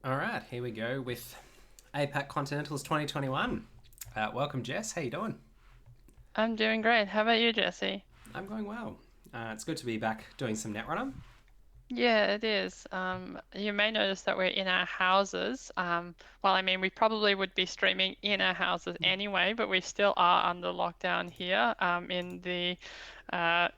All right, here we go with APAC Continentals 2021. Welcome, Jess. How you doing? I'm doing great. How about you, Jesse? I'm going well. It's good to be back doing some Netrunner. Yeah, it is. You may notice that we're in our houses. Well, I mean, we probably would be streaming in our houses anyway, but we still are under lockdown here, in the, uh,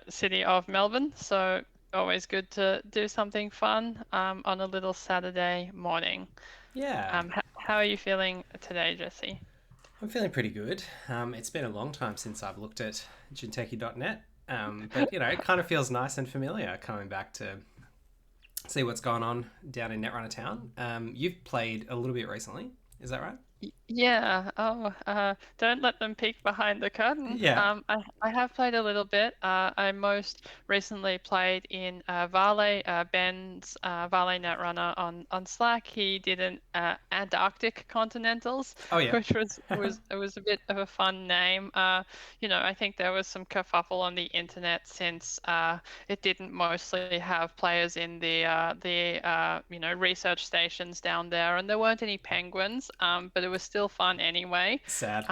city of Melbourne. So always good to do something fun, on a little Saturday morning. Yeah, How are you feeling today, Jesse? I'm feeling pretty good. It's been a long time since I've looked at Jinteki.net, but it kind of feels nice and familiar coming back to see what's going on down in Netrunner Town. You've played a little bit recently, is that right? Yeah. Oh, don't let them peek behind the curtain. Yeah. I have played a little bit. I most recently played in Ben's Valet Netrunner on Slack. He did an Antarctic Continentals, Oh, yeah. which was a bit of a fun name. I think there was some kerfuffle on the internet since it didn't mostly have players in the research stations down there, and there weren't any penguins, but it was still fun anyway. Sad.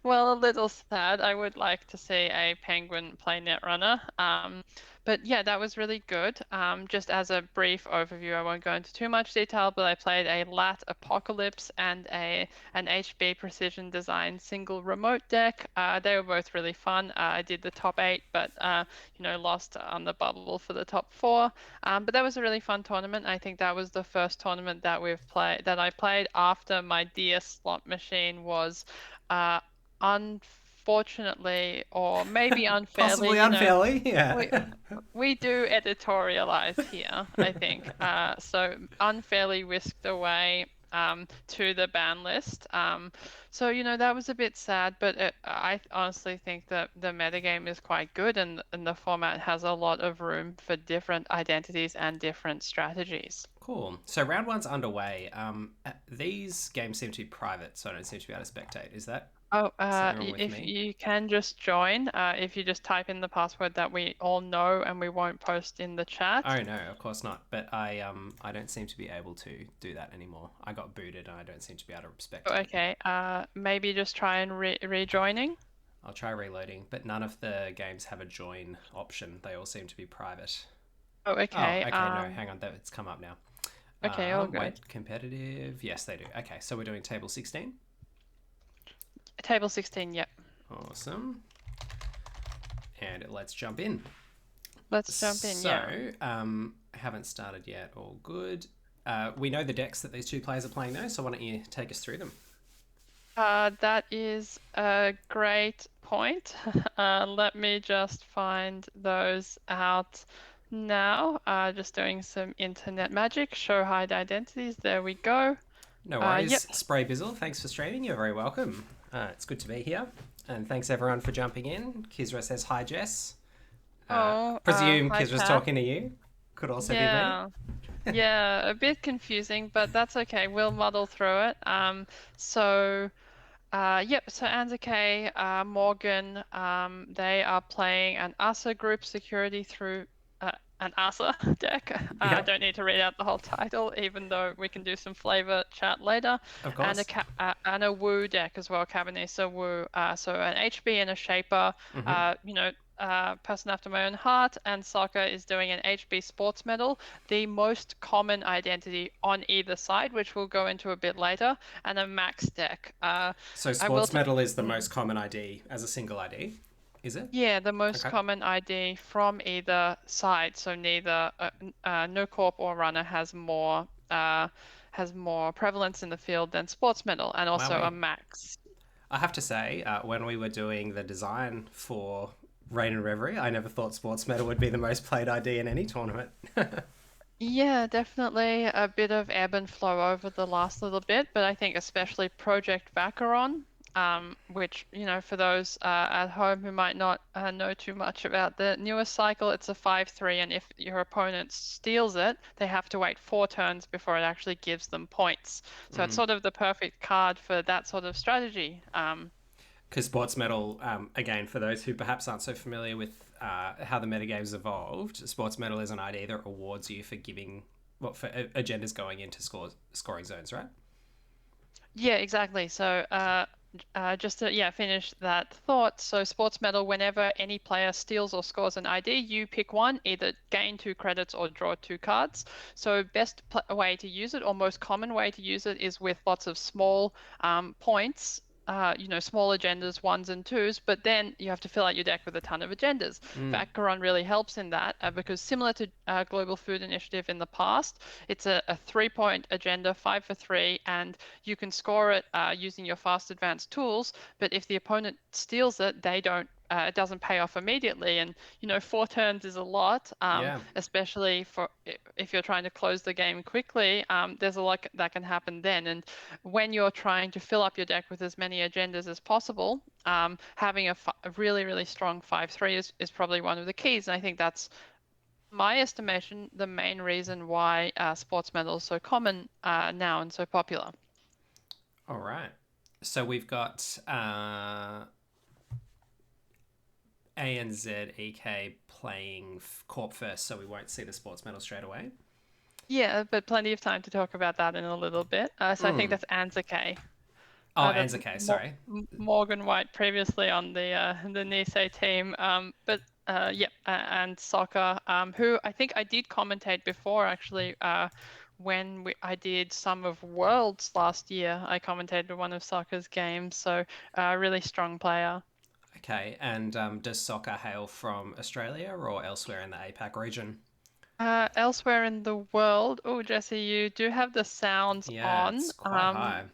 Well, a little sad. I would like to see a penguin play Netrunner. But yeah, that was really good. Just as a brief overview, I won't go into too much detail, but I played a Lat Apocalypse and an HB Precision Design single remote deck. They were both really fun. I did the top eight, but lost on the bubble for the top four. But that was a really fun tournament. I think that was the first tournament that I played after my DS slot machine was, uh, unfortunately, or maybe unfairly, Possibly unfairly, we yeah. we do editorialize here, I think. So unfairly whisked away, to the ban list. So that was a bit sad, but I honestly think that the metagame is quite good, and the format has a lot of room for different identities and different strategies. Cool. So round one's underway. These games seem to be private, so I don't seem to be able to spectate. Is that Oh, something wrong with if me? you can just join, if you just type in the password that we all know and we won't post in the chat. Oh no, of course not. But I don't seem to be able to do that anymore. I got booted and I don't seem to be able to Oh, spectate. okay, maybe just try and rejoining. I'll try reloading, but none of the games have a join option. They all seem to be private. Oh, Oh, okay. okay, no, hang on, it's come up now. Okay, all good. Wait, competitive. Yes, they do. Okay, so we're doing table 16. Table 16, yep. Awesome. And let's jump in. Let's jump in, yeah. So, haven't started yet. All good. We know the decks that these two players are playing though, so why don't you take us through them? That is a great point. Let me just find those out now. Just doing some internet magic. Show hide identities. There we go. No worries. Yep. Spray Bizzle, thanks for streaming. You're very welcome. It's good to be here. And thanks everyone for jumping in. Kizra says hi, Jess. Oh, Presume hi, Kizra's Pat. talking to you. Could also be me. Yeah. Yeah, a bit confusing, but that's okay. We'll muddle through it. Yep, so Anza Morgan, they are playing an ASA group security through an ASA deck. I Yep, don't need to read out the whole title, even though we can do some flavor chat later. of And course. a Wu deck as well, Cabanesa Wu. So an HB and a Shaper, Hmm. person after my own heart, and Soccer is doing an HB Sports Medal, the most common identity on either side, which we'll go into a bit later, and a Max deck. So I will Sports t Medal is the most common ID as a single ID, is it? Yeah, the most Okay. common ID from either side. So neither no corp or runner has more prevalence in the field than sports medal, and also a Wowee. max. I have to say, when we were doing the design for Rain and Reverie, I never thought Sports Medal would be the most played ID in any tournament. Yeah, definitely a bit of ebb and flow over the last little bit, but I think especially Project Vacheron, which, for those at home who might not know too much about the newest cycle, it's a 5/3, and if your opponent steals it, they have to wait 4 turns before it actually gives them points. So it's Mm. sort of the perfect card for that sort of strategy. Because Sports Medal, again, for those who perhaps aren't so familiar with how the metagame's evolved, Sports Medal is an ID that rewards you for giving what for agendas going into scoring zones, right? Yeah, exactly. So, just to finish that thought. So, sports medal, whenever any player steals or scores an ID, you pick one, either gain 2 credits or draw 2 cards. So, best way to use it, or most common way to use it, is with lots of small points. Small agendas, ones and twos, but then you have to fill out your deck with a ton of agendas. Mm. Vacheron really helps in that because similar to Global Food Initiative in the past, it's a 3-point agenda, 5 for 3, and you can score it using your fast advanced tools, but if the opponent steals it, they don't. It doesn't pay off immediately, and 4 turns is a lot, Yeah. especially for if you're trying to close the game quickly. There's a lot that can happen then, and when you're trying to fill up your deck with as many agendas as possible, having a really really strong 5/3 is probably one of the keys, and I think that's my estimation the main reason why sports medal is so common now and so popular. All right. So we've got A and Z EK playing Corp first, so we won't see the sports medal straight away. Yeah, but plenty of time to talk about that in a little bit. So I think Mm. that's Anzac. Oh, That Anzac, sorry. Morgan White previously on the NISEI team, but yeah, and soccer, who I think I did commentate before actually. When I did some of Worlds last year, I commentated one of soccer's games, so really strong player. Okay, and does soccer hail from Australia or elsewhere in the APAC region? Elsewhere in the world, oh Jesse, you do have the sounds Yeah, on. it's quite high.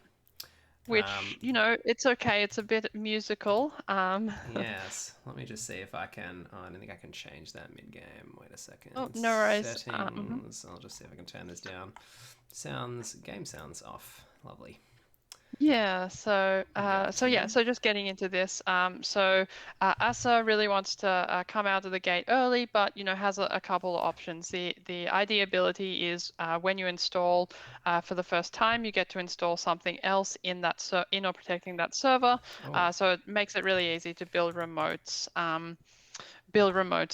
Which it's okay, it's a bit musical. Yes, let me just see if I can. Oh, I don't think I can change that mid game. Wait a Oh, second. no worries. Settings. I'll just see if I can turn this down. Game sounds off. Lovely. Yeah, so There we go. yeah, Continue. so just getting into this. ASA really wants to come out of the gate early, but has a couple of options. The ID ability is when you install for the first time, you get to install something else in that in or protecting that server. Oh, So it makes it really easy to build remotes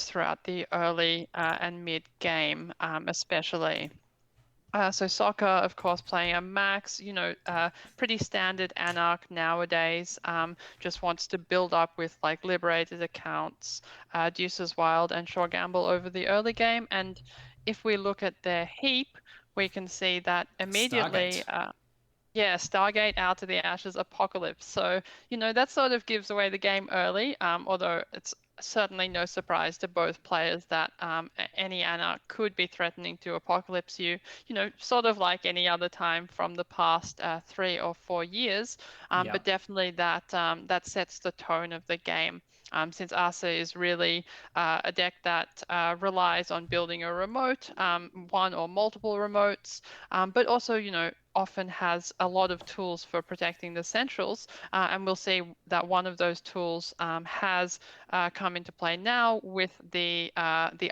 throughout the early and mid game, especially. So soccer, of course, playing a max, pretty standard Anarch nowadays. Just wants to build up with like liberated accounts, Deuces Wild and Shore Gamble over the early game. And if we look at their heap, we can see that immediately, Stargate. yeah, Stargate, Out to the Ashes, Apocalypse. So, that sort of gives away the game early, although it's certainly no surprise to both players that any Anarch could be threatening to Apocalypse you, sort of like any other time from the past 3 or 4 years. But Yep. definitely that sets the tone of the game. Since Asa is really a deck that relies on building a remote, one or multiple remotes, but also, often has a lot of tools for protecting the centrals. And we'll see that one of those tools has come into play now with the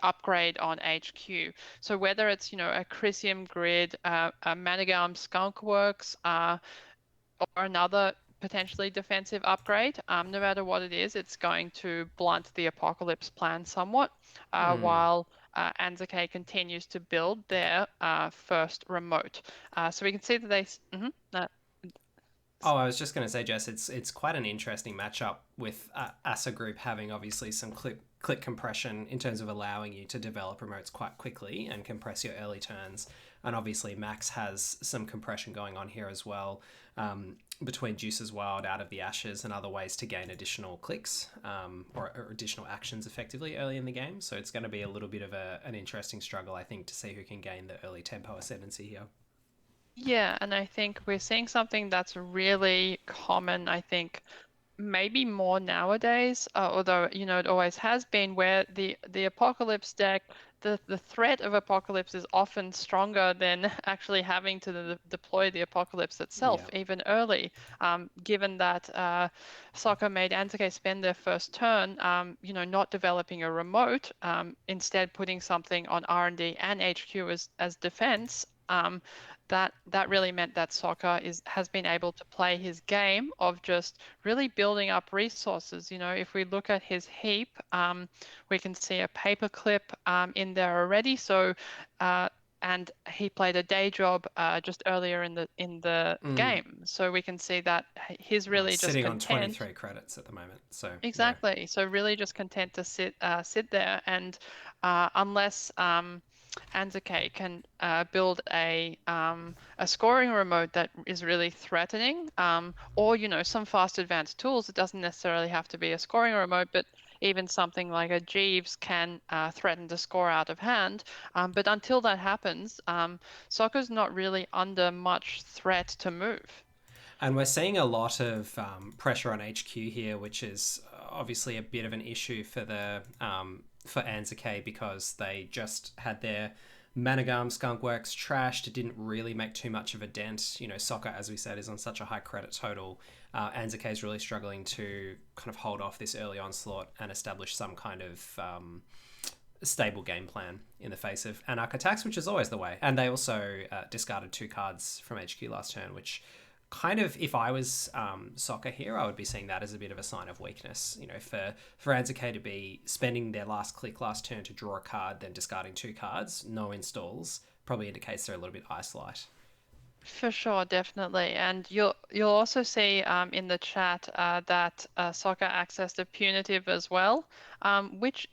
upgrade on HQ. So whether it's, a Chrysium Grid, a Metagame Skunkworks, or another potentially defensive upgrade, no matter what it is, it's going to blunt the Apocalypse plan somewhat, Mm. while Anzake continues to build their first remote. So we can see that Oh, I was just going to say, Jess, it's quite an interesting matchup with ASA Group having obviously some click compression in terms of allowing you to develop remotes quite quickly and compress your early turns. And obviously, Max has some compression going on here as well, between Juices Wild, Out of the Ashes, and other ways to gain additional clicks, or additional actions effectively early in the game. So it's going to be a little bit of an interesting struggle, I think, to see who can gain the early tempo ascendancy here. yeah, and I think we're seeing something that's really common, I think, maybe more nowadays, although it always has been, where the apocalypse deck, the threat of apocalypse is often stronger than actually having to deploy the apocalypse itself, Yeah. even early. Given that Soccer made Anzuke spend their first turn, not developing a remote, instead putting something on R&D and HQ as defense. That really meant that Soccer has been able to play his game of just really building up resources. If we look at his heap, we can see a paperclip in there already. So and he played a day job just earlier in the Mm. game, so we can see that he's Well, really just sitting on content. 23 credits at the moment. So, yeah. Exactly. So really just content to sit there, and unless Anzuke can build a scoring remote that is really threatening, or some fast advanced tools. It doesn't necessarily have to be a scoring remote, but even something like a Jeeves can threaten to score out of hand. But until that happens, soccer's not really under much threat to move. And we're seeing a lot of pressure on HQ here, which is obviously a bit of an issue for the for Anzuke because they just had their Managam Skunkworks trashed. It didn't really make too much of a dent. Soccer, as we said, is on such a high credit total. Anzuke is really struggling to kind of hold off this early onslaught and establish some kind of stable game plan in the face of Anarch attacks, which is always the way. And they also discarded 2 cards from HQ last turn, which kind of, if I was soccer here, I would be seeing that as a bit of a sign of weakness. For Anzuke to be spending their last click last turn to draw a card, then discarding 2 cards, no installs, probably indicates they're a little bit ice light. For sure, definitely. And you'll also see in the chat that Soccer accessed a punitive as well, which,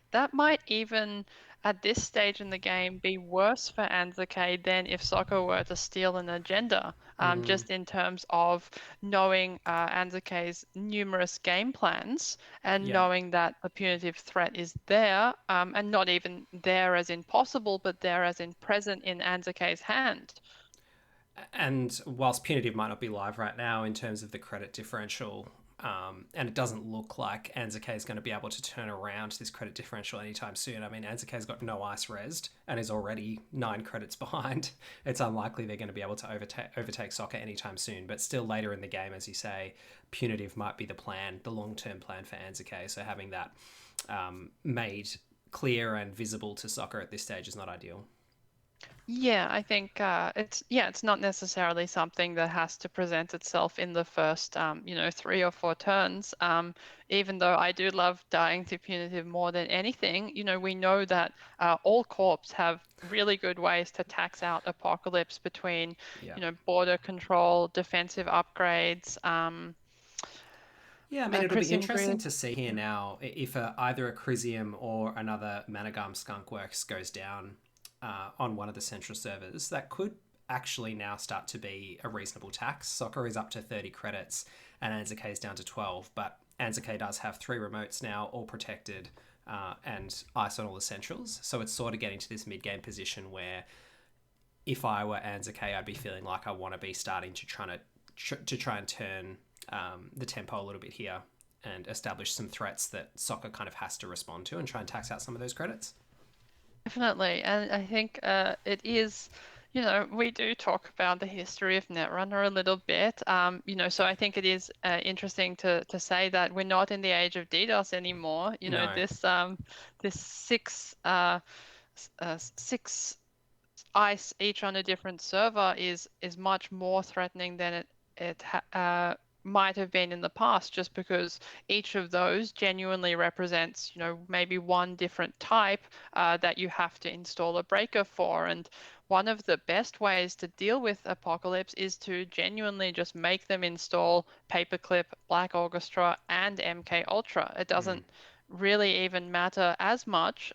that might even at this stage in the game be worse for Anzuke than if Soccer were to steal an agenda, Mm, just in terms of knowing Anzuke's numerous game plans and yeah. knowing that a punitive threat is there, and not even there as in possible, but there as in present in Anzuke's hand. And whilst punitive might not be live right now in terms of the credit differential, and it doesn't look like Anzuke is going to be able to turn around this credit differential anytime soon. I mean, Anzuke's got no ice resed and is already 9 credits behind. It's unlikely they're going to be able to overtake Soccer anytime soon. But still, later in the game, as you say, punitive might be the plan, the long-term plan for Anzuke. So having that made clear and visible to Soccer at this stage is not ideal. Yeah, I think it's not necessarily something that has to present itself in the first 3 or 4 turns. Even though I do love dying to punitive more than anything, we know that all corps have really good ways to tax out apocalypse between, Yeah. border control, defensive upgrades, Yeah, I mean, it'll be Chrism interesting grid. to see here now if either a Crisium or another Managam Skunkworks goes down on one of the central servers. That could actually now start to be a reasonable tax. Soccer is up to 30 credits and Anzuke is down to 12, but Anzuke does have 3 remotes now, all protected, and ice on all the centrals. So it's sort of getting to this mid-game position where if I were Anzuke, I'd be feeling like I want to be starting to try and turn the tempo a little bit here and establish some threats that Soccer kind of has to respond to and try and tax out some of those credits. Definitely, and I think it is, we do talk about the history of Netrunner a little bit, so I think it is interesting to say that we're not in the age of DDoS anymore. No. This six ice each on a different server is much more threatening than it might have been in the past, just because each of those genuinely represents, maybe one different type that you have to install a breaker for. And one of the best ways to deal with Apocalypse is to genuinely just make them install Paperclip, Black Orchestra, and MK Ultra. It Mm. doesn't really even matter as much.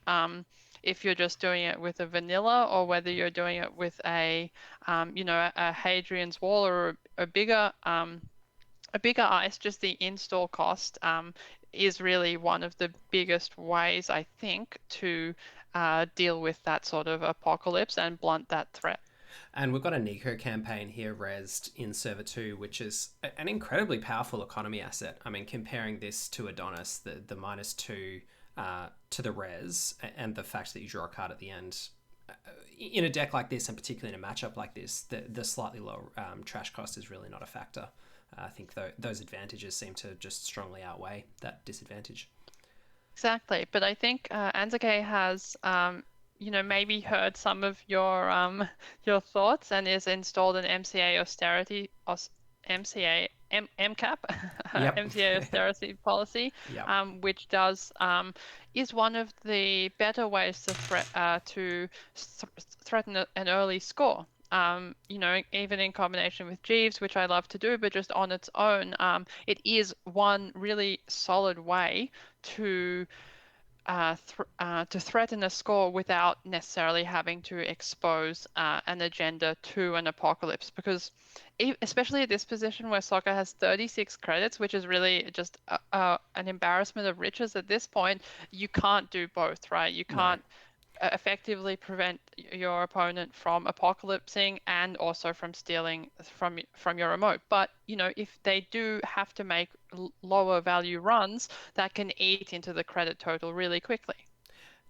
If you're just doing it with a vanilla or whether you're doing it with a Hadrian's Wall or a bigger ice, just the install cost is really one of the biggest ways, I think, to deal with that sort of apocalypse and blunt that threat. And we've got a Nico campaign here resed in server 2, which is an incredibly powerful economy asset. I mean, comparing this to Adonis, the -2 to the res, and the fact that you draw a card at the end. In a deck like this, and particularly in a matchup like this, the slightly lower trash cost is really not a factor. I think those advantages seem to just strongly outweigh that disadvantage. Exactly, but I think Anzuke has, maybe heard some of your thoughts and is installed an MCA MCAP, Yep. MCA austerity policy, Yep. which does is one of the better ways to threaten an early score. Even in combination with Jeeves, which I love to do, but just on its own, it is one really solid way to to threaten a score without necessarily having to expose an agenda to an apocalypse. Because especially at this position where soccer has 36 credits, which is really just an embarrassment of riches at this point, you can't do both, right? You No. can't effectively prevent your opponent from apocalypsing and also from stealing from your remote. But if they do have to make lower value runs, that can eat into the credit total really quickly.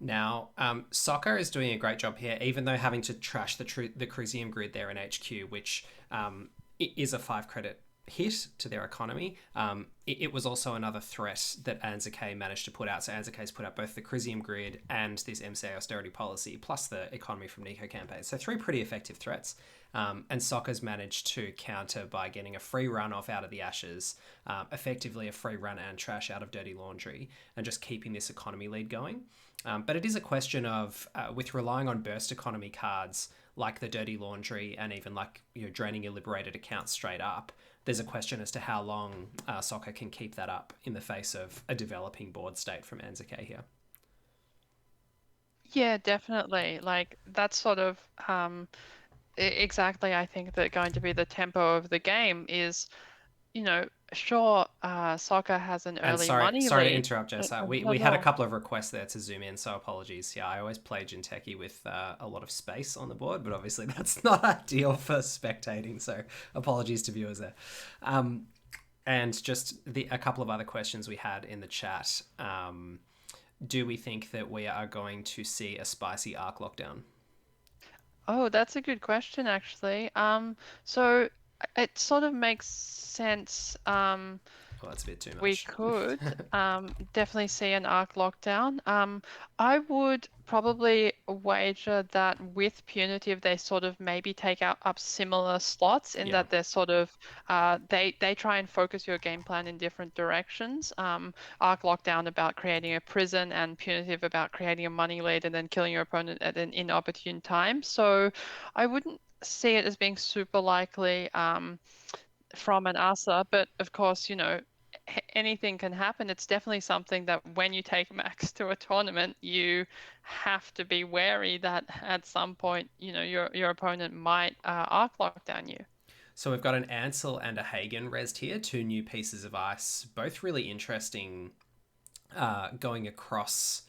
Now, Soccer is doing a great job here, even though having to trash the Cruzium grid there in HQ, which is a 5 credit hit to their economy. It was also another threat that NISEI managed to put out. So NISEI's put out both the Cruzium grid and this MCA austerity policy, plus the economy from Nico campaign. So 3 pretty effective threats. And Soccer's managed to counter by getting a free run off out of the Ashes, effectively a free run and trash out of Dirty Laundry, and just keeping this economy lead going. But it is a question of, with relying on burst economy cards like the Dirty Laundry and even like draining your liberated accounts straight up, there's a question as to how long Soccer can keep that up in the face of a developing board state from NISEI here. Yeah, definitely. Like that's sort of exactly, I think, that going to be the tempo of the game is, sure, soccer has an And early money sorry to lead. interrupt, Jess. Not We at had a all. couple of requests there to zoom in, so apologies. Yeah, I always play Jinteki with a lot of space on the board, but obviously that's not ideal for spectating, so apologies to viewers there. And just a couple of other questions we had in the chat. Do we think that we are going to see a spicy arc lockdown? Oh, that's a good question, actually. So it sort of makes sense. Well, that's a bit too We much. could definitely see an arc lockdown. I would probably wager that with punitive they sort of maybe take out up similar slots in Yeah. that they're sort of they try and focus your game plan in different directions. Arc lockdown about creating a prison and punitive about creating a money lead and then killing your opponent at an inopportune time. So I wouldn't see it as being super likely. From an ASA, but of course, anything can happen. It's definitely something that when you take Max to a tournament, you have to be wary that at some point, your opponent might arc lock down you. So we've got an Ansel and a Hagen resed here, 2 new pieces of ice, both really interesting, going across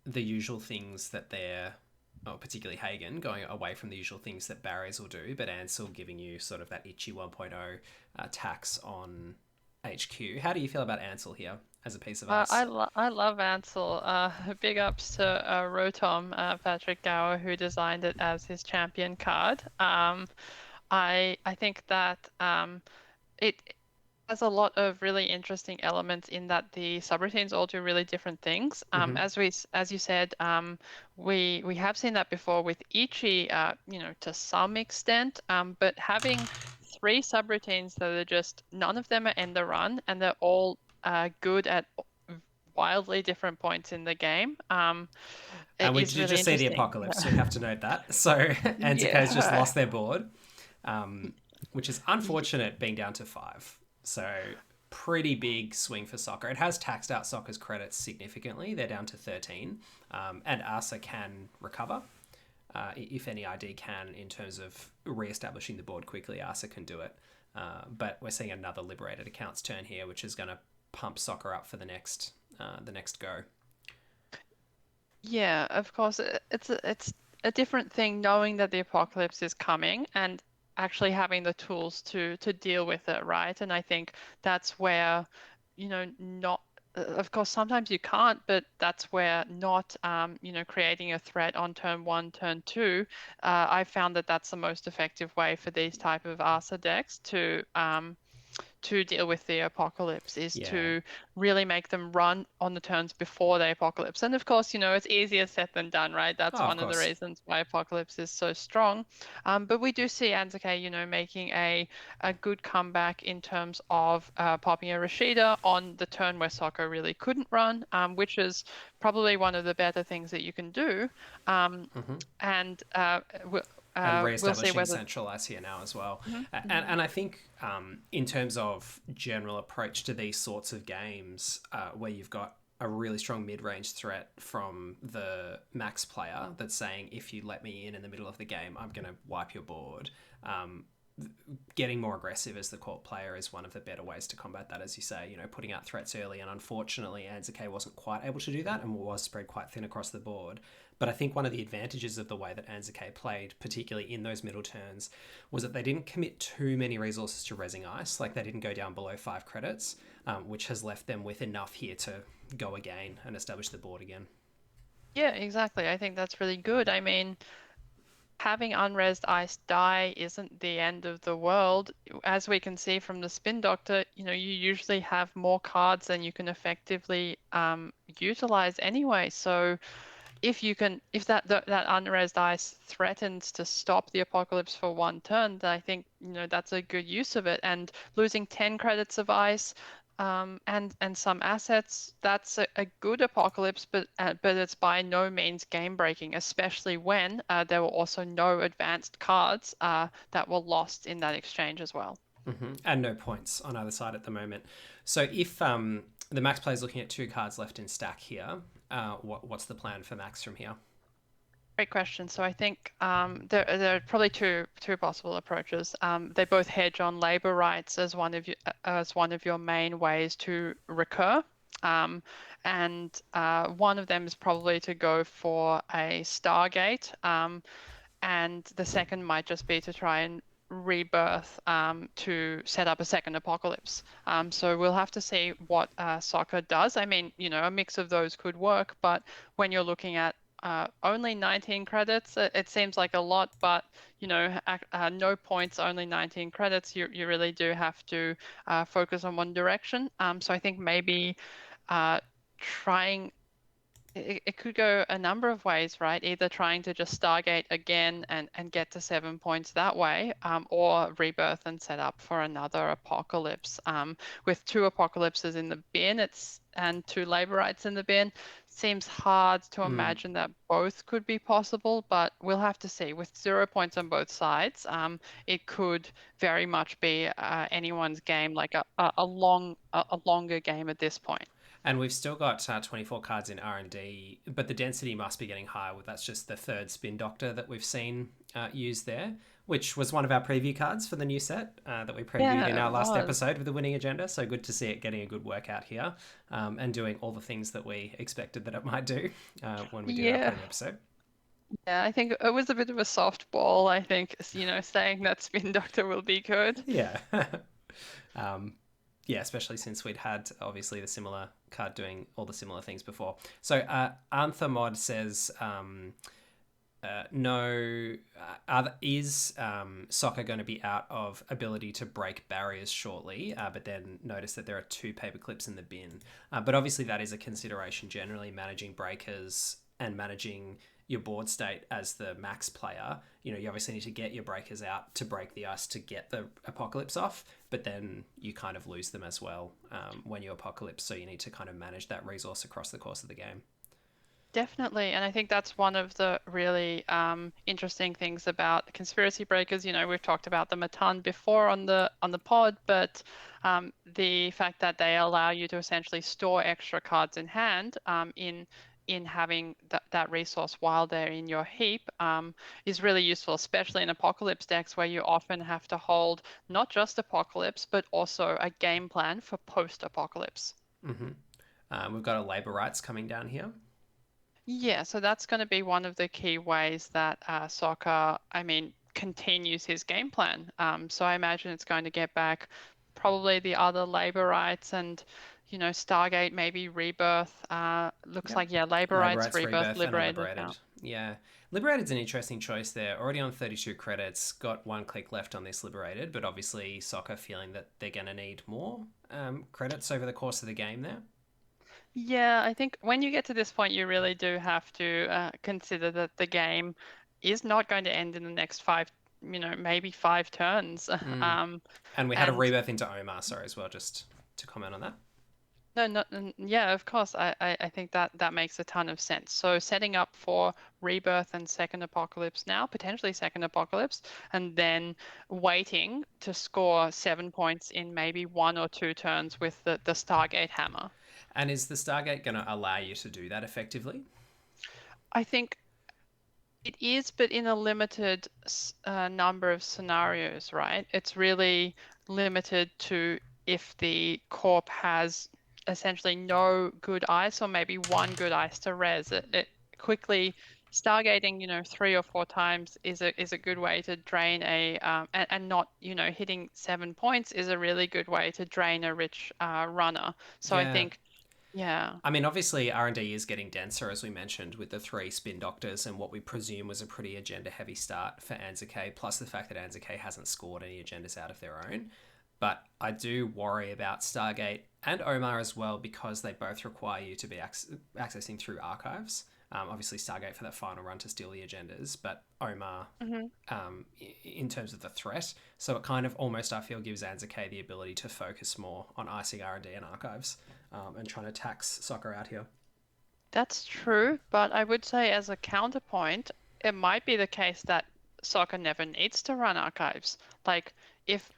the usual things that they're, particularly Hagen, going away from the usual things that barriers will do, but Ansel giving you sort of that itchy 1.0 tax on HQ. How do you feel about Ansel here as a piece of ice? I love Ansel. Big ups to Rotom, Patrick Gower, who designed it as his champion card. I think that it has a lot of really interesting elements in that the subroutines all do really different things. Mm-hmm. As you said, we have seen that before with Ichi, to some extent. But having 3 subroutines that are just none of them are end the run, and they're all good at wildly different points in the game. It And we is did really just see the interesting. apocalypse, so we have to note that. So Anziko's just Yeah. lost their board, which is unfortunate being down to 5. So pretty big swing for soccer. It has taxed out soccer's credits significantly. They're down to 13. And ASA can recover. If any ID can, in terms of re-establishing the board quickly, ASA can do it. But we're seeing another liberated accounts turn here, which is going to pump soccer up for the next go. Yeah, of course. It's a different thing knowing that the apocalypse is coming and actually having the tools to deal with it, right? And I think that's where, not of course sometimes you can't, but that's where not creating a threat on turn 1, turn 2. I found that that's the most effective way for these type of ASA decks to to deal with the apocalypse is Yeah. to really make them run on the turns before the apocalypse. And of course, it's easier said than done, right? Oh, That's of one of the course. reasons why apocalypse is so strong. But we do see Anzuke, making a good comeback in terms of popping a Rashida on the turn where Sokka really couldn't run, which is probably one of the better things that you can do. Um, Hmm. and And we'll see re-establishing whether. central as here now as well. Mhm, mhm. And I think in terms of general approach to these sorts of games, where you've got a really strong mid-range threat from the max player that's saying, if you let me in the middle of the game, I'm going to wipe your board. Um, Getting more aggressive as the court player is one of the better ways to combat that, as you say, putting out threats early. And unfortunately, Anzuke wasn't quite able to do that and was spread quite thin across the board. But I think one of the advantages of the way that Anzuke played, particularly in those middle turns, was that they didn't commit too many resources to resing ice. Like, they didn't go down below 5 credits, which has left them with enough here to go again and establish the board again. Yeah, exactly. I think that's really good. I mean, having unresed ice die isn't the end of the world. As we can see from the Spin Doctor, you usually have more cards than you can effectively utilize anyway. So if that unresed ice threatens to stop the apocalypse for one turn, then I think that's a good use of it. And losing 10 credits of ice, and some assets, that's a good apocalypse, but it's by no means game breaking, especially when there were also no advanced cards that were lost in that exchange as well. And no points on either side at the moment. So if the Max player is looking at 2 cards left in stack here, what's the plan for Max from here? Great question. So I think there are probably two possible approaches. They both hedge on labor rights as one of your main ways to recur. Um, and one of them is probably to go for a Stargate. And the second might just be to try and rebirth to set up a second apocalypse. So we'll have to see what Soccer does. I mean, a mix of those could work, but when you're looking at only 19 credits, it seems like a lot, but no points, only 19 credits. You really do have to focus on one direction. So I think maybe trying it could go a number of ways, right? Either trying to just Stargate again and get to 7 points that way, or rebirth and set up for another apocalypse. With 2 apocalypses in the bin, and 2 labor rights in the bin, seems hard to Mm. imagine that both could be possible, but we'll have to see. With 0 points on both sides, it could very much be anyone's game, like a longer game at this point. And we've still got 24 cards in R&D, but the density must be getting higher. That's just the third Spin Doctor that we've seen used there, which was one of our preview cards for the new set that we previewed in Yeah, our it last was. episode with the winning agenda. So good to see it getting a good workout here, and doing all the things that we expected that it might do when we did our Yeah. preview episode. Yeah, I think it was a bit of a softball. I think, saying that Spin Doctor will be good. Yeah. um, yeah, especially since we'd had obviously the similar card doing all the similar things before. So Anthamod says, no, is Soccer going to be out of ability to break barriers shortly? But then notice that there are 2 paper clips in the bin. But obviously that is a consideration generally, managing breakers and managing your board state as the max player. You obviously need to get your breakers out to break the ice to get the apocalypse off, but then you kind of lose them as well when you apocalypse. So you need to kind of manage that resource across the course of the game. Definitely, and I think that's one of the really interesting things about conspiracy breakers. We've talked about them a ton before on the pod, but the fact that they allow you to essentially store extra cards in hand in having that resource while they're in your heap is really useful, especially in apocalypse decks where you often have to hold not just apocalypse, but also a game plan for post-apocalypse. Mm-hmm. We've got a labor rights coming down here. Yeah, so that's going to be one of the key ways that Soccer, I mean, continues his game plan. So I imagine it's going to get back probably the other labor rights and, Stargate, maybe Rebirth. Looks Yep. like, yeah, labor Labor rights, rights, Rebirth, rebirth, and Liberated unliberated. count. Yeah. Liberated's an interesting choice there. Already on 32 credits, got one click left on this Liberated, but obviously Soccer feeling that they're going to need more credits over the course of the game there. Yeah, I think when you get to this point, you really do have to consider that the game is not going to end in the next five, maybe 5 turns. Mm. Um, And we had a and rebirth into Omar, sorry, as well, just to comment on that. No, not yeah, of course. I think that that makes a ton of sense. So setting up for Rebirth and Second Apocalypse now, potentially Second Apocalypse, and then waiting to score 7 points in maybe 1 or 2 turns with the Stargate Hammer. And is the Stargate going to allow you to do that effectively? I think it is, but in a limited number of scenarios, right? It's really limited to if the corp has essentially no good ice or maybe one good ice to res. It quickly stargating, 3 or 4 times is a good way to drain and not, hitting 7 points is a really good way to drain a rich runner. So I Yeah. think, yeah. I mean, obviously, R&D is getting denser, as we mentioned, with the 3 spin doctors and what we presume was a pretty agenda-heavy start for Anzake, plus the fact that Anzake hasn't scored any agendas out of their own. But I do worry about Stargate and Omar as well, because they both require you to be accessing through archives. Obviously, Stargate for that final run to steal the agendas, but Omar Mm-hmm. in terms of the threat. So it kind of almost, I feel, gives Anzake the ability to focus more on icing R&D and archives and trying to tax Soccer out here. That's true, but I would say as a counterpoint, it might be the case that soccer never needs to run archives. Like if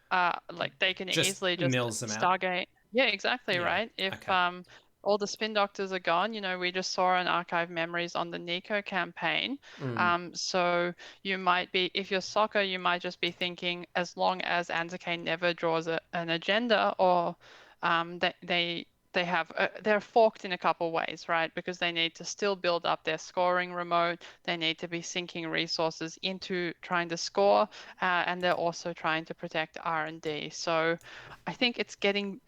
like they can Just easily just mills them out. Stargate. Yeah, exactly, Yeah. right? If Okay. all the spin doctors are gone, we just saw an archive memories on the Nico campaign. Mm. So you might be, if you're soccer, you might just be thinking as long as Anzake never draws an agenda or they have they're forked in a couple ways, right? Because they need to still build up their scoring remote. They need to be sinking resources into trying to score, and they're also trying to protect R&D. So I think it's getting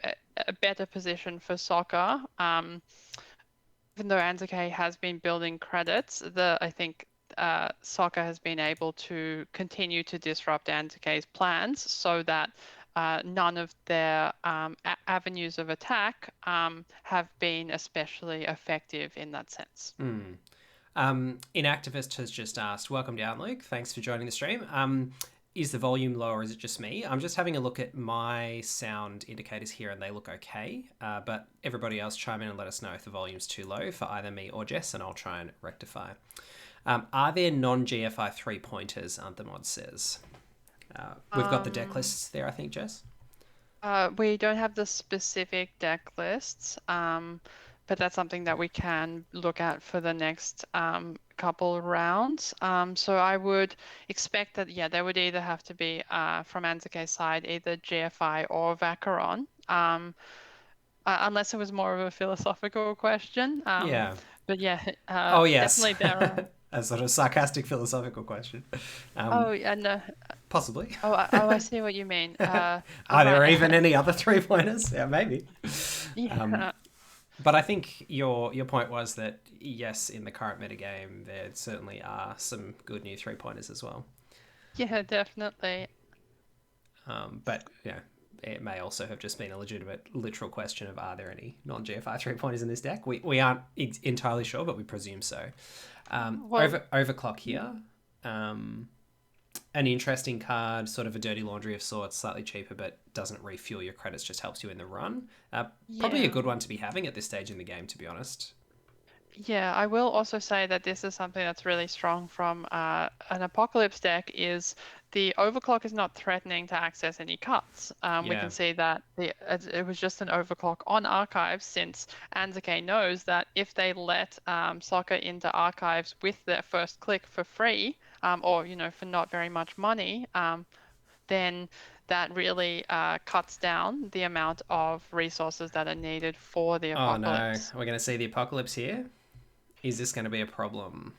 a better position for soccer. Even though Anzake has been building credits, I think soccer has been able to continue to disrupt Anzake's plans so that none of their avenues of attack have been especially effective in that sense. Mm. Inactivist has just asked, welcome down, Luke. Thanks for joining the stream. Is the volume low or is it just me? I'm just having a look at my sound indicators here and they look okay. But everybody else chime in and let us know if the volume's too low for either me or Jess, and I'll try and rectify. Are there non-GFI 3-pointers, Anthamod says? We've got the deck Um, lists there, I think, Jess. we don't have the specific deck lists, but that's something that we can look at for the next couple rounds. So I would expect that, yeah, there would either have to be from Anzake's side, either GFI or Vacheron, unless it was more of a philosophical question. Yeah. But yeah, Oh, yes. definitely there are. A sort of sarcastic philosophical question. Oh, yeah, no. Possibly. I see what you mean. I Are there even might, any other 3-pointers? Yeah, maybe. yeah. But I think your point was that, yes, in the current metagame, there certainly are some good new 3-pointers as well. Yeah, definitely. But, yeah, it may also have just been a legitimate, literal question of, are there any non-GFI 3-pointers in this deck? We aren't entirely sure, but we presume so. Well, Overclock here. An interesting card, sort of a dirty laundry of sorts, slightly cheaper, but doesn't refuel your credits, just helps you in the run. Probably a yeah. good one to be having at this stage in the game, to be honest. Yeah, I will also say that this is something that's really strong from an Apocalypse deck is the overclock is not threatening to access any cuts. We Yeah. can see that it was just an overclock on archives since Anzake knows that if they let Soccer into archives with their first click for free, or for not very much money, then that really cuts down the amount of resources that are needed for the Oh no, apocalypse. we're going to see the apocalypse here. Is this going to be a problem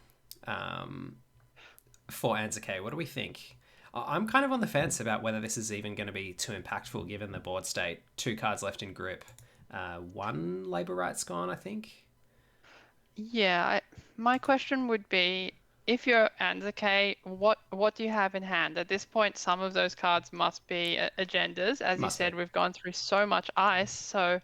for Anzake? What do we think? I'm kind of on the fence about whether this is even going to be too impactful given the board state. 2 cards left in grip. 1 labor rights gone, I think. Yeah, my question would be, if you're Anzake, what do you have in hand? At this point, some of those cards must be agendas. As you Must be. said, we've gone through so much ice, so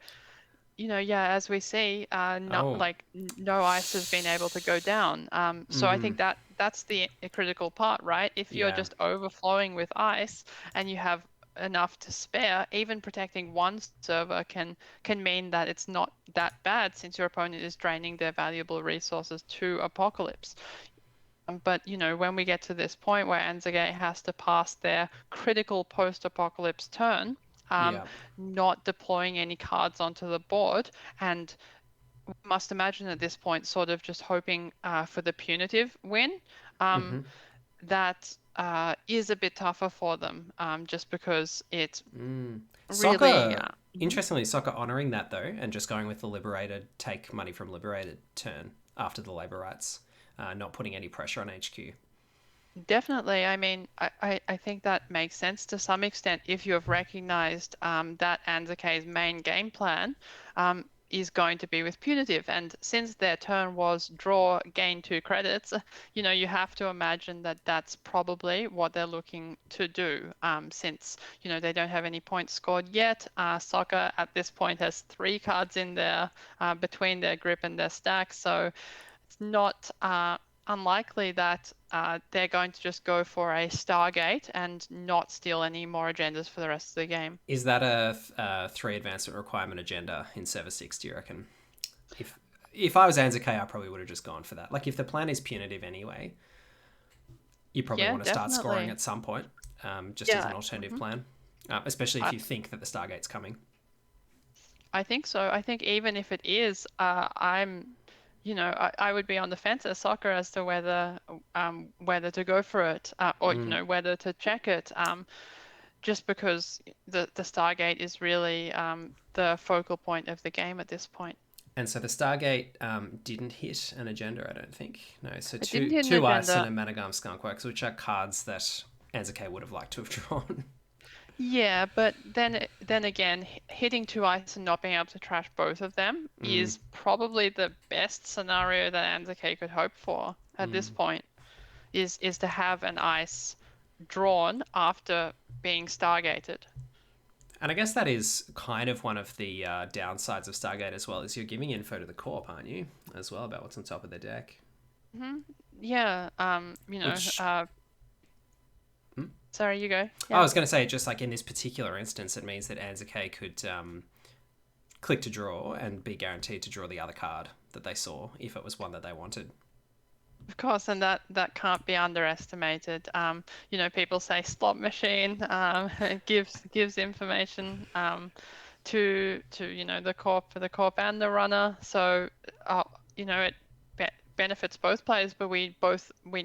yeah, as we see, not Oh. like no ice has been able to go down. So I think that's the critical part, right? If you're Yeah. just overflowing with ice and you have enough to spare, even protecting one server can mean that it's not that bad since your opponent is draining their valuable resources to Apocalypse. But when we get to this point where Anzagate has to pass their critical post-apocalypse turn, um, Yeah. not deploying any cards onto the board, and we must imagine at this point, sort of just hoping for the punitive win. Mm-hmm. That is a bit tougher for them, just because it's really. Soccer, interestingly, soccer honouring that though, and just going with the liberated, take money from liberated turn after the labour rights, not putting any pressure on HQ. Definitely. I mean, I think that makes sense to some extent if you have recognized that Anzake's main game plan is going to be with punitive. And since their turn was draw, gain 2 credits, you have to imagine that that's probably what they're looking to do. Since, they don't have any points scored yet. Soccer at this point has 3 cards in there between their grip and their stack. So it's not unlikely that they're going to just go for a Stargate and not steal any more agendas for the rest of the game. Is that a 3 advancement requirement agenda in Server 6, do you reckon? If if I was Anzac, I probably would have just gone for that. Like, if the plan is punitive anyway, you probably Yeah, want to start scoring definitely. at some point, just as Yeah, an alternative plan, especially if I, you think that the Stargate's coming. I think so. I think even if it is, I would be on the fence as soccer as to whether to go for it or whether to check it. Just because the Stargate is really the focal point of the game at this point. And so the Stargate didn't hit an agenda, I don't think. No, so It didn't two hit an two ice and agenda. a Metagame Skunkworks, which are cards that Anzac would have liked to have drawn. Yeah, but then again, hitting 2 ice and not being able to trash both of them is probably the best scenario that Anzake could hope for at this point. Is to have an ice drawn after being stargated. And I guess that is kind of one of the downsides of Stargate as well, is you're giving info to the Corp, aren't you? As well, about what's on top of their deck. Yeah. Which, Sorry, you go. I Yeah. was going to say, just like in this particular instance, it means that Anzac could click to draw and be guaranteed to draw the other card that they saw if it was one that they wanted. Of course, and that can't be underestimated. People say slot machine. It gives information to the corp and the runner. So it benefits both players, but we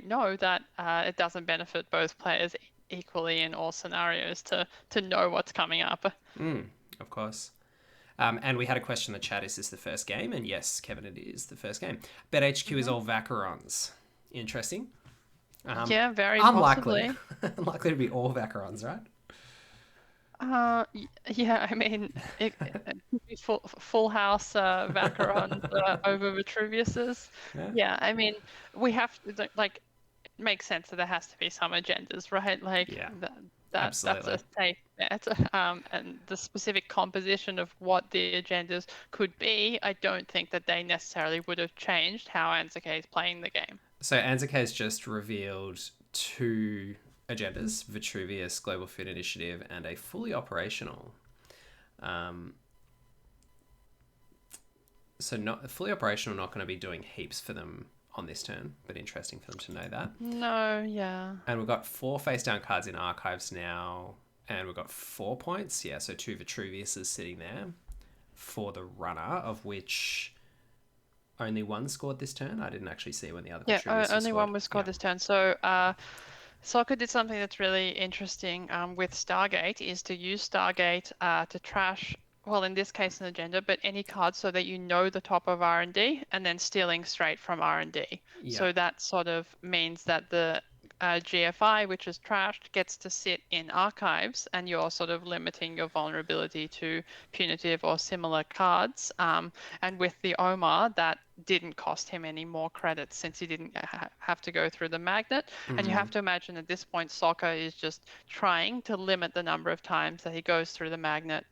know that it doesn't benefit both players equally in all scenarios to know what's coming up. Of course. And we had a question in the chat, is this the first game? And yes, Kevin, it is the first game. BetHQ is all Vacherons. Interesting. Yeah, very Unlikely. possibly. Unlikely to be all Vacherons, right? Yeah, I mean, it could be full house Vacherons over Vitruvius's. Yeah, Yeah, I mean, we have to like it makes sense that there has to be some agendas, right? Like yeah, that's absolutely. a safe bet. And the specific composition of what the agendas could be, I don't think that they necessarily would have changed how Anzake is playing the game. So Anzac has just revealed 2 agendas: Vitruvius, Global Food Initiative, and a fully operational. So not fully operational, not going to be doing heaps for them on this turn, but interesting for them to know that. No, yeah. And we've got 4 face down cards in archives now, and we've got 4 points. Yeah, so 2 Vitruviuses sitting there for the runner, of which only one scored this turn. I didn't actually see when the other Yeah, Vitruvius was only scored. one was Yeah. scored this turn. So Soccer did something that's really interesting with Stargate is to use Stargate to trash, well, in this case, an agenda, but any card so that you know the top of R&D and then stealing straight from R&D. Yeah. So that sort of means that the GFI, which is trashed, gets to sit in archives, and you're sort of limiting your vulnerability to punitive or similar cards. And with the Omar, that didn't cost him any more credits since he didn't have to go through the magnet. And you have to imagine at this point, soccer is just trying to limit the number of times that he goes through the magnet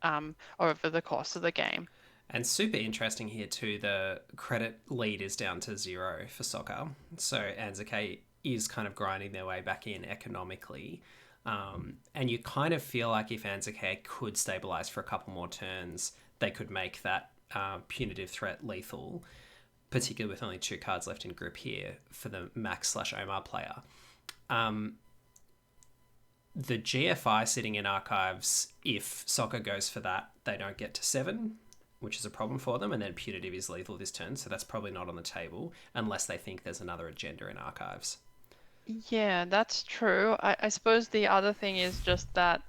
over the course of the game. And super interesting here too, the credit lead is down to 0 for soccer. So Anzuke is kind of grinding their way back in economically. And you kind of feel like if Anzuke could stabilize for a couple more turns, they could make that punitive threat lethal, particularly with only 2 cards left in grip here for the Max/Omar player. The GFI sitting in archives, if soccer goes for that, they don't get to 7, which is a problem for them, and then punitive is lethal this turn, so that's probably not on the table unless they think there's another agenda in archives. Yeah, that's true. I suppose the other thing is just that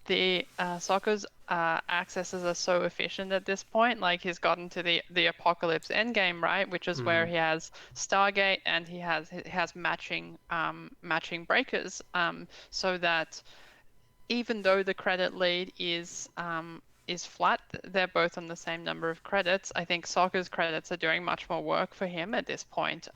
the Sokka's accesses are so efficient at this point. Like he's gotten to the Apocalypse endgame, right? Which is where he has Stargate and he has matching breakers. So that even though the credit lead is flat, they're both on the same number of credits. I think Sokka's credits are doing much more work for him at this point.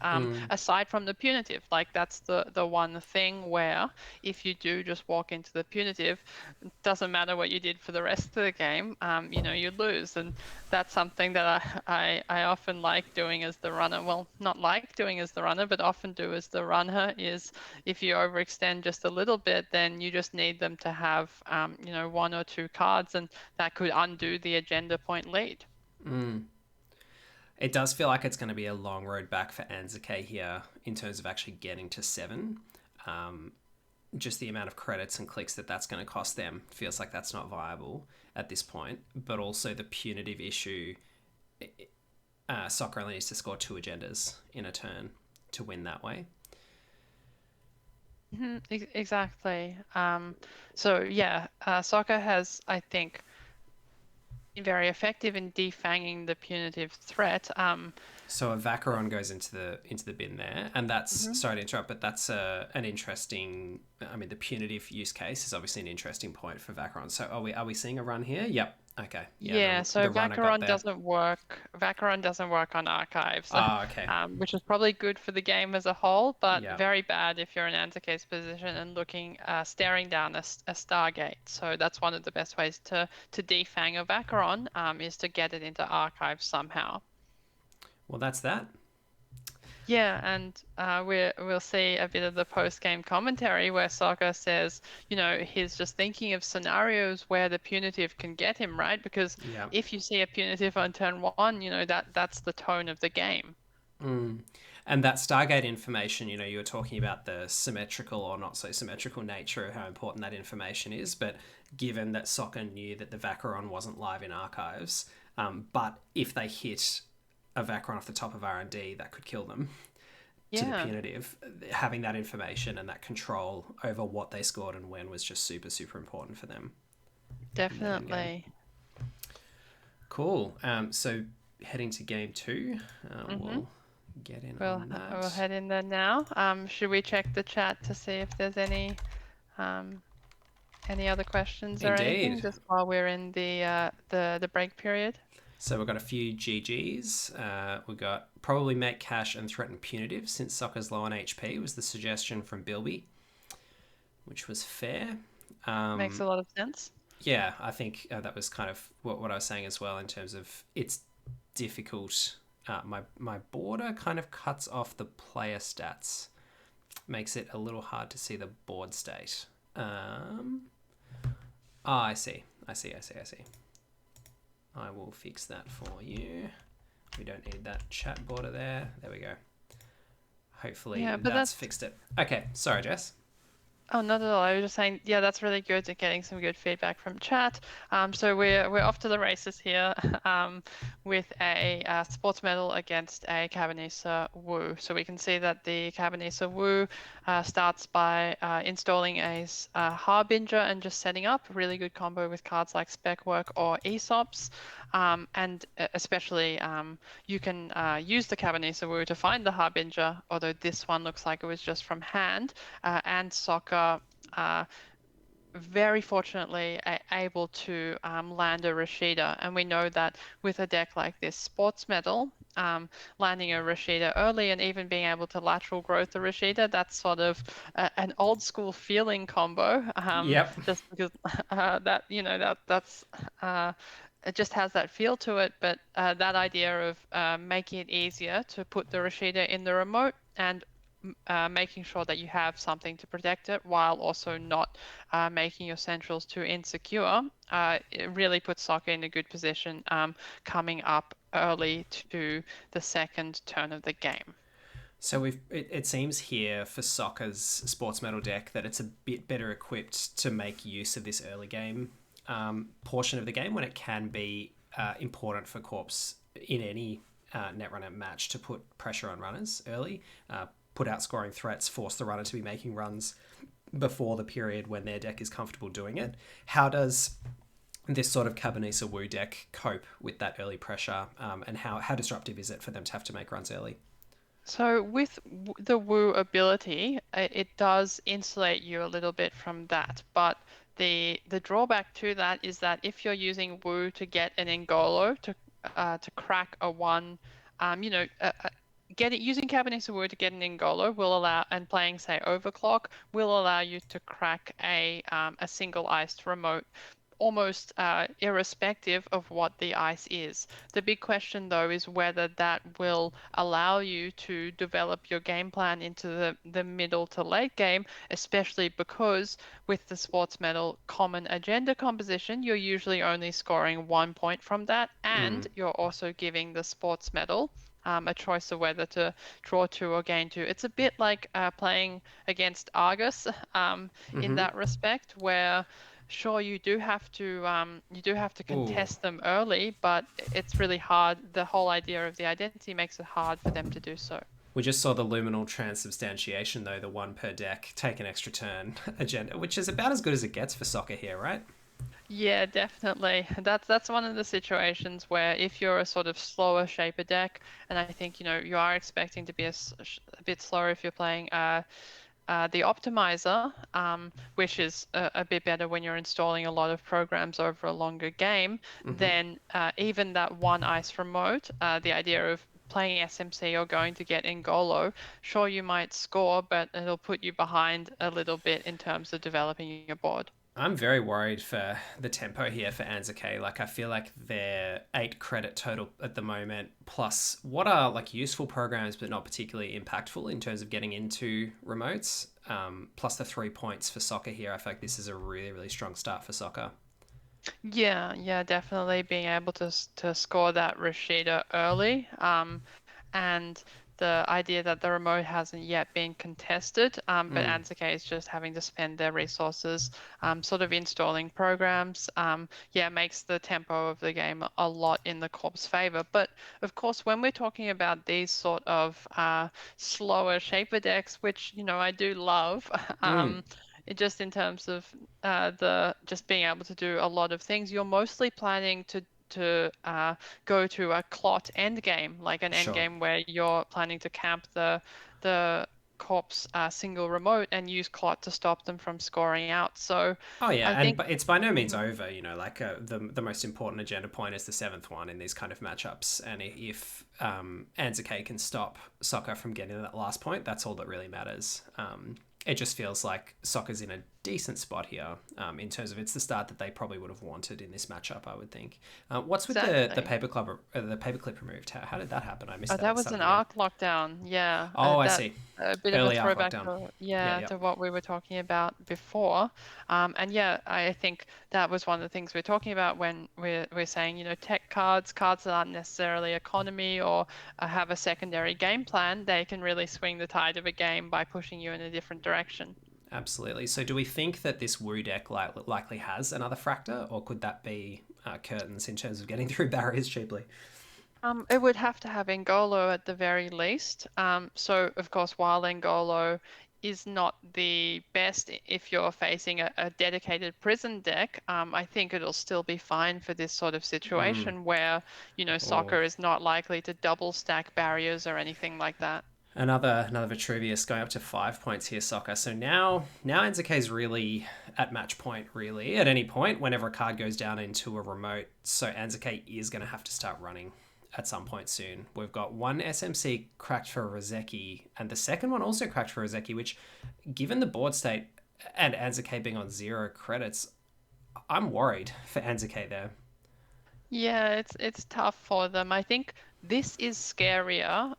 Aside from the punitive, like that's the one thing where if you do just walk into the punitive, it doesn't matter what you did for the rest of the game, you lose. And that's something that I often like doing as the runner. Well, not like doing as the runner, but often do as the runner is if you overextend just a little bit, then you just need them to have, 1 or 2 cards, and that could undo the agenda point lead. It does feel like it's going to be a long road back for Anzuke here in terms of actually getting to 7. Just the amount of credits and clicks that's going to cost them feels like that's not viable at this point. But also the punitive issue, Soccer only needs to score 2 agendas in a turn to win that way. Exactly. Soccer has, I think, been very effective in defanging the punitive threat. So a Vacheron goes into the bin there, and that's sorry to interrupt, but that's an interesting. I mean, the punitive use case is obviously an interesting point for Vacheron. So are we seeing a run here? Yep. Okay. Yeah, so Vacheron doesn't work. Vacheron doesn't work on archives. Okay. Which is probably good for the game as a whole, but Yep. very bad if you're in Anzuke's position and staring down a Stargate. So that's one of the best ways to defang a Vacheron, is to get it into archives somehow. Well, that's that. Yeah, and we'll see a bit of the post-game commentary where Sokka says, he's just thinking of scenarios where the punitive can get him, right? Because if you see a punitive on turn 1, that's the tone of the game. And that Stargate information, you were talking about the symmetrical or not so symmetrical nature of how important that information is. But given that Sokka knew that the Vacheron wasn't live in archives, but if they hit a Vacheron off the top of R&D, that could kill them to the punitive. Having that information and that control over what they scored and when was just super, super important for them. Definitely. Cool. So heading to game 2, we'll get in on that. We'll head in there now. Should we check the chat to see if there's any other questions or anything just while we're in the break period? So we've got a few GGs. We've got probably make cash and threaten punitive since Soccer's low on HP was the suggestion from Bilby, which was fair. Makes a lot of sense. Yeah, I think that was kind of what I was saying as well in terms of it's difficult. My border kind of cuts off the player stats. Makes it a little hard to see the board state. I see. I will fix that for you. We don't need that chat border there. There we go. Hopefully that's fixed it. Okay, sorry, Jess. Oh, not at all. I was just saying, yeah, that's really good at getting some good feedback from chat. So we're off to the races here with a sports medal against a Cabanessa Wu. So we can see that the Cabanessa Wu starts by installing a Harbinger and just setting up a really good combo with cards like Spec Work or Aesop's. And especially you can use the Cabanessa Wu to find the Harbinger, although this one looks like it was just from hand, and Soccer very fortunately able to land a Rashida. And we know that with a deck like this Sports Medal, landing a Rashida early and even being able to lateral growth the Rashida. That's sort of an old school feeling combo. Yep. Just because that that's it just has that feel to it. But that idea of making it easier to put the Rashida in the remote and making sure that you have something to protect it while also not making your centrals too insecure, it really puts soccer in a good position coming up early to the second turn of the game. So it seems here for Soccer's sports medal deck that it's a bit better equipped to make use of this early game portion of the game when it can be important for Corps in any Netrunner match to put pressure on runners early, put out scoring threats, force the runner to be making runs before the period when their deck is comfortable doing it. How does this sort of Cabanesa Wu deck cope with that early pressure, and how disruptive is it for them to have to make runs early? So with the Wu ability, it does insulate you a little bit from that, but the drawback to that is that if you're using Wu to get an Ngolo to crack a one, using Cabanesa Wu to get an Ngolo will allow, and playing say Overclock will allow you to crack a single iced remote almost irrespective of what the ice is. The big question, though, is whether that will allow you to develop your game plan into the middle to late game, especially because with the sports medal common agenda composition, you're usually only scoring 1 point from that, and you're also giving the sports medal a choice of whether to draw two or gain two. It's a bit like playing against Argus in that respect, where sure, you do have to Ooh. contest them early, but it's really hard. The whole idea of the identity makes it hard for them to do so. We just saw the luminal transubstantiation, though, the one per deck, take an extra turn agenda, which is about as good as it gets for Soccer here, right? Yeah, definitely. That's one of the situations where if you're a sort of slower shaper deck, and I think you are expecting to be a bit slower if you're playing the optimizer, which is a bit better when you're installing a lot of programs over a longer game, then even that one ice remote, the idea of playing SMC or going to get Ngolo, sure you might score, but it'll put you behind a little bit in terms of developing your board. I'm very worried for the tempo here for Anzuke. Like, I feel like they're 8 credit total at the moment, plus what are like useful programs but not particularly impactful in terms of getting into remotes. Plus the 3 points for Soccer here. I feel like this is a really, really strong start for Soccer. Yeah, definitely being able to score that Rashida early, and the idea that the remote hasn't yet been contested, but Anzuke is just having to spend their resources, sort of installing programs. Makes the tempo of the game a lot in the Corp's favor. But of course, when we're talking about these sort of slower shaper decks, which I do love, just in terms of the just being able to do a lot of things, you're mostly planning to go to a clot end game, like an end Sure. game where you're planning to camp the corpse single remote and use clot to stop them from scoring out. So Oh yeah, I and think but it's by no means over. Like the most important agenda point is the 7th one in these kind of matchups, and if Anzuke can stop Soccer from getting that last point, that's all that really matters. It just feels like Soccer's in a decent spot here in terms of it's the start that they probably would have wanted in this matchup, I would think. What's with the exactly. paperclip removed? How did that happen? I missed Oh, that at that the was start of an the game. arc lockdown. Yeah, Oh, I that see. a bit of a Early arc throwback lockdown. to Yeah, yeah. what we were talking about before. And yeah, I think that was one of the things we're talking about when we're saying, tech cards that aren't necessarily economy or have a secondary game plan, they can really swing the tide of a game by pushing you in a different direction. Absolutely. So, do we think that this Wu deck likely has another Fractor, or could that be curtains in terms of getting through barriers cheaply? It would have to have Ngolo at the very least. So of course, while Ngolo is not the best if you're facing a dedicated prison deck, I think it'll still be fine for this sort of situation where, Oh, soccer is not likely to double stack barriers or anything like that. another Vitruvius going up to 5 points here, Soccer. So now Enzuke's really at match point, really at any point whenever a card goes down into a remote. So Anzuke is going to have to start running at some point soon. We've got one SMC cracked for Rozeki, and the second one also cracked for Rozeki, which, given the board state and Anzuke being on 0 credits, I'm worried for Anzuke there. Yeah, it's tough for them. I think this is scarier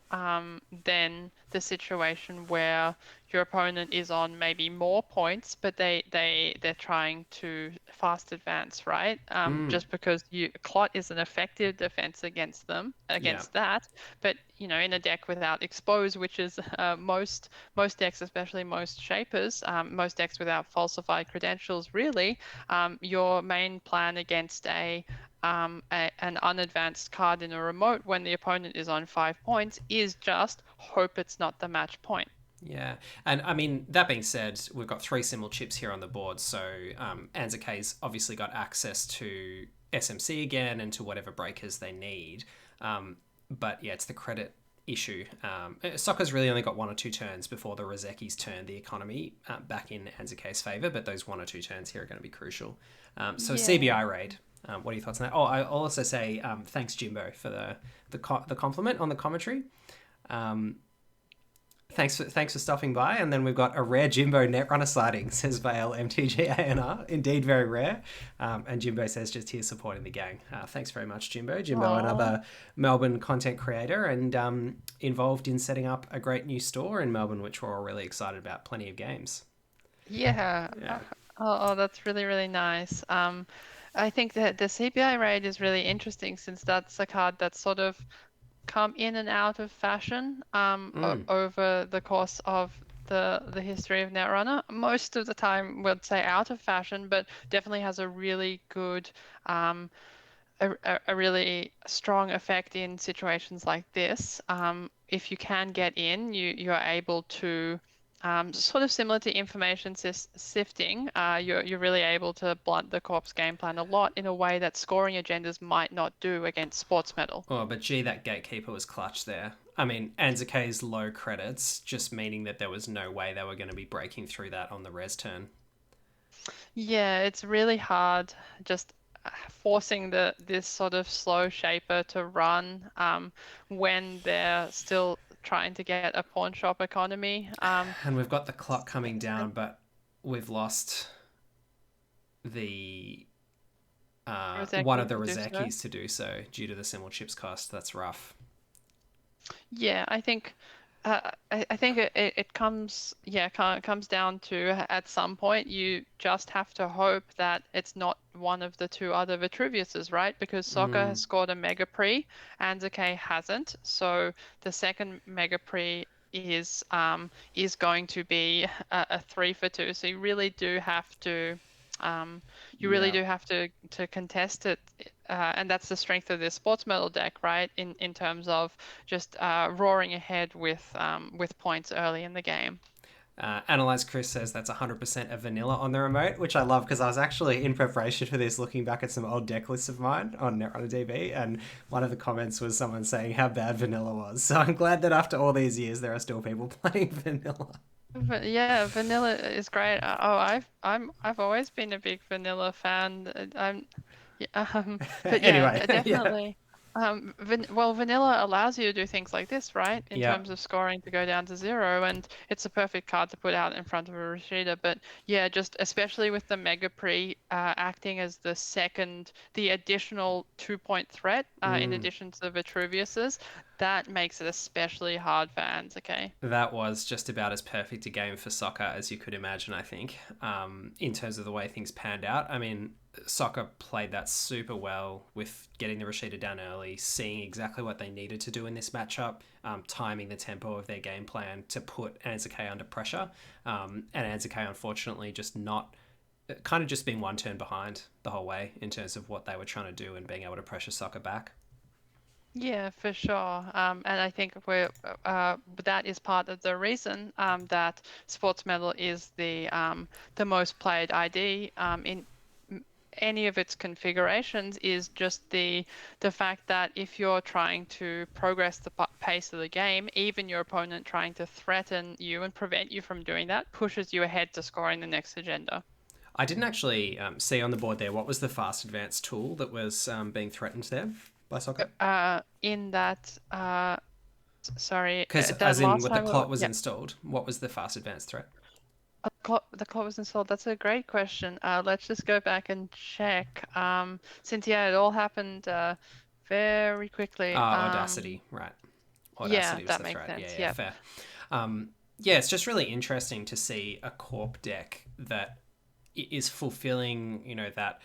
than the situation where your opponent is on maybe more points, but they're trying to fast advance, right? Just because Clot is an effective defense against them, Yeah. against that. But in a deck without Expose, which is most decks, especially most Shapers, most decks without falsified credentials, really, your main plan against an unadvanced card in a remote when the opponent is on 5 points is just hope it's not the match point. Yeah, and I mean, that being said, we've got 3 Simul chips here on the board, so Anzuke's obviously got access to SMC again and to whatever breakers they need. But yeah, it's the credit issue. Sokka's really only got 1 or 2 turns before the Rozeki's turn the economy back in Anzuke's favour, but those 1 or 2 turns here are going to be crucial. So Yeah. CBI raid. What are your thoughts on that? Oh, I'll also say thanks, Jimbo, for the compliment on the commentary. Thanks for stopping by. And then we've got a rare Jimbo Netrunner sighting, says Vale MTGANR. Indeed, very rare. And Jimbo says just here supporting the gang. Thanks very much, Jimbo. Jimbo, Aw. another Melbourne content creator and involved in setting up a great new store in Melbourne, which we're all really excited about. Plenty of games. Yeah. Yeah. Oh, that's really, really nice. I think that the CPI raid is really interesting since that's a card that's sort of come in and out of fashion over the course of the history of Netrunner. Most of the time, we'd say out of fashion, but definitely has a really good, a really strong effect in situations like this. If you can get in, you're able to. Sort of similar to information sifting, you're really able to blunt the corpse game plan a lot in a way that scoring agendas might not do against sports metal. Oh, but gee, that gatekeeper was clutch there. I mean, Anzuke's low credits, just meaning that there was no way they were going to be breaking through that on the res turn. Yeah, it's really hard just forcing this sort of slow shaper to run when they're still trying to get a pawn shop economy. And we've got the clock coming down, but we've lost the one of the Rozekis to do so due to the Simul chips cost. That's rough. Yeah, I think I think it comes comes down to at some point you just have to hope that it's not one of the 2 other Vitruviuses, right? Because Sokka has scored a Mega Pre, Anzuke hasn't. So the second Mega Pre is going to be a 3 for 2. So you really do have to to contest it, and that's the strength of this sports medal deck, right? In terms of just roaring ahead with points early in the game. Analyze Chris says that's 100% a vanilla on the remote, which I love because I was actually in preparation for this looking back at some old deck lists of mine on Netrunner DB, and one of the comments was someone saying how bad vanilla was. So I'm glad that after all these years there are still people playing vanilla. But yeah, vanilla is great. I've always been a big vanilla fan. But yeah, Anyway, definitely. Well, vanilla allows you to do things like this, right? In yeah. terms of scoring to go down to 0, and it's a perfect card to put out in front of a Rashida. But yeah, just especially with the Mega Pre acting as the additional 2-point threat in addition to the Vitruviuses, that makes it especially hard for Anzuke. That was just about as perfect a game for Sokka as you could imagine, I think, in terms of the way things panned out. I mean, Sokka played that super well with getting the Rashida down early, seeing exactly what they needed to do in this matchup, timing the tempo of their game plan to put Anzuke under pressure. And Anzuke, unfortunately, just being 1 turn behind the whole way in terms of what they were trying to do and being able to pressure Sokka back. Yeah, for sure. And I think that is part of the reason that sports medal is the most played ID in any of its configurations, is just the fact that if you're trying to progress the pace of the game, even your opponent trying to threaten you and prevent you from doing that pushes you ahead to scoring the next agenda. I didn't actually see on the board there what was the fast advance tool that was being threatened there. by soccer? In that, sorry, Because that as in last when the time, clot was yeah, installed, what was the fast advanced threat? the clock was installed. That's a great question. Let's just go back and check. Since yeah, it all happened very quickly. Audacity, right. Yeah, Audacity was that the makes threat. Yeah, sense. yeah, Yeah. fair. Yeah, it's just really interesting to see a corp deck that is fulfilling, that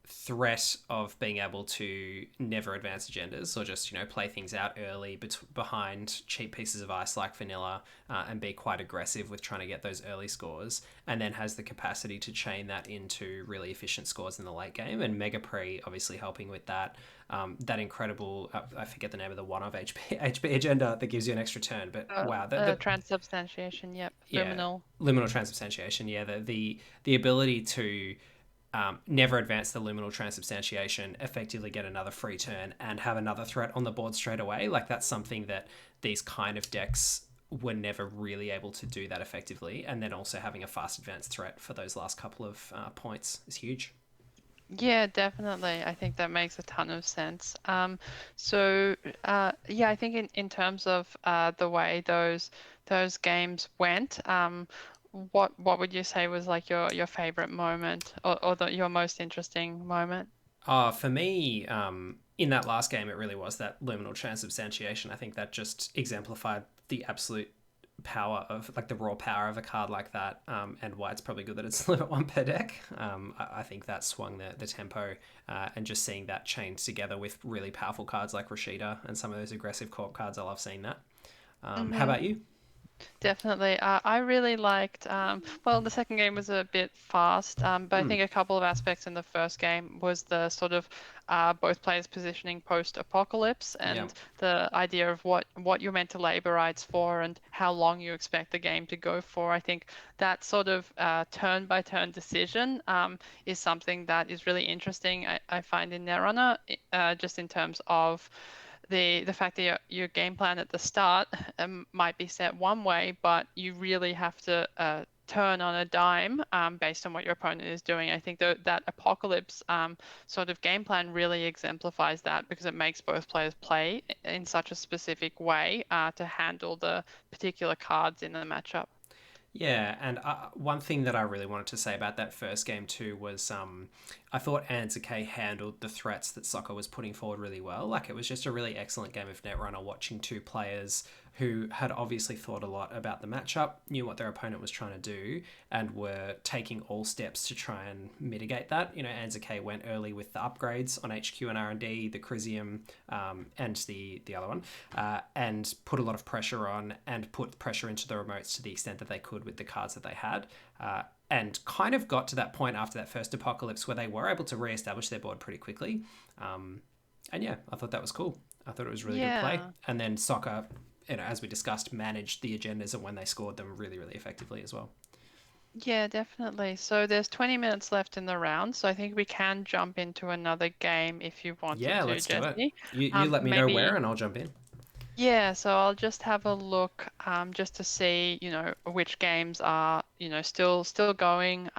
threat of being able to never advance agendas or just play things out early behind cheap pieces of ice like vanilla, and be quite aggressive with trying to get those early scores, and then has the capacity to chain that into really efficient scores in the late game, and Mega Pre obviously helping with that. That incredible, I forget the name of the one of HP agenda that gives you an extra turn, but wow, Transubstantiation. Yep. yeah, Liminal. liminal transubstantiation, yeah, the ability to never advance the liminal transubstantiation, effectively get another free turn, and have another threat on the board straight away. Like, that's something that these kind of decks were never really able to do that effectively. And then also having a fast advance threat for those last couple of points is huge. Yeah, definitely. I think that makes a ton of sense. So yeah, I think in terms of the way those games went, what would you say was like your favorite moment or your most interesting moment? For me, in that last game, it really was that liminal transubstantiation. I think that just exemplified the absolute power of, like, the raw power of a card like that, and why it's probably good that it's limit one per deck. I think that swung the tempo, and just seeing that chained together with really powerful cards like Rashida and some of those aggressive corp cards. I love seeing that. How Mm-hmm. about you? Definitely. I really liked, well, the second game was a bit fast, but I Hmm. think a couple of aspects in the first game was the sort of both players positioning post-apocalypse Yeah. and the idea of what you're meant to labor rights for and how long you expect the game to go for. I think that sort of turn-by-turn decision is something that is really interesting, I find in Netrunner, just in terms of the fact that your game plan at the start might be set one way, but you really have to turn on a dime based on what your opponent is doing. I think that apocalypse sort of game plan really exemplifies that because it makes both players play in such a specific way to handle the particular cards in the matchup. Yeah, and one thing that I really wanted to say about that first game too was, I thought Anzuke handled the threats that Soccer was putting forward really well. Like, it was just a really excellent game of Netrunner, watching two players who had obviously thought a lot about the matchup, knew what their opponent was trying to do, and were taking all steps to try and mitigate that. Anzuke went early with the upgrades on HQ and R&D, the Crisium, and the other one, and put a lot of pressure on and put pressure into the remotes to the extent that they could with the cards that they had. And kind of got to that point after that first apocalypse where they were able to re-establish their board pretty quickly. And yeah, I thought that was cool. I thought it was really good play. Yeah. And then Soccer, as we discussed, managed the agendas and when they scored them really, really effectively as well. Yeah, definitely. So there's 20 minutes left in the round, so I think we can jump into another game if you wanted Yeah, to, let's do it. Jesse. You let me know where Maybe, and I'll jump in. yeah, so I'll just have a look, just to see, which games are, still going.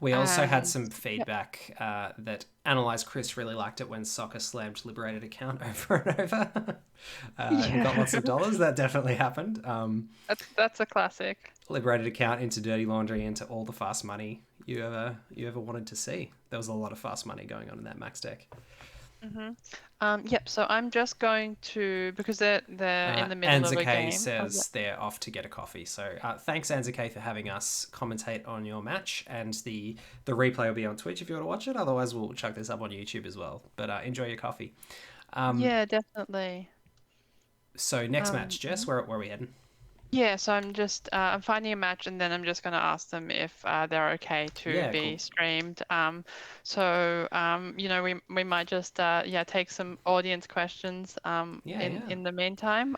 We also had And some yeah, feedback, that Analyze Chris really liked it when Soccer slammed Liberated account over and over, and got lots yeah, of dollars. That definitely happened. that's a classic. Liberated account into dirty laundry, into all the fast money you ever wanted to see. There was a lot of fast money going on in that max deck. Hmm. Yep, so I'm just going to, because they're in the middle of a Anzuke game. Oh, yeah. says they're off to get a coffee. So thanks, Anzuke, for having us commentate on your match. And the replay will be on Twitch if you want to watch it. Otherwise, we'll chuck this up on YouTube as well. But enjoy your coffee. Yeah, definitely. So next match, Jess, Mhm. where are we heading? Yeah, so I'm just I'm finding a match and then I'm just going to ask them if they're okay to Yeah, be cool. streamed. We might just yeah, take some audience questions Yeah, in yeah. in the meantime.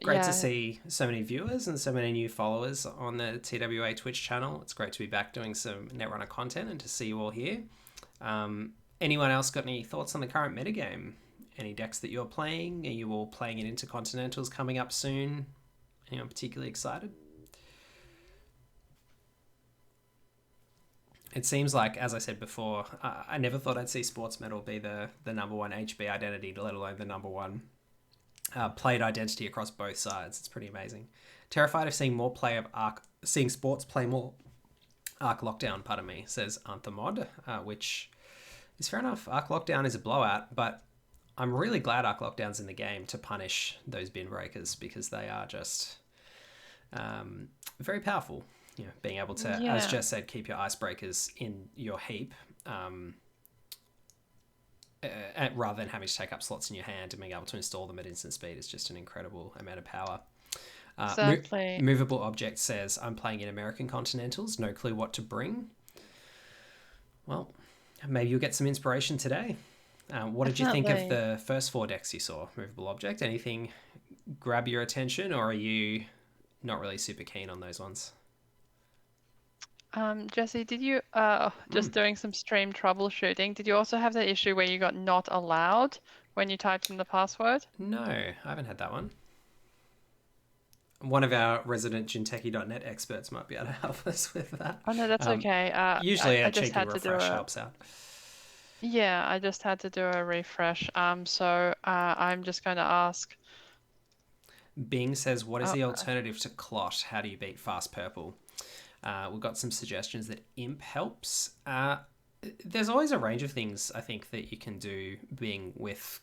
Great to Yeah. see so many viewers and so many new followers on the TWA Twitch channel. It's great to be back doing some Netrunner content and to see you all here. Anyone else got any thoughts on the current metagame? Any decks that you're playing? Are you all playing it into Continentals coming up soon? Anyone particularly excited? It seems like, as I said before, I never thought I'd see sports metal be the number one HB identity, let alone the number one played identity across both sides. It's pretty amazing. Terrified of seeing sports play more Arc Lockdown, pardon me, says Anthamod, which is fair enough. Arc Lockdown is a blowout, but I'm really glad Arc Lockdown's in the game to punish those bin breakers, because they are just very powerful. Being able to, as Jess said, keep your icebreakers in your heap, rather than having to take up slots in your hand, and being able to install them at instant speed is just an incredible amount of power. Exactly. Movable Object says, I'm playing in American Continentals, no clue what to bring. Well, maybe you'll get some inspiration today. What did you think of the first 4 decks you saw, Movable Object? Anything grab your attention, or are you not really super keen on those ones? Jesse, did you, just doing some stream troubleshooting, did you also have the issue where you got not allowed when you typed in the password? No, I haven't had that one. One of our resident Jinteki.net experts might be able to help us with that. Oh, no, that's okay. Usually I a cheeky refresh helps out. Yeah, I just had to do a refresh. So I'm just going to ask. Bing says, what is the alternative to Clot? How do you beat Fast Purple? We've got some suggestions that Imp helps. There's always a range of things, I think, that you can do being with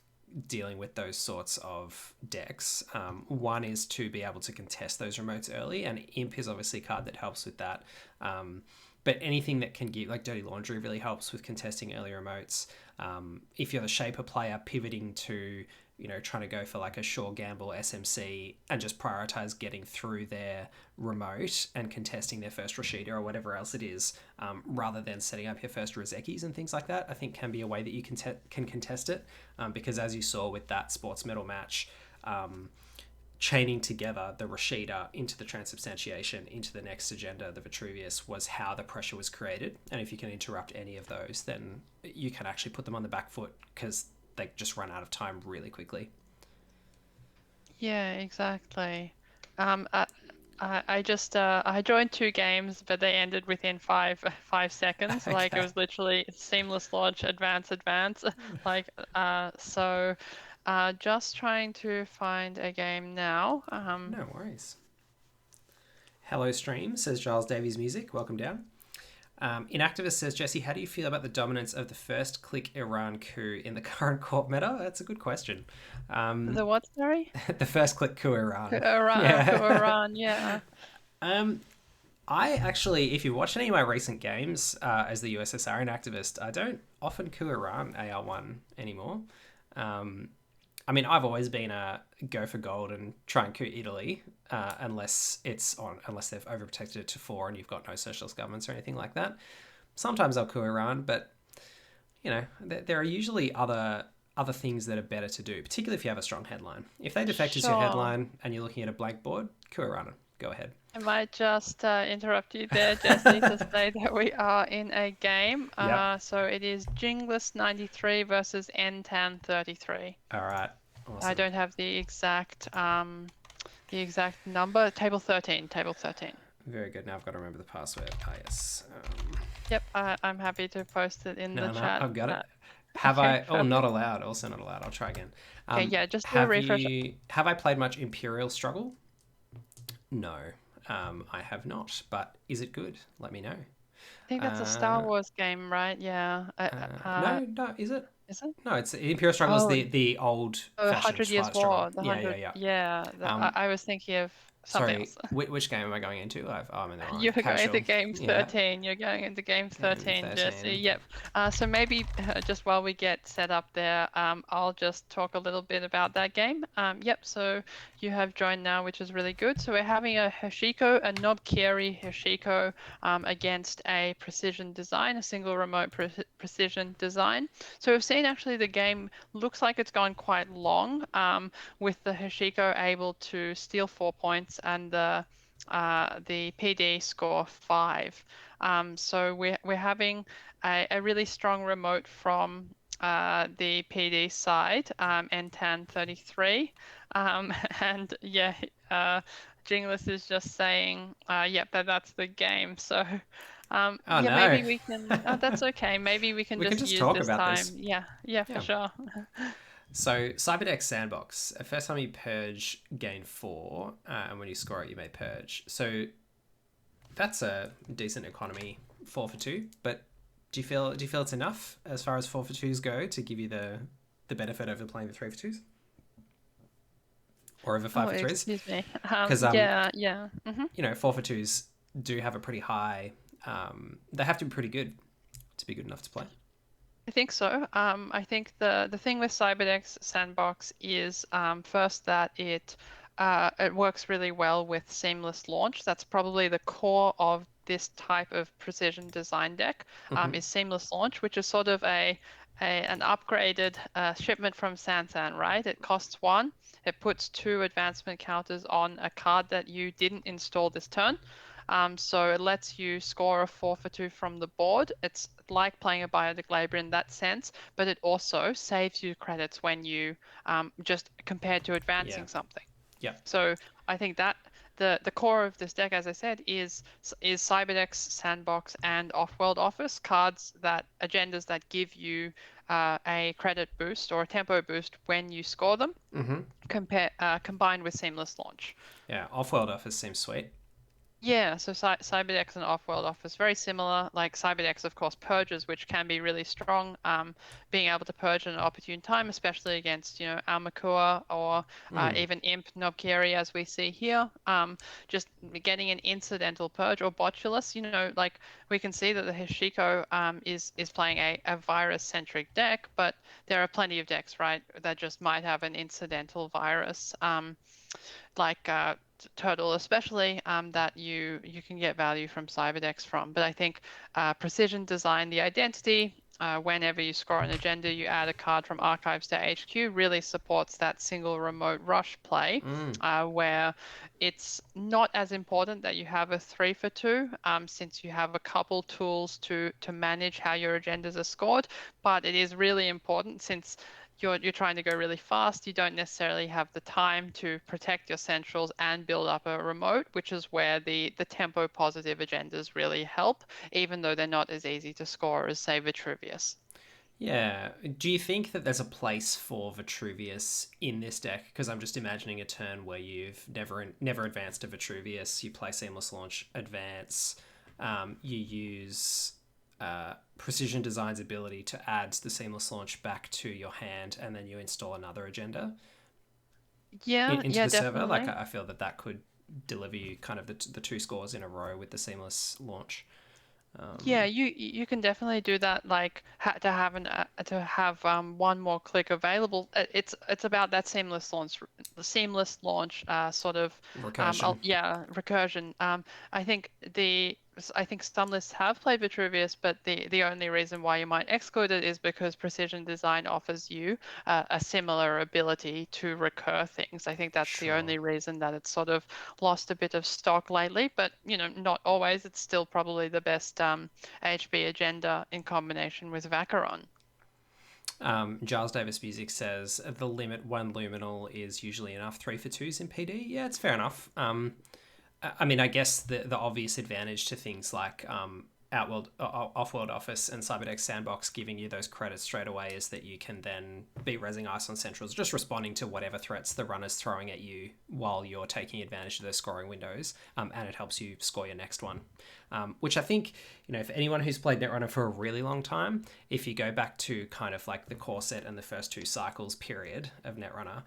dealing with those sorts of decks. One is to be able to contest those remotes early, and Imp is obviously a card that helps with that. But anything that can give, like Dirty Laundry really helps with contesting early remotes. If you're the Shaper player, pivoting to, trying to go for like a sure gamble SMC and just prioritize getting through their remote and contesting their first Rashida or whatever else it is, rather than setting up your first Rozekis and things like that, I think can be a way that you can contest it. Because as you saw with that sports metal match, chaining together the Rashida into the transubstantiation into the next agenda, the Vitruvius, was how the pressure was created. And if you can interrupt any of those, then you can actually put them on the back foot, because they just run out of time really quickly. Yeah, exactly. I just I joined 2 games, but they ended within 5 seconds. Okay. Like, it was literally seamless lodge, advance. Like, so just trying to find a game now. No worries. Hello Stream, says Giles Davies Music. Welcome down. Inactivist says, Jesse, how do you feel about the dominance of the first click Iran coup in the current court meta? That's a good question. The what, sorry? The first click coup Iran. Iran, yeah. I actually, if you watch any of my recent games as the USSR Inactivist, I don't often coup Iran AR1 anymore. I've always been a go for gold and try and coup Italy, unless they've overprotected it to 4 and you've got no socialist governments or anything like that. Sometimes I'll coup Iran, but there are usually other things that are better to do, particularly if you have a strong headline. If they defect as your headline and you're looking at a blank board, coup Iran. Go ahead. I might just interrupt you there, Jesse, to say that we are in a game. Yep. So it is Jingless 93 versus N10 33. All right. Awesome. I don't have the exact number. Table 13. Very good. Now I've got to remember the password. Yes. Yep. I'm happy to post it in the chat. I've got it. Have I? Oh, not allowed. Also not allowed. I'll try again. Okay. Yeah. Just do a refresh. Have I played much Imperial Struggle? No. I have not, but is it good? Let me know. I think that's a Star Wars game, right? Yeah. No, is it? Is it? No, it's Imperial Struggle is the old 100 Years War. Yeah. I was thinking of something else. Which game am I going into? I'm in the wrong. You're going into game 13. Yeah. You're going into game 13, Jesse. Yep. So maybe just while we get set up there, I'll just talk a little bit about that game. Yep. So you have joined now, which is really good. So we're having a Hashiko, a Nobkiri Hashiko, against a precision design, a single remote precision design. So we've seen actually the game looks like it's gone quite long, with the Hashiko able to steal 4 points and the PD score 5. So we're having a really strong remote from the PD side, N10 33, and Jingless is just saying, yep, that's the game. So Oh Yeah, no. maybe we can. Oh, that's okay. Maybe we can We can just just use talk this about this. time. Yeah, yeah, for Yeah. sure. So Cyberdeck Sandbox. First time you purge, gain 4, and when you score it, you may purge. So that's a decent economy 4 for 2. But do you feel it's enough as far as 4 for 2s go to give you the benefit over playing the 3 for 2s or over Oh, 5 for 3s? excuse me. Because Yeah, yeah. 4 for 2s do have a pretty high. They have to be pretty good to be good enough to play. I think so. I think the thing with Cyberdeck's Sandbox is first that it works really well with seamless launch. That's probably the core of this type of precision design deck, is seamless launch, which is sort of an upgraded shipment from Sansan, right? It costs 1. It puts 2 advancement counters on a card that you didn't install this turn. So it lets you score a 4 for 2 from the board. It's like playing a Biotic Labor in that sense, but it also saves you credits when you just compared to Yeah. advancing something. Yeah. So I think that the core of this deck, as I said, is Cyberdeck's Sandbox and Off-World Office cards, that agendas that give you a credit boost or a tempo boost when you score them, combined with seamless launch. Yeah. Off-world office seems sweet. Yeah, so Cyberdex and Off-World Office very similar. Like Cyberdex, of course, purges, which can be really strong. Being able to purge at an opportune time, especially against Almakua or even Imp Nobkiri, as we see here. Just getting an incidental purge or Botulus. Like we can see that the Hishiko is playing a virus-centric deck, but there are plenty of decks, right, that just might have an incidental virus. Like Turtle, especially that you can get value from Cyberdex from. But I think precision design, the identity. Whenever you score an agenda, you add a card from archives to HQ, really supports that single remote rush play, where it's not as important that you have a 3 for 2, since you have a couple tools to manage how your agendas are scored. But it is really important since you're trying to go really fast. You don't necessarily have the time to protect your centrals and build up a remote, which is where the tempo positive agendas really help, even though they're not as easy to score as, say, Vitruvius. Yeah. Do you think that there's a place for Vitruvius in this deck? Because I'm just imagining a turn where you've never advanced a Vitruvius. You play Seamless Launch, advance. You use Precision Design's ability to add the Seamless Launch back to your hand, and then you install another agenda Yeah, into yeah, the server. Like, definitely. I feel that could deliver you kind of the 2 scores in a row with the Seamless Launch. Yeah, you can definitely do that. Like to have one more click available. It's about that seamless launch sort of Recursion. yeah, recursion. I think some lists have played Vitruvius, but the only reason why you might exclude it is because Precision Design offers you a similar ability to recur things. I think that's the Sure. only reason that it's sort of lost a bit of stock lately, but not always. It's still probably the best HB agenda in combination with Vacheron. Giles Davis Music says the limit 1 luminal is usually enough 3 for 2s in PD. Yeah, it's fair enough. I mean, I guess the obvious advantage to things like Off-World Office and Cyberdeck Sandbox giving you those credits straight away is that you can then be resing ice on centrals, just responding to whatever threats the runner's throwing at you while you're taking advantage of those scoring windows, and it helps you score your next one. Which I think, for anyone who's played Netrunner for a really long time, if you go back to kind of like the core set and the first 2 cycles period of Netrunner,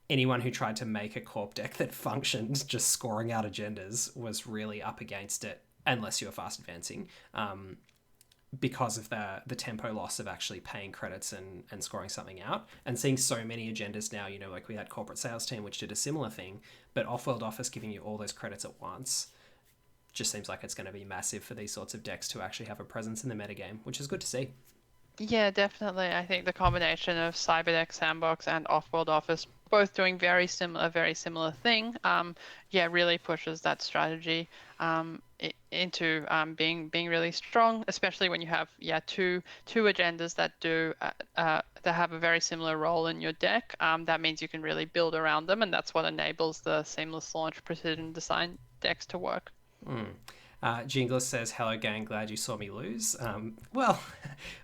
anyone who tried to make a corp deck that functioned just scoring out agendas was really up against it, unless you were fast advancing, because of the tempo loss of actually paying credits and scoring something out. And seeing so many agendas now, like we had Corporate Sales Team, which did a similar thing, but Off-World Office giving you all those credits at once just seems like it's going to be massive for these sorts of decks to actually have a presence in the metagame, which is good to see. Yeah, definitely. I think the combination of Cyberdeck Sandbox and Off-World Office both doing a very similar thing, yeah, really pushes that strategy into being really strong, especially when you have two agendas that have a very similar role in your deck. That means you can really build around them, and that's what enables the seamless launch precision design decks to work. Jingles says, "Hello, gang. Glad you saw me lose." Well,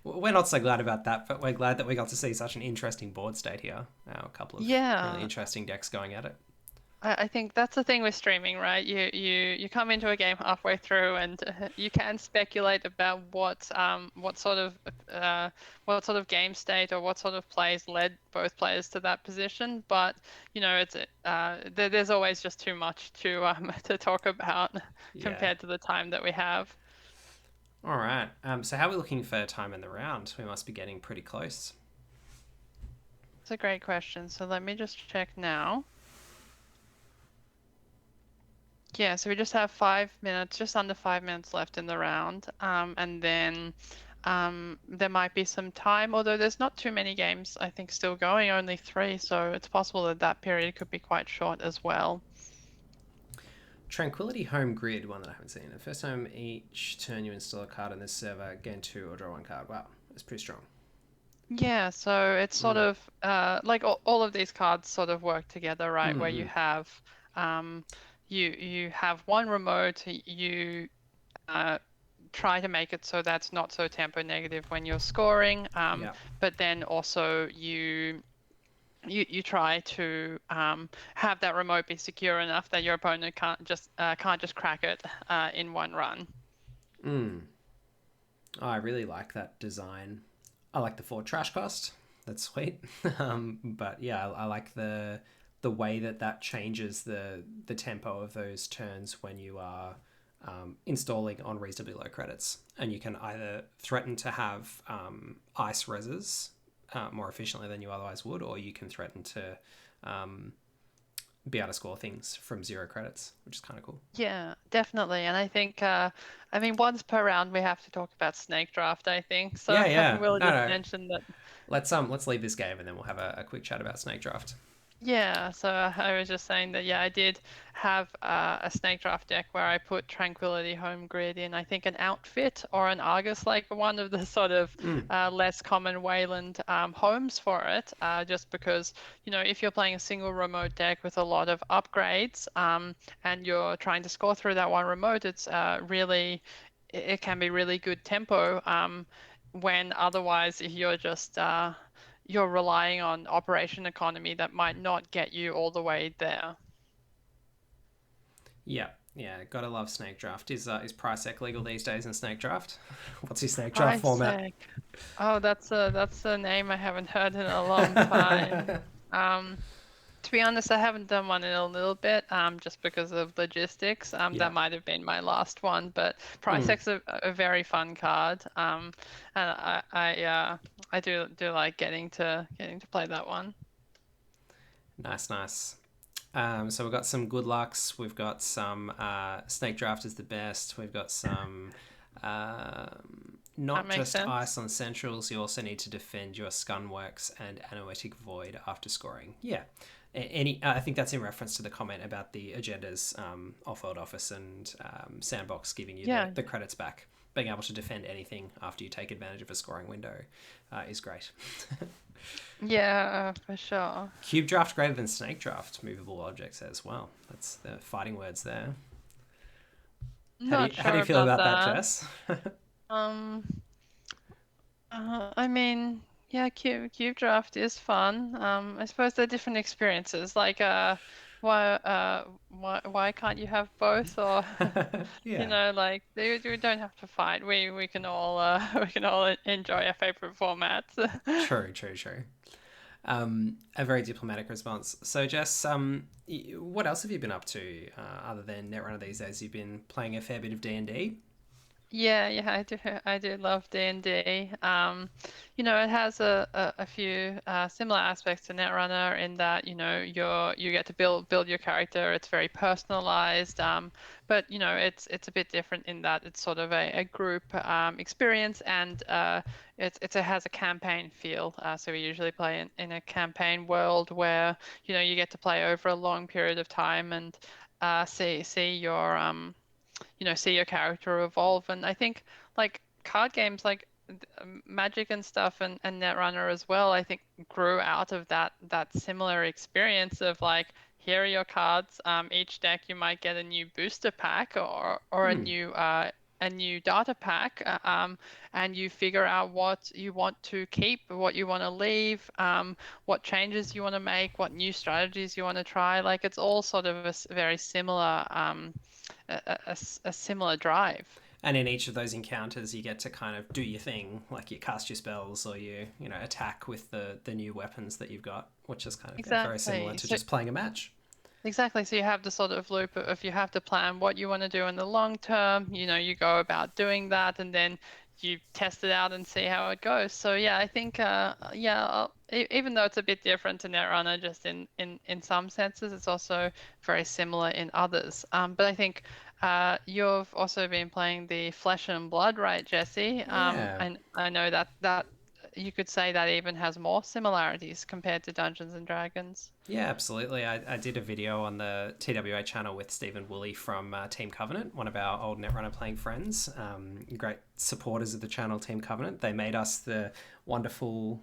we're not so glad about that, but we're glad that we got to see such an interesting board state here. A couple of really Yeah, interesting decks going at it. I think that's the thing with streaming, right? You come into a game halfway through, and you can speculate about uh, what sort of game state or what sort of plays led both players to that position. But it's there's always just too much to to talk about Yeah. compared to the time that we have. All right. So how are we looking for time in the round? We must be getting pretty close. It's a great question. So let me just check now. Yeah, so we just have 5 minutes, just under 5 minutes left in the round. And then there might be some time, although there's not too many games, I think, still going, only three. So it's possible that that period could be quite short as well. Tranquility Home Grid, one that I haven't seen. The first time each turn you install a card on this server, gain two or draw one card. Wow, that's pretty strong. Yeah, so it's sort Mm. of like all of these cards sort of work together, right? Where you Mm-mm. have um, you have one remote, you uh, try to make it so that's not so tempo negative when you're scoring. Yeah. But then also you try to have that remote be secure enough that your opponent can't just crack it in one run. Mm. Oh, I really like that design. I like the forward trash cost. That's sweet. But yeah, I like the way that changes the tempo of those turns when you are installing on reasonably low credits, and you can either threaten to have ice reses more efficiently than you otherwise would, or you can threaten to um, be able to score things from zero credits, which is kind of cool. Yeah, definitely. And I think, I mean, once per round we have to talk about snake draft, I think. So Yeah, I yeah. will No, just no. mention that. Let's leave this game and then we'll have a quick chat about Snake Draft. Yeah, so I was just saying that, yeah, I did have a snake draft deck where I put Tranquility Home Grid in, I think, an outfit or an Argus, like one of the sort of Mm. less common Wayland homes for it, just because, if you're playing a single remote deck with a lot of upgrades and you're trying to score through that one remote, it's it can be really good tempo when otherwise you're just you're relying on operation economy that might not get you all the way there. Yeah, yeah. Gotta love Snake Draft. Is Pricek legal these days in Snake Draft? What's his Snake Draft format? Isaac. Oh, that's a name I haven't heard in a long time. Um, to be honest, I haven't done one in a little bit, just because of logistics. Yeah. That might have been my last one, but Mm. Pricex a very fun card. And I do like getting to play that one. Nice, nice. So we've got some good lucks. We've got some Snake Draft is the best. We've got some That not makes just sense. ice on centrals. You also need to defend your Scunworks and Anoetic Void after scoring. Yeah. Any, I think that's in reference to the comment about the agendas, off-world office and sandbox giving you Yeah, the credits back. Being able to defend anything after you take advantage of a scoring window is great. yeah, for sure. Cube draft greater than snake draft, movable objects as well. That's the fighting words there. Not How do sure you feel about about that, that. Jess? Um, I mean, yeah, cube draft is fun. I suppose they're different experiences. Like, why can't you have both? Or, Yeah, like we don't have to fight. We can all we can all enjoy our favorite formats. true, true, true. A very diplomatic response. So, Jess, what else have you been up to other than Netrunner these days? You've been playing a fair bit of D&D. Yeah, yeah, I do love D&D. It has a few similar aspects to Netrunner in that, you get to build your character. It's very personalized. But it's a bit different in that it's sort of a group experience, and it has a campaign feel. So we usually play in a campaign world where, you get to play over a long period of time and see your character evolve. And I think like card games like Magic and stuff and Netrunner as well, I think grew out of that similar experience of like here are your cards. Each deck you might get a new booster pack or a new data pack, and you figure out what you want to keep, what you want to leave, what changes you want to make, what new strategies you want to try. Like it's all sort of a very similar, a similar drive. And in each of those encounters, you get to kind of do your thing, like you cast your spells or you know attack with the new weapons that you've got, which is kind of very similar Exactly. to So just playing a match. exactly. So you have the sort of loop of you have to plan what you want to do in the long term. You go about doing that, and then you test it out and see how it goes. So yeah, I think yeah, even though it's a bit different to Netrunner, just in some senses, it's also very similar in others. But I think you've also been playing the Flesh and Blood, right, Jesse? Yeah, And I know that you could say that even has more similarities compared to Dungeons and Dragons. yeah, absolutely. I did a video on the TWA channel with Stephen Woolley from Team Covenant, one of our old Netrunner playing friends. Great supporters of the channel, Team Covenant. They made us the wonderful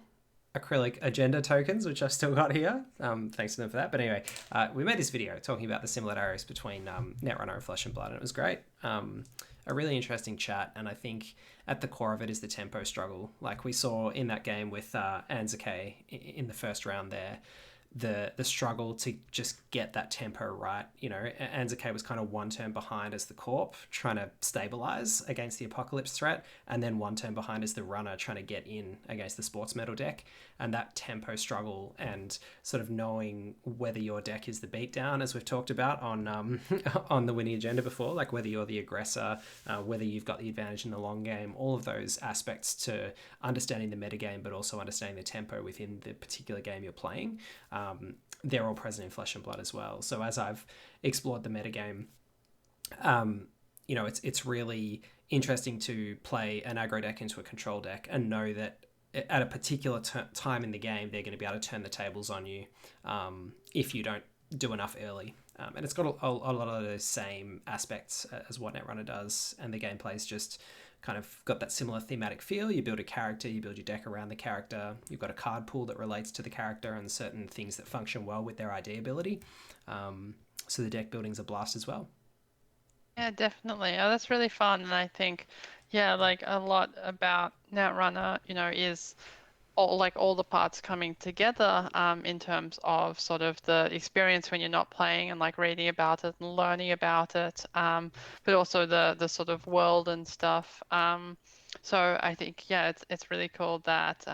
acrylic agenda tokens, which I've still got here. Thanks to them for that. But anyway, we made this video talking about the similarities between Netrunner and Flesh and Blood, and it was great. A really interesting chat, and I think at the core of it is the tempo struggle. Like we saw in that game with Anzake in the first round there, the struggle to just get that tempo right. You know, Anzake was kind of one turn behind as the Corp, trying to stabilize against the Apocalypse threat, and then one turn behind as the Runner, trying to get in against the Sports Metal deck. And that tempo struggle and sort of knowing whether your deck is the beatdown, as we've talked about on on the winning agenda before, like whether you're the aggressor, whether you've got the advantage in the long game, all of those aspects to understanding the metagame, but also understanding the tempo within the particular game you're playing. They're all present in Flesh and Blood as well. So as I've explored the metagame, you know, it's really interesting to play an aggro deck into a control deck and know that at a particular time in the game, they're going to be able to turn the tables on you if you don't do enough early. And it's got a lot of those same aspects as what Netrunner does, and the gameplay's just kind of got that similar thematic feel. You build a character, you build your deck around the character, you've got a card pool that relates to the character and certain things that function well with their ID ability. So the deck building's a blast as well. Yeah, definitely. Oh, that's really fun. And I think, yeah, like a lot about Netrunner, is all the parts coming together in terms of sort of the experience when you're not playing and like reading about it and learning about it, but also the sort of world and stuff. So I think, yeah, it's really cool that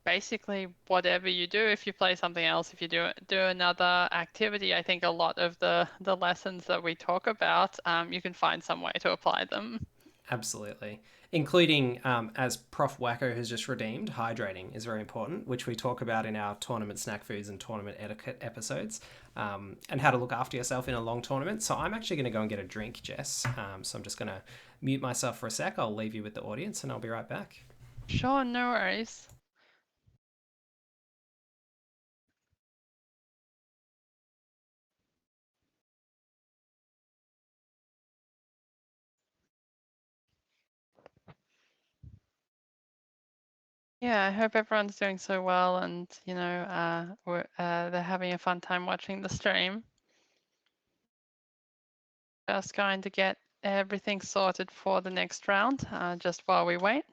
basically whatever you do, if you play something else, if you do another activity, I think a lot of the lessons that we talk about, you can find some way to apply them. Absolutely. Including, as Prof. Wacko has just redeemed, hydrating is very important, which we talk about in our tournament snack foods and tournament etiquette episodes, and how to look after yourself in a long tournament. So I'm actually going to go and get a drink, Jess. So I'm just going to mute myself for a sec. I'll leave you with the audience and I'll be right back. Sure, no worries. Yeah, I hope everyone's doing so well and, they're having a fun time watching the stream. Just going to get everything sorted for the next round, just while we wait.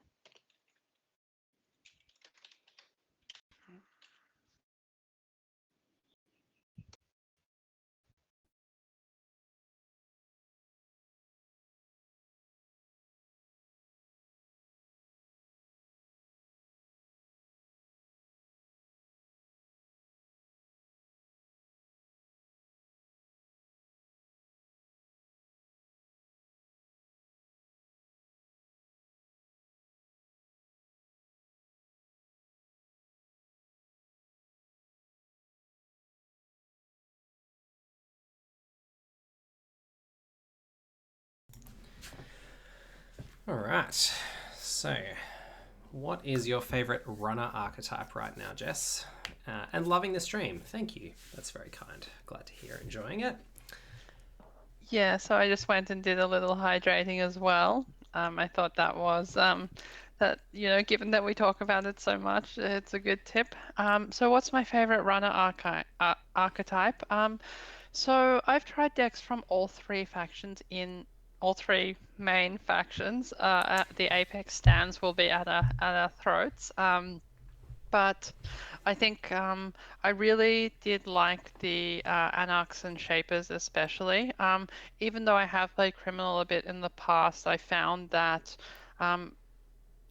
All right. So, what is your favorite runner archetype right now, Jess? And loving the stream. Thank you. That's very kind. Glad to hear enjoying it. Yeah, so I just went and did a little hydrating as well. I thought that was that, given that we talk about it so much, it's a good tip. So what's my favorite runner archetype? So I've tried decks from all three factions in all three main factions. The Apex stands will be at our throats. But I think I really did like the Anarchs and Shapers especially. Even though I have played Criminal a bit in the past, I found that um,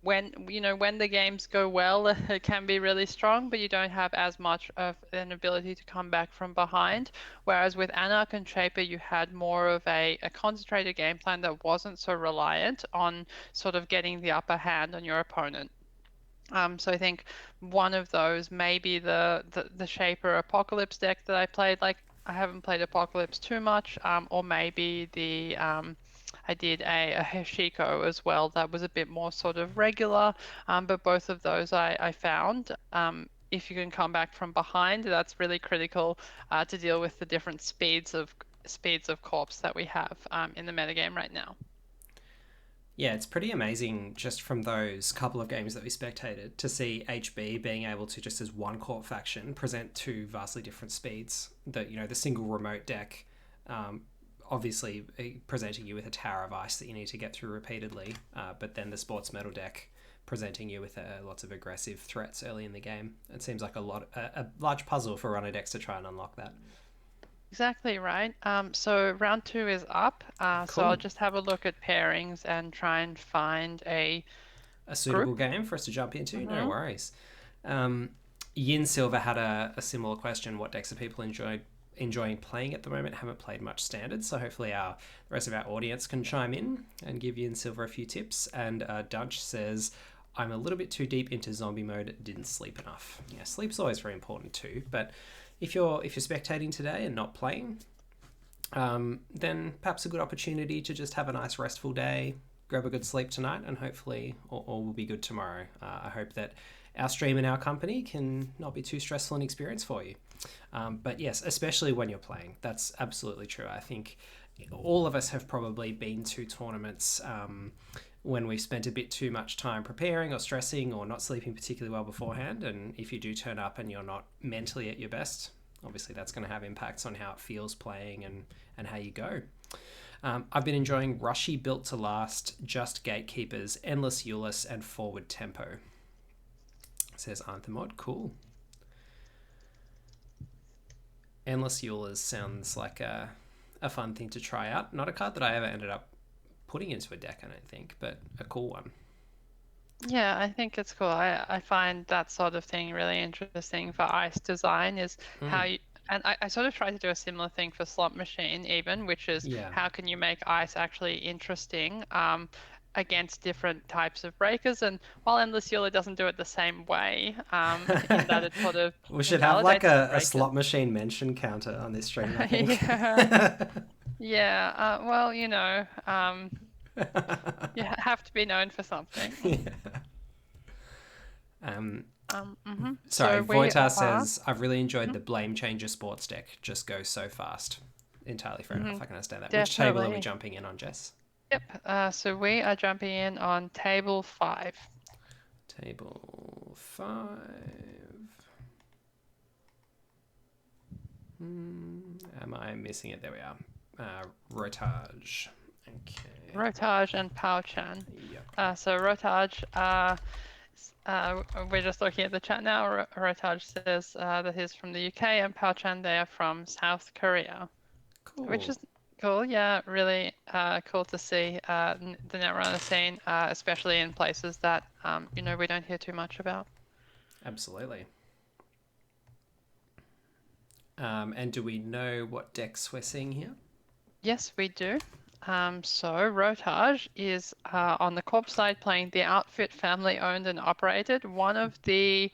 when the games go well, it can be really strong, but you don't have as much of an ability to come back from behind. Whereas with Anarch and Shaper, you had more of a concentrated game plan that wasn't so reliant on sort of getting the upper hand on your opponent. So I think one of those may be the Shaper Apocalypse deck that I played. Like I haven't played Apocalypse too much, or maybe the I did a Heshiko as well that was a bit more sort of regular. But both of those I found. If you can come back from behind, that's really critical to deal with the different speeds of corpse that we have in the metagame right now. Yeah, it's pretty amazing just from those couple of games that we spectated to see HB being able to, just as one court faction, present two vastly different speeds. The single remote deck, obviously presenting you with a tower of ice that you need to get through repeatedly, but then the sports metal deck presenting you with lots of aggressive threats early in the game. It seems like a large puzzle for runner decks to try and unlock that. Exactly right. So round two is up. So I'll Cool. just have a look at pairings and try and find a A group. suitable game for us to jump into? No Hmm. worries. Um, Yin Silver had a similar question. What decks are people enjoying playing at the moment? Haven't played much standard, so hopefully the rest of our audience can chime in and give Yin Silver a few tips. And Dunch says, I'm a little bit too deep into zombie mode, didn't sleep enough. Yeah, sleep's always very important too, but if you're spectating today and not playing, then perhaps a good opportunity to just have a nice restful day, grab a good sleep tonight, and hopefully all will be good tomorrow. I hope that our stream and our company can not be too stressful an experience for you. But yes, especially when you're playing, that's absolutely true. I think all of us have probably been to tournaments when we've spent a bit too much time preparing or stressing or not sleeping particularly well beforehand. And if you do turn up and you're not mentally at your best, obviously that's going to have impacts on how it feels playing and how you go. I've been enjoying Rushy Built to Last, Just Gatekeepers, Endless Euless, and Forward Tempo. Says Anthem Cool. Endless Euless sounds like a fun thing to try out. Not a card that I ever ended up putting into a deck, I don't think, but a cool one. Yeah, I think it's cool. I find that sort of thing really interesting for ice design is how Mm, you, and I sort of try to do a similar thing for slot machine even, which is yeah. how can you make ice actually interesting against different types of breakers. And while Endless Eula doesn't do it the same way, in that it sort of We should have like invalidates the a breakers. slot machine mention counter on this stream, I think. Yeah, yeah. Well, you have to be known for something. Yeah. Um, So sorry, we Voitar are. says, I've really enjoyed the Blame Changer sports deck. Just goes so fast. Entirely fair enough. Mhm. I can understand that. Which table are we Definitely. jumping in on, Jess? Yep. So we are jumping in on table 5. Table 5. Am I missing it? There we are. Rotage. Okay. Rotage and Powchan. Yep. So Rotage, we're just looking at the chat now. Rotage says that he's from the UK and Powchan they are from South Korea, which Cool. is cool. Yeah, really cool to see the Netrunner scene, especially in places that we don't hear too much about. Absolutely. And do we know what decks we're seeing here? Yes, we do. So Rotage is on the corp side playing the outfit family owned and operated, one of the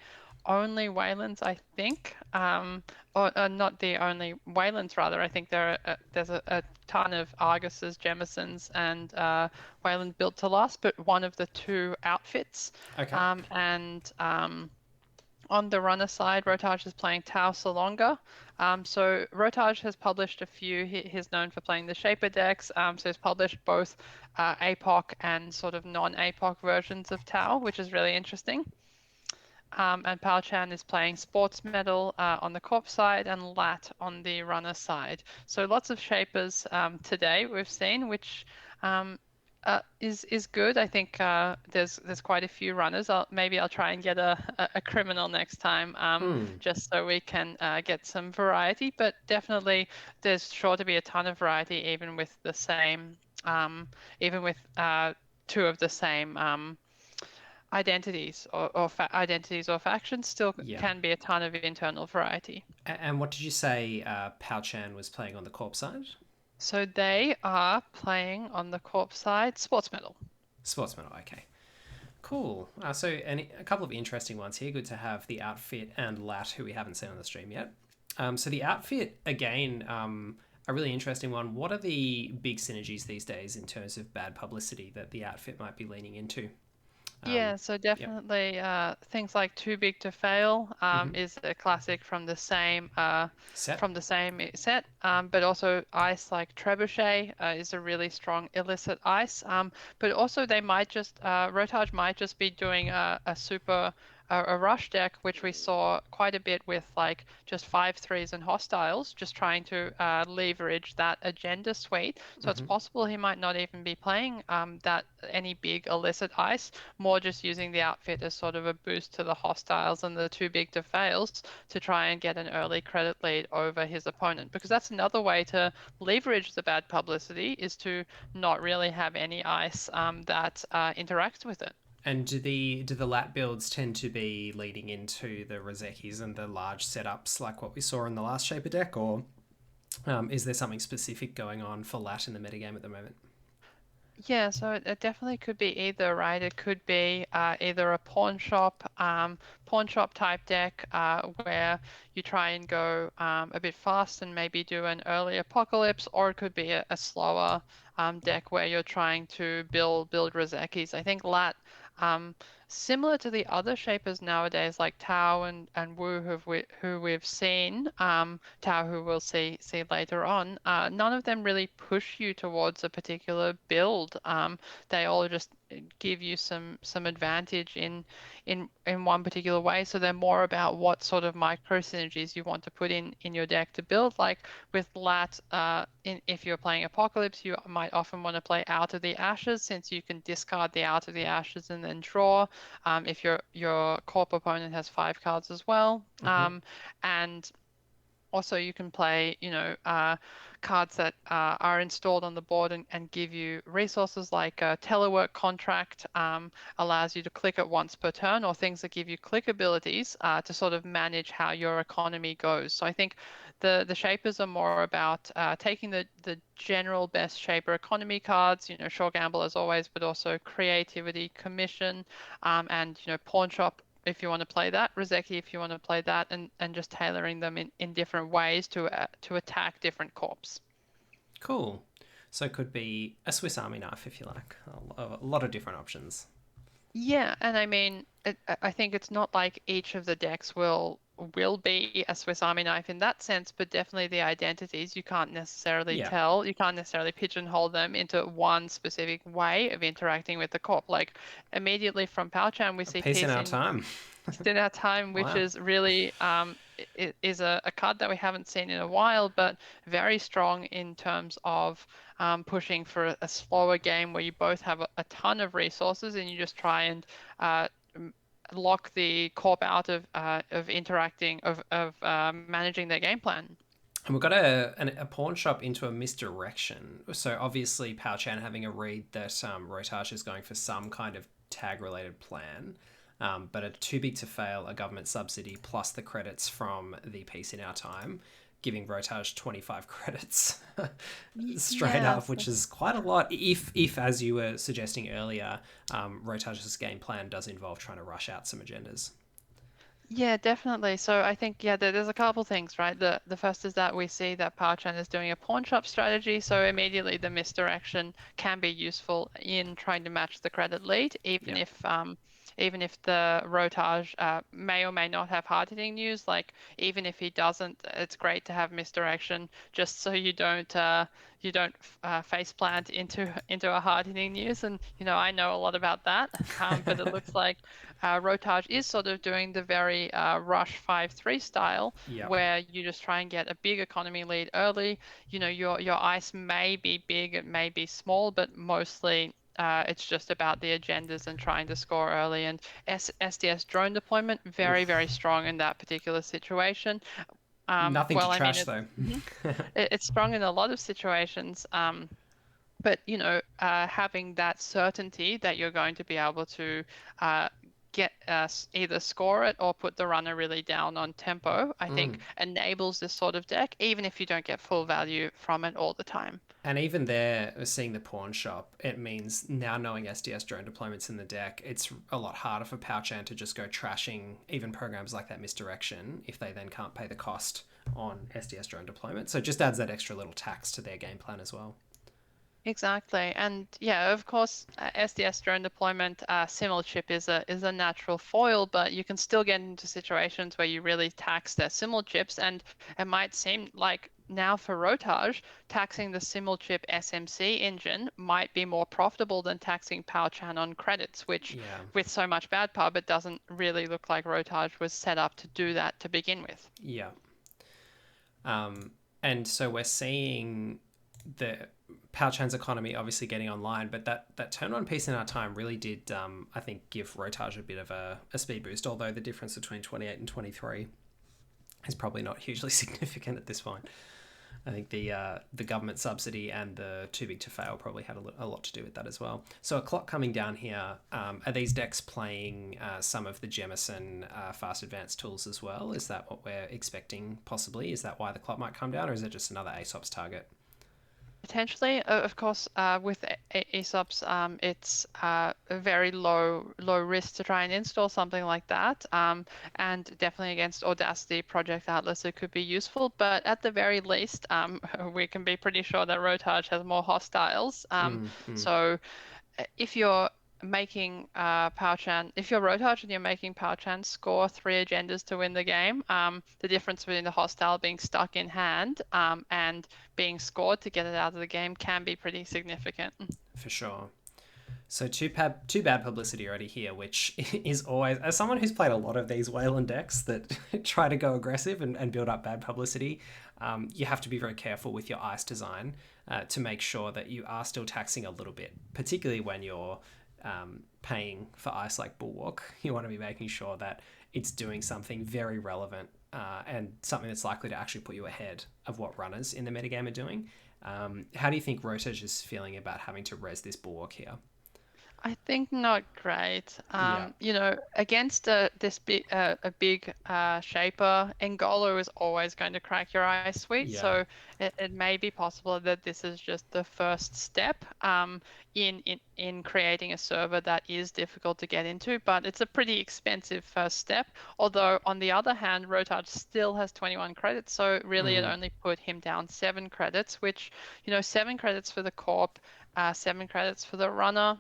only Waylands, I think, or not the only Waylands rather. I think there's a ton of Arguses, Jemisons, and Wayland built to last, but one of the two outfits. Okay. And On the runner side, Rotage is playing Tau Salonga. So Rotage has published a few. He's known for playing the Shaper decks. So he's published both APOC and sort of non-APOC versions of Tau, which is really interesting. And Pao Chan is playing Sports Medal on the Corp side and Lat on the runner side. So lots of Shapers today we've seen, which um, is good. I think there's quite a few runners. Maybe I'll try and get a criminal next time, Hmm. just so we can get some variety. But definitely, there's sure to be a ton of variety, even with the same, even with two of the same. Identities or factions still Yeah. can be a ton of internal variety. And what did you say Pao Chan was playing on the corp side? So they are playing on the corp side sports medal. Sportsman, okay. Cool. A couple of interesting ones here. Good to have the outfit and Lat, who we haven't seen on the stream yet. So the outfit, again, a really interesting one. What are the big synergies these days in terms of bad publicity that the outfit might be leaning into? Yeah, so Yep. definitely things like Too Big to Fail Mm-hmm. is a classic Set. from the same set, but also ice like Trebuchet is a really strong illicit ice. But also they might just Rotage might just be doing a super a rush deck, which we saw quite a bit with like just 5/3s and hostiles, just trying to leverage that agenda suite. So it's Mm-hmm. possible he might not even be playing that any big illicit ice, more just using the outfit as sort of a boost to the hostiles and the too big to fails to try and get an early credit lead over his opponent. Because that's another way to leverage the bad publicity is to not really have any ice that interacts with it. And do the lat builds tend to be leading into the Rozekis and the large setups like what we saw in the last Shaper deck, or is there something specific going on for lat in the metagame at the moment? Yeah, so it definitely could be either, right? It could be either a pawn shop type deck where you try and go a bit fast and maybe do an early apocalypse, or it could be a slower deck where you're trying to build Rozekis. I think Lat, um, similar to the other shapers nowadays, like Tao and Wu, who we've seen, Tao, who we'll see later on, none of them really push you towards a particular build. They all just give you some advantage in one particular way. So they're more about what sort of micro synergies you want to put in your deck to build. Like with Lat, if you're playing Apocalypse, you might often want to play Out of the Ashes since you can discard the Out of the Ashes and then draw. If your corp opponent has 5 cards as well. Mm-hmm. And also, you can play, cards that are installed on the board and give you resources like a telework contract allows you to click it once per turn, or things that give you click abilities to sort of manage how your economy goes. So I think the shapers are more about taking the general best shaper economy cards, Sure Gamble as always, but also creativity, commission, and pawn shop if you want to play that, Rozeki if you want to play that, and just tailoring them in different ways to attack different corps. Cool. So it could be a Swiss Army knife if you like. A lot of different options. Yeah, and I mean, I think it's not like each of the decks will be a Swiss Army knife in that sense, but definitely the identities you can't necessarily Yeah. tell, you can't necessarily pigeonhole them into one specific way of interacting with the corp. Like immediately from Palchan, we A see piece in peace our time. in our time, which Wow. is really is a card that we haven't seen in a while, but very strong in terms of pushing for a slower game where you both have a ton of resources and you just try and uh, lock the corp out of interacting of managing their game plan. And we've got a pawn shop into a misdirection. So obviously, Pao Chan having a read that Rotage is going for some kind of tag related plan. But a too big to fail, a government subsidy plus the credits from the piece in our time, giving Rotage 25 credits straight up, Yes. which is quite a lot. If as you were suggesting earlier, Rotage's game plan does involve trying to rush out some agendas. Yeah, definitely. So I think there's a couple things, right? The first is that we see that Powertrain is doing a pawn shop strategy, so immediately the misdirection can be useful in trying to match the credit lead, even Yeah. if even if the Rotage may or may not have hard-hitting news, like even if he doesn't, it's great to have misdirection just so you don't face plant into a hard-hitting news. And I know a lot about that, but it looks like Rotage is sort of doing the very rush 5-3 style, Yep. where you just try and get a big economy lead early. Your ice may be big, it may be small, but mostly it's just about the agendas and trying to score early. And SDS drone deployment, very, very Oof. strong in that particular situation. Nothing to Well, I mean, trash though. mhm. It's strong in a lot of situations. But having that certainty that you're going to be able to uh, get either score it or put the runner really down on tempo, I think Mm. enables this sort of deck, even if you don't get full value from it all the time. And even there, seeing the pawn shop, it means now knowing SDS drone deployments in the deck, it's a lot harder for Powchan to just go trashing even programs like that misdirection if they then can't pay the cost on SDS drone deployment. So it just adds that extra little tax to their game plan as well. Exactly, and yeah, of course, SDS drone deployment, simul chip is a natural foil, but you can still get into situations where you really tax their simul chips, and it might seem like now for Rotage, taxing the simul chip SMC engine might be more profitable than taxing PowerChan on credits, which Yeah. with so much bad pub, it doesn't really look like Rotage was set up to do that to begin with. Yeah. Um, and so we're seeing the Powchan's economy obviously getting online, but that turn on piece in our time really did, I think, give Rotage a bit of a speed boost, although the difference between 28 and 23 is probably not hugely significant at this point. I think the government subsidy and the too big to fail probably had a lot to do with that as well. So a clock coming down here. Are these decks playing some of the Jemison fast advanced tools as well? Is that what we're expecting possibly? Is that why the clock might come down, or is it just another ASOP's target? Potentially, of course, with ESOPs, it's a very low risk to try and install something like that, and definitely against Audacity Project Atlas, it could be useful. But at the very least, we can be pretty sure that Rotage has more hostiles. Mm, mm. So if you're making Powchan, if you're Rotage and you're making Powchan score 3 agendas to win the game, the difference between the hostile being stuck in hand and being scored to get it out of the game can be pretty significant. For sure. So two bad publicity already here, which is always, as someone who's played a lot of these Wayland decks that try to go aggressive and build up bad publicity, you have to be very careful with your ice design to make sure that you are still taxing a little bit, particularly when you're paying for ice like Bulwark. You want to be making sure that it's doing something very relevant and something that's likely to actually put you ahead of what runners in the metagame are doing. How do you think Rotage is feeling about having to res this Bulwark here? I think not great. Yeah. Against a big shaper, N'Golo is always going to crack your ice suite. Yeah. So it may be possible that this is just the first step in creating a server that is difficult to get into, but it's a pretty expensive first step. Although on the other hand, Rotage still has 21 credits, so really it Mm. only put him down 7 credits, which 7 credits for the corp. 7 credits for the runner.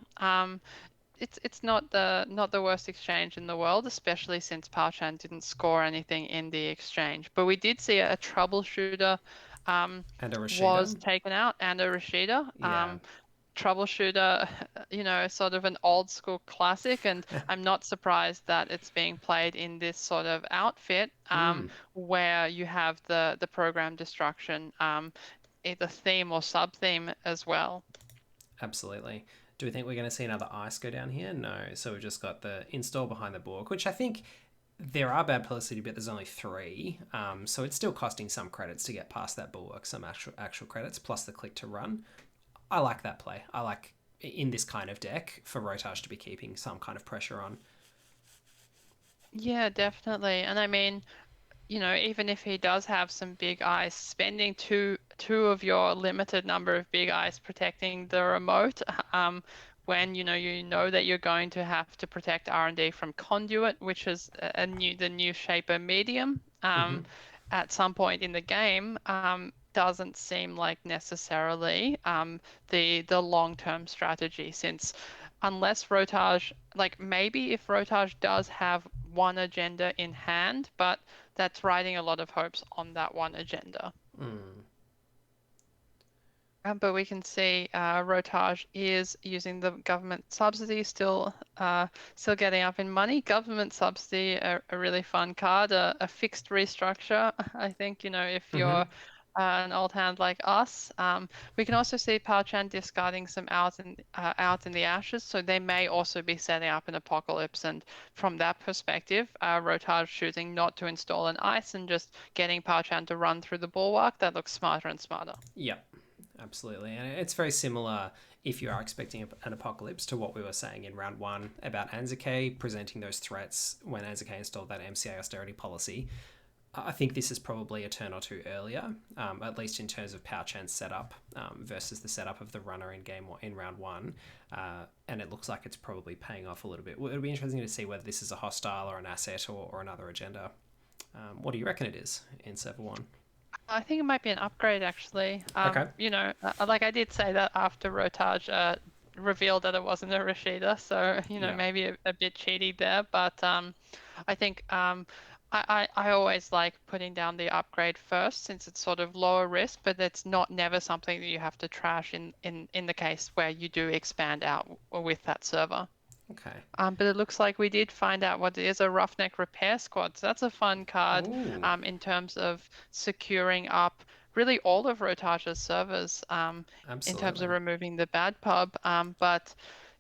It's not the worst exchange in the world, especially since Palchan didn't score anything in the exchange. But we did see a troubleshooter And a was Rashida? taken out and a Rashida. Yeah. Troubleshooter, sort of an old school classic, and I'm not surprised that it's being played in this sort of outfit Mm. where you have the program destruction, either theme or sub theme as well. Absolutely. Do we think we're going to see another ice go down here? No. So we've just got the install behind the book, which I think there are bad publicity, but there's only 3. So it's still costing some credits to get past that bulwark, some actual credits, plus the click to run. I like that play. I like in this kind of deck for Rotage to be keeping some kind of pressure on. Yeah, definitely. And I mean, even if he does have some big eyes, spending two of your limited number of big eyes protecting the remote, when you know that you're going to have to protect R&D from conduit, which is the new shaper medium, Mm-hmm. at some point in the game, doesn't seem like necessarily the long-term strategy, since unless Rotage, like maybe if Rotage does have one agenda in hand, but that's riding a lot of hopes on that one agenda. Mm. But we can see Rotage is using the government subsidy, still getting up in money. Government subsidy, a really fun card, a fixed restructure. I think, if Mm-hmm. you're an old hand like us. We can also see Palchan discarding some out in the ashes, so they may also be setting up an apocalypse. And from that perspective, Rotage choosing not to install an ice and just getting Palchan to run through the bulwark, that looks smarter and smarter. Yep. Absolutely. And it's very similar if you are expecting an apocalypse to what we were saying in round one about Anzuke presenting those threats when Anzuke installed that MCA austerity policy. I think this is probably a turn or two earlier, at least in terms of Palchan's setup versus the setup of the runner in round one. And it looks like it's probably paying off a little bit. It'll be interesting to see whether this is a hostile or an asset or another agenda. What do you reckon it is in server one? I think it might be an upgrade actually. Okay. Like I did say that after Rotage revealed that it wasn't a Rashida, so Yeah. maybe a bit cheaty there. But I think I always like putting down the upgrade first since it's sort of lower risk, but it's not never something that you have to trash in the case where you do expand out with that server. Okay. But it looks like we did find out what it is, a Roughneck Repair Squad. So that's a fun card Ooh, in terms of securing up really all of Rotage's servers in terms of absolutely. removing the bad pub. But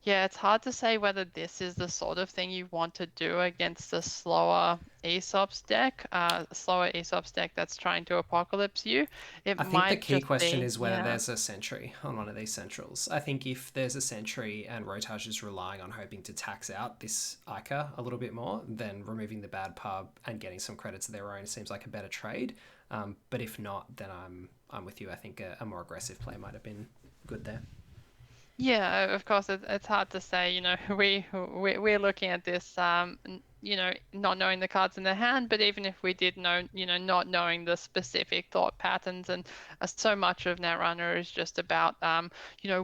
yeah, it's hard to say whether this is the sort of thing you want to do against a slower Aesop's deck that's trying to apocalypse you. It I think the might key just question be, is whether yeah. there's a sentry on one of these centrals. I think if there's a sentry and Rotage is relying on hoping to tax out this Ica a little bit more, then removing the bad pub and getting some credits of their own seems like a better trade. But if not, then I'm with you. I think a more aggressive play might have been good there. Yeah, of course, it's hard to say. We're looking at this, not knowing the cards in the hand, but even if we did know, not knowing the specific thought patterns, and so much of Netrunner is just about,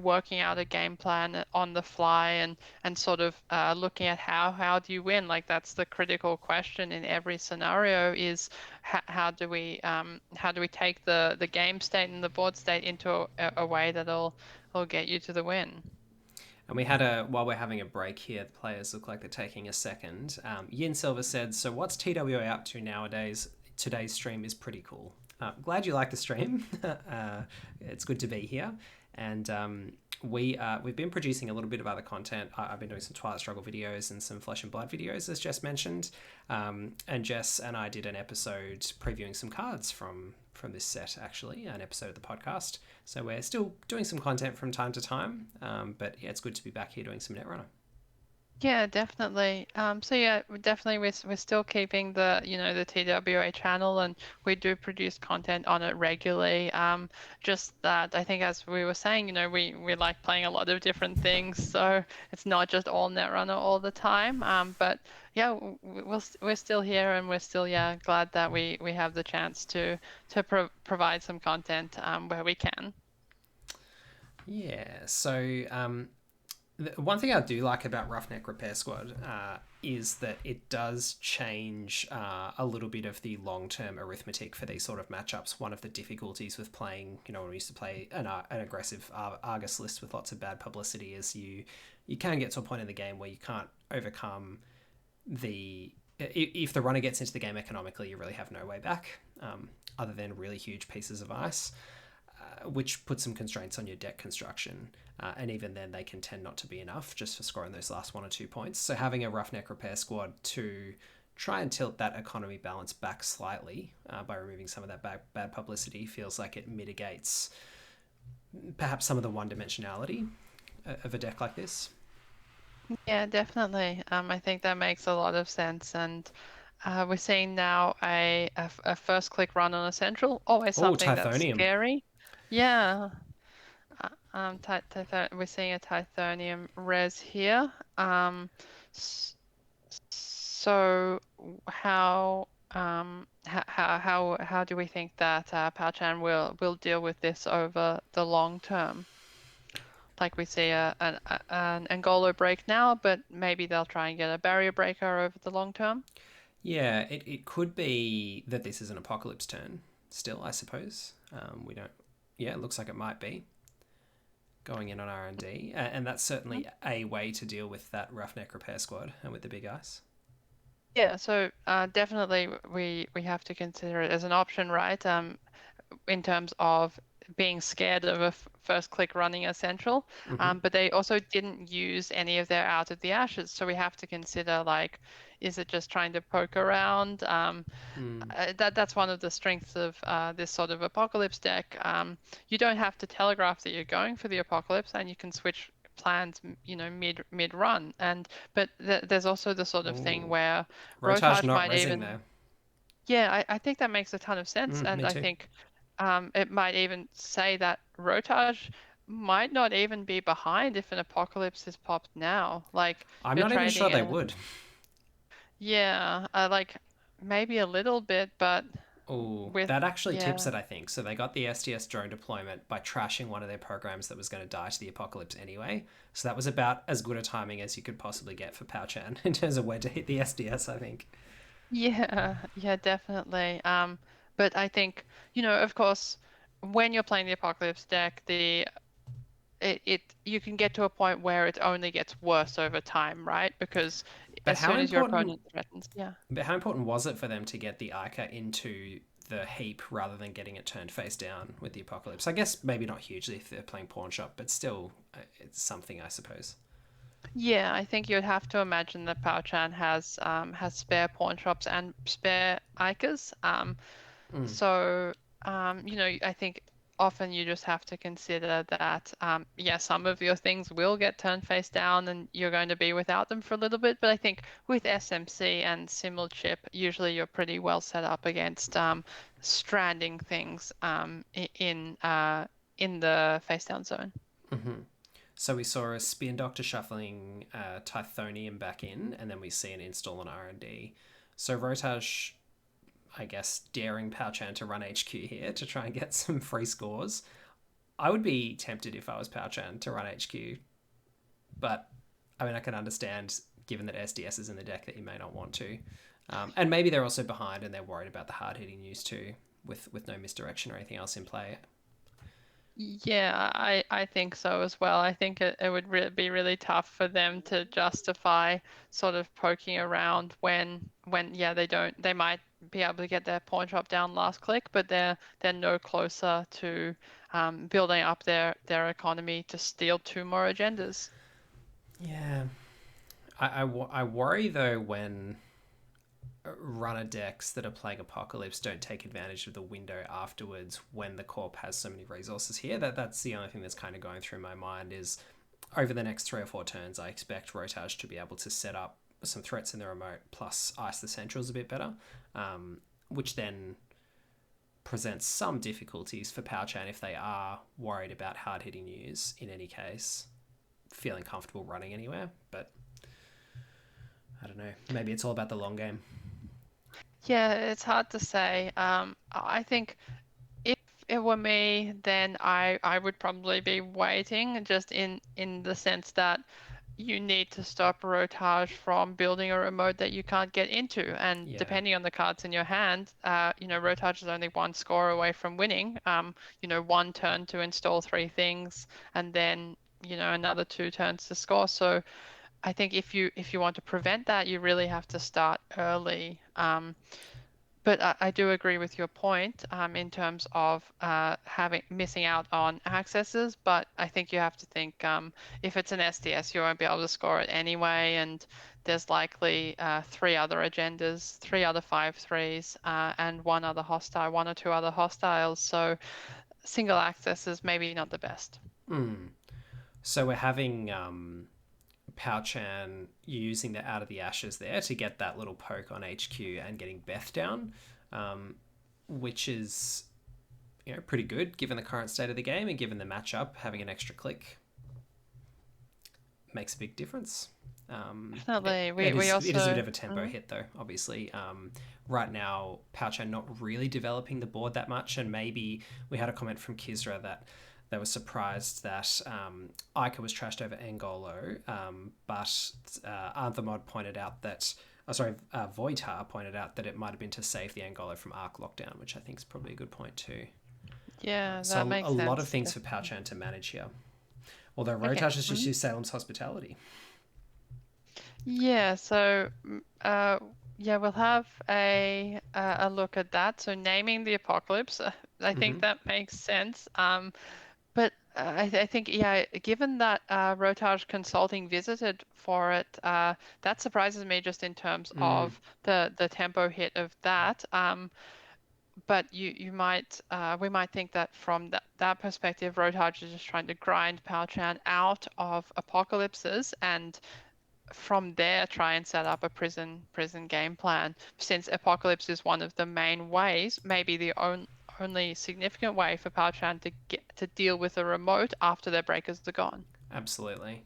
working out a game plan on the fly and sort of looking at how do you win? Like that's the critical question in every scenario is how do we take the game state and the board state into a way that'll will get you to the win. And while we're having a break here, the players look like they're taking a second. Yin Silver said, "So what's TWA up to nowadays? Today's stream is pretty cool. Glad you like the stream. It's good to be here." And we've been producing a little bit of other content. I've been doing some Twilight Struggle videos and some Flesh and Blood videos, as Jess mentioned. And Jess and I did an episode previewing some cards from this set, actually, an episode of the podcast. So we're still doing some content from time to time, but yeah, it's good to be back here doing some Netrunner. Yeah, definitely. So yeah, definitely we're still keeping the TWA channel and we do produce content on it regularly. Just that I think as we were saying, we like playing a lot of different things, so it's not just all Netrunner all the time. But yeah, we're still here and we're still glad that we have the chance to provide some content where we can. Yeah, so one thing I do like about Roughneck Repair Squad is that it does change a little bit of the long-term arithmetic for these sort of matchups. One of the difficulties with playing, when we used to play an aggressive Argus list with lots of bad publicity is you can get to a point in the game where you can't overcome if the runner gets into the game economically, you really have no way back other than really huge pieces of ice. Which puts some constraints on your deck construction. And even then, they can tend not to be enough just for scoring those last 1 or 2 points. So having a Roughneck Repair Squad to try and tilt that economy balance back slightly by removing some of that bad publicity feels like it mitigates perhaps some of the one-dimensionality of a deck like this. Yeah, definitely. I think that makes a lot of sense. And we're seeing now a first click run on a central, always Oh, something that's Tithonium. scary. Yeah. We're seeing a Tithonium res here. So how do we think that Palchan will deal with this over the long term? like we see an Angolo break now, but maybe they'll try and get a barrier breaker over the long term. Yeah, it could be that this is an apocalypse turn still, I suppose. We don't. Yeah, it looks like it might be going in on R&D, and that's certainly a way to deal with that roughneck repair squad and with the big ice. Yeah, so definitely we have to consider it as an option, right? In terms of being scared of a first click running essential. Mm-hmm. But they also didn't use any of their out of the ashes. So we have to consider like, is it just trying to poke around? Mm. That's one of the strengths of this sort of apocalypse deck. You don't have to telegraph that you're going for the apocalypse, and you can switch plans, mid run. And but there's also the sort of thing Ooh. where Rotage Rotage not might resing even there. yeah, I think that makes a ton of sense, and Me I too. think it might even say that Rotage might not even be behind if an apocalypse is popped now. Like I'm you're not even sure trading they a would. yeah, like maybe a little bit, but Oh, with that actually tips yeah. it, I think. So they got the SDS drone deployment by trashing one of their programs that was going to die to the apocalypse anyway. So that was about as good a timing as you could possibly get for Powchan in terms of where to hit the SDS, I think. Yeah, yeah, definitely. But I think, of course, when you're playing the Apocalypse deck, you can get to a point where it only gets worse over time, right? Because But as how soon as your important opponent threatens, yeah. but how important was it for them to get the Ica into the heap rather than getting it turned face down with the apocalypse? I guess maybe not hugely if they're playing pawn shop, but still it's something, I suppose. Yeah, I think you'd have to imagine that Powchan has spare pawn shops and spare Icas. Mm. So, I think often you just have to consider that, yeah, some of your things will get turned face down and you're going to be without them for a little bit. But I think with SMC and Simul chip, usually you're pretty well set up against stranding things in the face down zone. Mm-hmm. So we saw a Spin Doctor shuffling Tithonium back in, and then we see an install on R&D. So Rotage, I guess, daring Powchan to run HQ here to try and get some free scores. I would be tempted if I was Powchan to run HQ, but I mean, I can understand given that SDS is in the deck that you may not want to. And maybe they're also behind and they're worried about the hard hitting news too, with no misdirection or anything else in play. Yeah, I think so as well. I think it would be really tough for them to justify sort of poking around when yeah they might be able to get their pawn shop down last click, but they're no closer to building up their economy to steal two more agendas. Yeah, I worry though when runner decks that are playing Apocalypse don't take advantage of the window afterwards when the Corp has so many resources here. That's the only thing that's kind of going through my mind is over the next 3 or 4 turns, I expect Rotage to be able to set up some threats in the remote plus ice the centrals a bit better, which then presents some difficulties for Powchan if they are worried about hard hitting news in any case, feeling comfortable running anywhere. But I don't know. Maybe it's all about the long game. Yeah, it's hard to say. I think if it were me, then I would probably be waiting just in the sense that you need to stop Rotage from building a remote that you can't get into. And Yeah. depending on the cards in your hand, Rotage is only one score away from winning. One turn to install three things, and then another two turns to score. So I think if you want to prevent that, you really have to start early. But I do agree with your point in terms of having missing out on accesses. But I think you have to think if it's an SDS, you won't be able to score it anyway, and there's likely three other agendas, three other 5/3s, and one or two other hostiles. So single access is maybe not the best. Mm. So we're having Powchan using the out of the ashes there to get that little poke on HQ and getting Beth down, which is pretty good given the current state of the game and given the matchup. Having an extra click makes a big difference. It, Definitely. it We is it is a bit also of a tempo hit though. Obviously, right now Poucher not really developing the board that much, and maybe we had a comment from Kizra that they were surprised that Ica was trashed over Angolo, but Anthermod pointed out that, Voitar pointed out that it might have been to save the Angolo from Arc lockdown, which I think is probably a good point too. Yeah, that So a makes lot of sense. things for Palchan to manage here. Although Okay. Rotage has just used Salem's Hospitality. Yeah, so yeah, we'll have a look at that. So naming the apocalypse, I think that makes sense. But I think, yeah, given that Rotage Consulting visited for it, that surprises me just in terms of the tempo hit of that. But you might we might think that from that perspective, Rotage is just trying to grind Palchan out of apocalypses and from there try and set up a prison game plan. Since Apocalypse is one of the main ways, maybe the only significant way for Palchan to get to deal with a remote after their breakers are gone. Absolutely.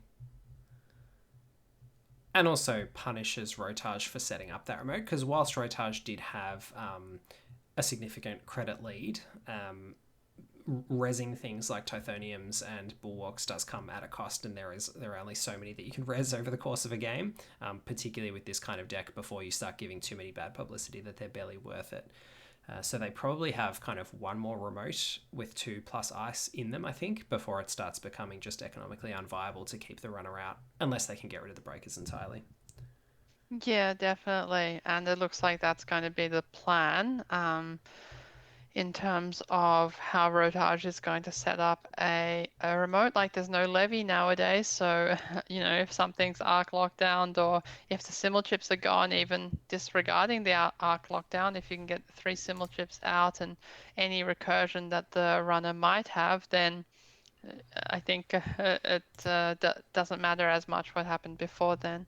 And also punishes Rotage for setting up that remote, because whilst Rotage did have a significant credit lead, rezzing things like Tithoniums and Bulwarks does come at a cost, and there are only so many that you can res over the course of a game, particularly with this kind of deck before you start giving too many bad publicity that they're barely worth it. So they probably have kind of one more remote with 2+ ice in them, I think, before it starts becoming just economically unviable to keep the runner out, unless they can get rid of the breakers entirely. Yeah, definitely. And it looks like that's going to be the plan. In terms of how Rotage is going to set up a remote. Like there's no levy nowadays, so if something's arc lockdown or if the simul chips are gone, even disregarding the arc lockdown, if you can get 3 simul chips out and any recursion that the runner might have, then I think it doesn't matter as much what happened before then.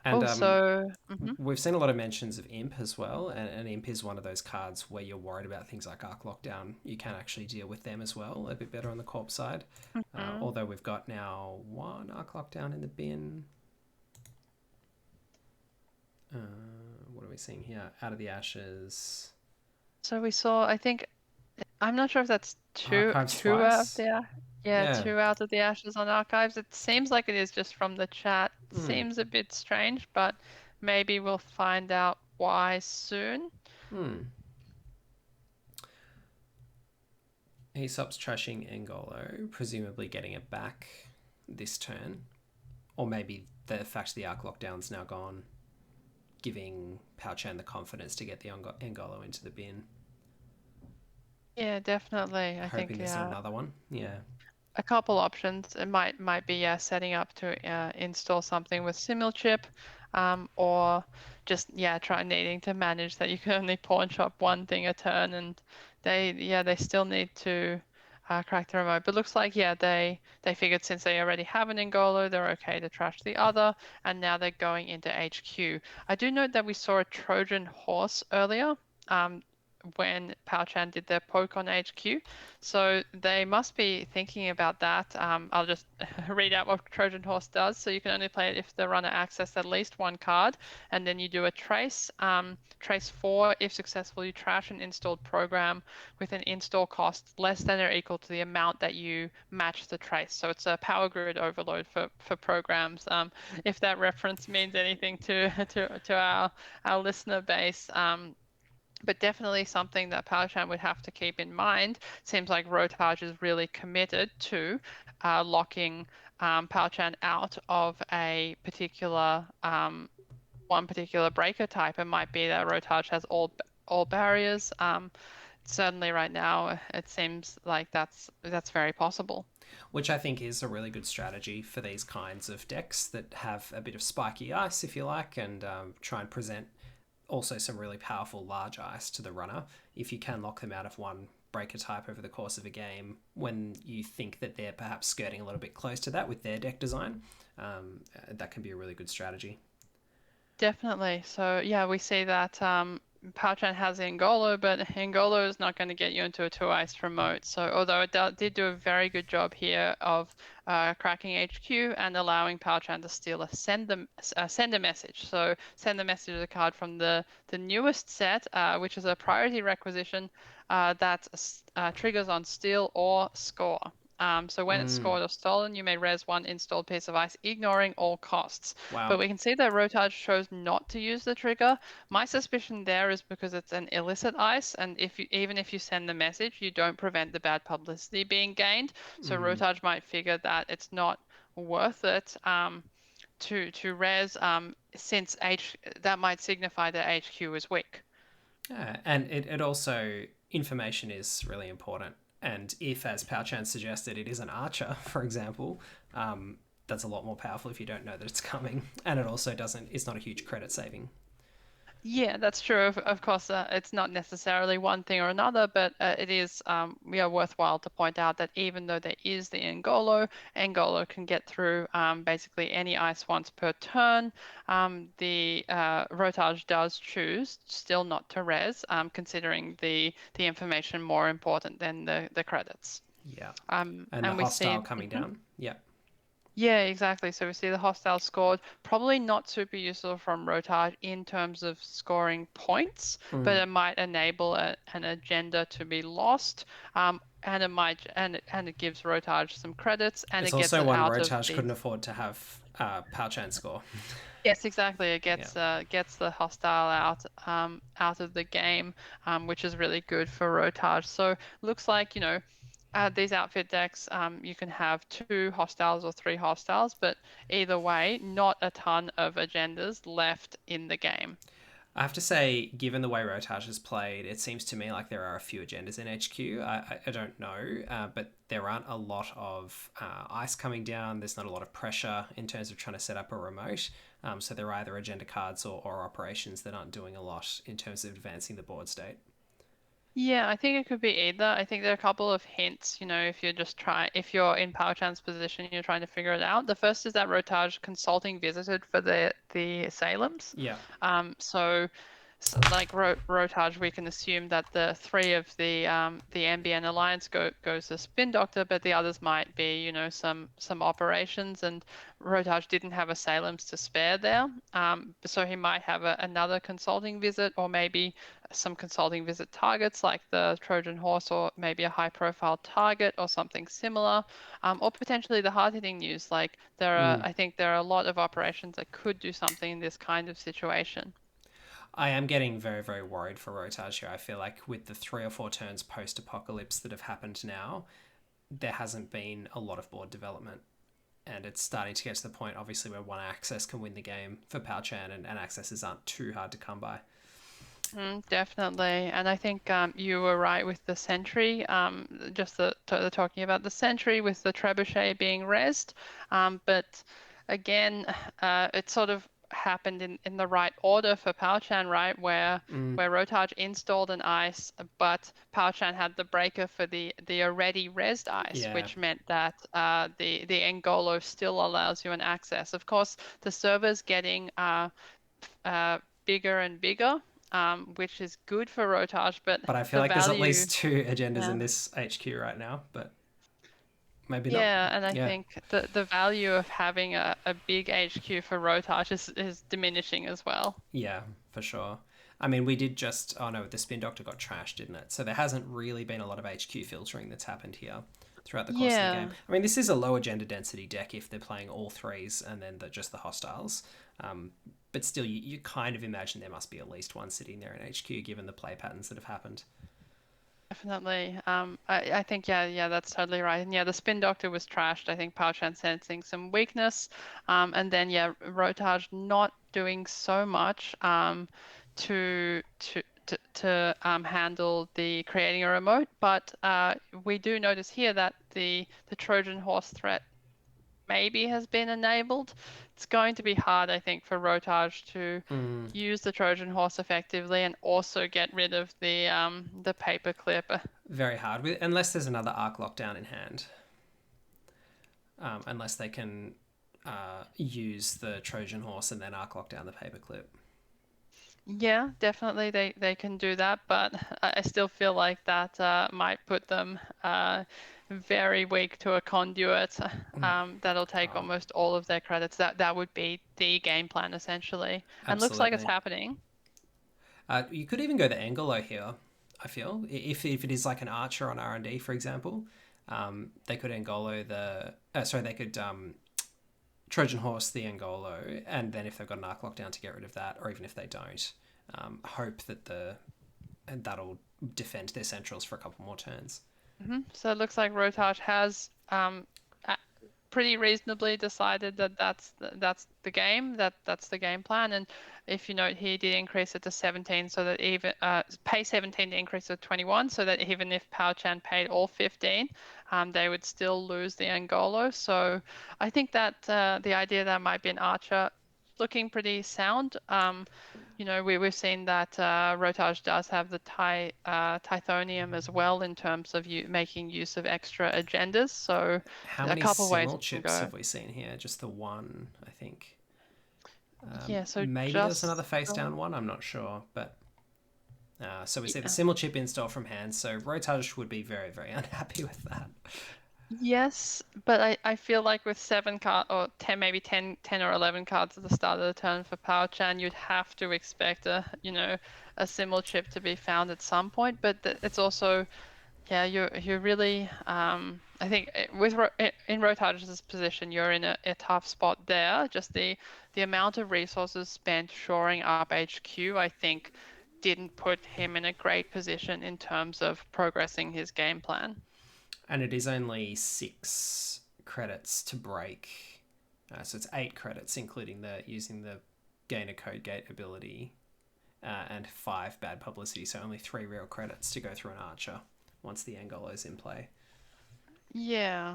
And Oh, so we've seen a lot of mentions of Imp as well, and Imp is one of those cards where you're worried about things like Arc Lockdown. You can actually deal with them as well, a bit better on the Corp side. mhm. Although we've got now 1 Arc Lockdown in the bin. Uh, what are we seeing here? Out of the Ashes. So we saw, I think, I'm not sure if that's Archives two out twice? there. Yeah, Yeah. 2 out of the ashes on archives. It seems like it is just from the chat. Hmm. Seems a bit strange, but maybe we'll find out why soon. Hmm. Aesop's trashing Angolo, presumably getting it back this turn. Or maybe the fact the Arc Lockdown's now gone, giving Palchan the confidence to get the Angolo into the bin. Yeah, definitely. I Hoping think there's another one. Yeah. a couple options. It might be setting up to install something with Simulchip, or just try needing to manage that you can only pawn shop one thing a turn, and they still need to crack the remote. But looks like they figured since they already have an Ngolo, they're okay to trash the other, and now they're going into HQ. I do note that we saw a Trojan horse earlier. When Palchan did their poke on HQ. So they must be thinking about that. I'll just read out what Trojan Horse does. So you can only play it if the runner accessed at least 1 card, and then you do a trace. Trace 4, if successful, you trash an installed program with an install cost less than or equal to the amount that you match the trace. So it's a power grid overload for programs. If that reference means anything to our listener base. But definitely something that Palchan would have to keep in mind. Seems like Rotage is really committed to locking Palchan out of a particular one particular breaker type. It might be that Rotage has all barriers. Certainly, right now, it seems like that's very possible. Which I think is a really good strategy for these kinds of decks that have a bit of spiky ice, if you like, and try and present also some really powerful large ice to the runner. If you can lock them out of one breaker type over the course of a game when you think that they're perhaps skirting a little bit close to that with their deck design, that can be a really good strategy. Definitely. So yeah, we see that Palchan has Ngolo, but Ngolo is not going to get you into a 2 ice remote. So although it did do a very good job here of cracking HQ and allowing Palchan to steal a send a message. So send a message is a card from the newest set, which is a priority requisition that triggers on steal or score. So when it's scored or stolen, you may res one installed piece of ice, ignoring all costs. Wow. But we can see that Rotage chose not to use the trigger. My suspicion there is because it's an illicit ice, and even if you send the message, you don't prevent the bad publicity being gained. So Rotage might figure that it's not worth it to res, since that might signify that HQ is weak. Yeah, and it also, information is really important. And if, as Pouchan suggested, it is an archer, for example, that's a lot more powerful if you don't know that it's coming. And it also doesn't, it's not a huge credit saving. Yeah, that's true. Of course, it's not necessarily one thing or another, but it is worthwhile to point out that even though there is the Angolo can get through basically any ice once per turn. The Rotage does choose still not to res, considering the information more important than the credits. Yeah. And the And we see. hostile coming down. Yeah. Yeah, exactly. So we see the hostile scored. Probably not super useful from Rotage in terms of scoring points, but it might enable an agenda to be lost. And it gives Rotage some credits, and It's it gets also it one out of Rotage the. couldn't afford to have Pouchan score. Yes, exactly. It Yeah. gets the hostile out of the game, which is really good for Rotage. So looks like, these outfit decks, you can have 2 hostiles or 3 hostiles, but either way, not a ton of agendas left in the game. I have to say, given the way Rotage is played, it seems to me like there are a few agendas in HQ. I don't know, but there aren't a lot of ice coming down. There's not a lot of pressure in terms of trying to set up a remote. So there are either agenda cards or operations that aren't doing a lot in terms of advancing the board state. Yeah, I think it could be either. I think there are a couple of hints, if you're in Power Chan's position, you're trying to figure it out. The first is that Rotage Consulting visited for the Salems. Yeah. So like Rotage, we can assume that the 3 of the NBN Alliance goes to Spin Doctor, but the others might be, some operations, and Rotage didn't have a Salem's to spare there. So he might have another consulting visit, or maybe some consulting visit targets like the Trojan Horse, or maybe a high-profile target or something similar, or potentially the hard-hitting news. Like I think there are a lot of operations that could do something in this kind of situation. I am getting very, very worried for Rotage here. I feel like with the 3 or 4 turns post-apocalypse that have happened now, there hasn't been a lot of board development. And it's starting to get to the point, obviously, where one access can win the game for Pouchan, and accesses aren't too hard to come by. Definitely, and I think you were right with the sentry. Just talking about the sentry with the trebuchet being rezzed, but again, it sort of happened in the right order for Pouchan, right? Where Rotage installed an ice, but Pouchan had the breaker for the already rezzed ice, Yeah. which meant that the Engolo still allows you an access. Of course, the server's getting bigger and bigger, which is good for Rotage, but But I feel the like there's at value, least 2 agendas yeah, in this HQ right now, but maybe not. yeah, and I Yeah. think the value of having a big HQ for Rotage is diminishing as well. Yeah, for sure. I mean, we did just... Oh no, the Spin Doctor got trashed, didn't it? So there hasn't really been a lot of HQ filtering that's happened here throughout the course of the Yeah, game. I mean, this is a low agenda density deck if they're playing all 3s and then just the hostiles. But still, you kind of imagine there must be at least one sitting there in HQ, given the play patterns that have happened. definitely. I think yeah, that's totally right. And yeah, the Spin Doctor was trashed. I think Pouchan sensing some weakness, and then yeah, Rotage not doing so much to handle the creating a remote, but we do notice here that the Trojan Horse threat maybe has been enabled. It's going to be hard, I think, for Rotage to use the Trojan Horse effectively and also get rid of the paperclip. Very hard, unless there's another arc lockdown in hand. Unless they can use the Trojan Horse and then arc lock down the paperclip. Yeah, definitely they can do that, but I still feel like that might put them very weak to a conduit. That'll take almost all of their credits. That would be the game plan essentially, and looks like it's Absolutely. happening. You could even go the Angelo here, I feel. If it is like an archer on R&D, for example, they could Angolo they could Trojan Horse the Angolo, and then if they've got an Arc Lockdown to get rid of that, or even if they don't, hope that that'll defend their centrals for a couple more turns. So it looks like Rotage has pretty reasonably decided that that's the game, that's the game plan. And if you note, he did increase it to 17, so that even pay 17 to increase to 21, so that even if Pao Chan paid all 15, they would still lose the Angolo. So I think that the idea that might be an archer looking pretty sound. We've seen that Rotage does have the Tithonium as well in terms of making use of extra agendas. So How a many couple ways simul it can chips go. have we seen here? Just the one, I think. Yeah, so Maybe there's another face down one. I'm not sure, but so we see the simul chip install from hand. So Rotage would be very, very unhappy with that. Yes, but I feel like with 7 card or 10, maybe 10 or 11 cards at the start of the turn for Power Chan, you'd have to expect a simul chip to be found at some point. But it's also, yeah, you're really I think in Rotage's position, you're in a tough spot there. Just the amount of resources spent shoring up HQ, I think, didn't put him in a great position in terms of progressing his game plan. And it is only 6 credits to break. So it's 8 credits, including using the gain a code gate ability, and 5 bad publicity. So only 3 real credits to go through an archer once the Angolo's in play. Yeah.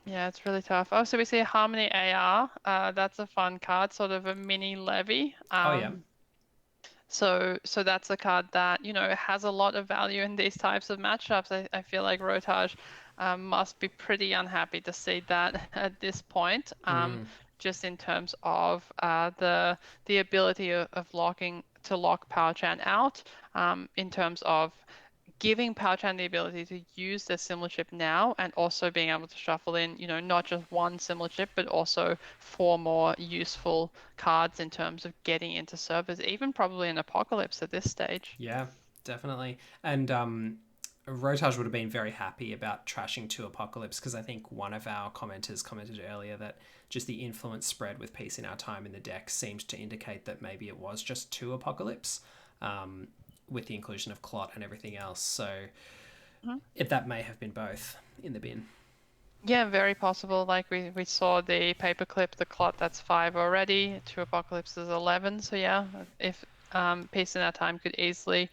Yeah, it's really tough. Oh, so we see Harmony AR. That's a fun card, sort of a mini levy. Oh yeah. So that's a card that, has a lot of value in these types of matchups. I feel like Rotage must be pretty unhappy to see that at this point, just in terms of the ability of lock Power Chan out, in terms of giving Power Chan the ability to use their symbol chip now, and also being able to shuffle in, not just one symbol chip, but also 4 more useful cards in terms of getting into servers, even probably an Apocalypse at this stage. Yeah, definitely. And Rotage would have been very happy about trashing 2 Apocalypse, because I think one of our commenters commented earlier that just the influence spread with Peace in Our Time in the deck seemed to indicate that maybe it was just 2 Apocalypse, with the inclusion of Clot and everything else. So if that may have been both in the bin. Yeah, very possible. Like we saw the paperclip, the Clot, that's 5 already. 2 Apocalypses 11. So yeah, if Peace in Our Time could easily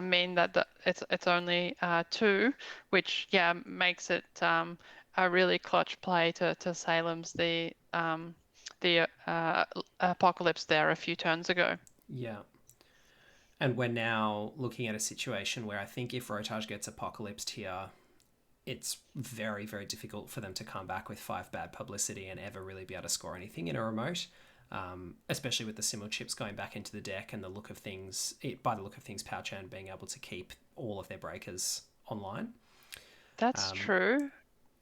mean that it's only 2, which makes it a really clutch play to Salem's the Apocalypse there a few turns ago. Yeah. And we're now looking at a situation where I think if Rotage gets Apocalypsed here, it's very, very difficult for them to come back with 5 bad publicity and ever really be able to score anything in a remote, especially with the simul chips going back into the deck and by the look of things, Pao Chan being able to keep all of their breakers online. That's true.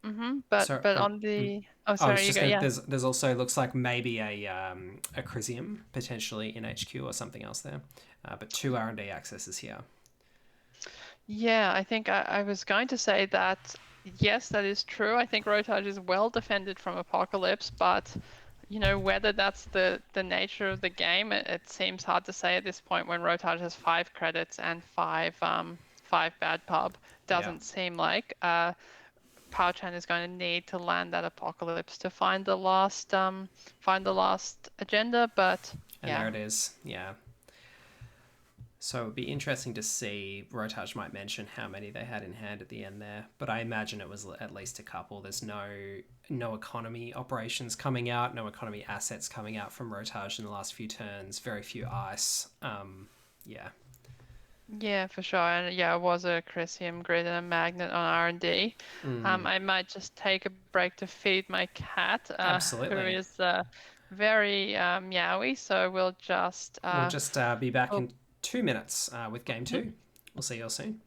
But on the I was sorry, you just go. gonna, Yeah. there's also looks like maybe a Chrysium potentially in HQ or something else there, but 2 R&D accesses here. Yeah, I think I was going to say that, yes, that is true. I think Rotage is well defended from Apocalypse, but whether that's the nature of the game, it seems hard to say at this point when Rotage has 5 credits and 5 bad pub. Doesn't seem like Pao Chan is going to need to land that Apocalypse to find the last agenda, but And there it is. Yeah. So it would be interesting to see. Rotage might mention how many they had in hand at the end there, but I imagine it was at least a couple. There's no economy operations coming out, no economy assets coming out from Rotage in the last few turns. Very few ice. Yeah. Yeah, for sure. And yeah, it was a Chrysium grid and a magnet on R&D. I might just take a break to feed my cat, who Absolutely. is very meowy. So we'll just be back in 2 minutes with game 2. We'll see you all soon.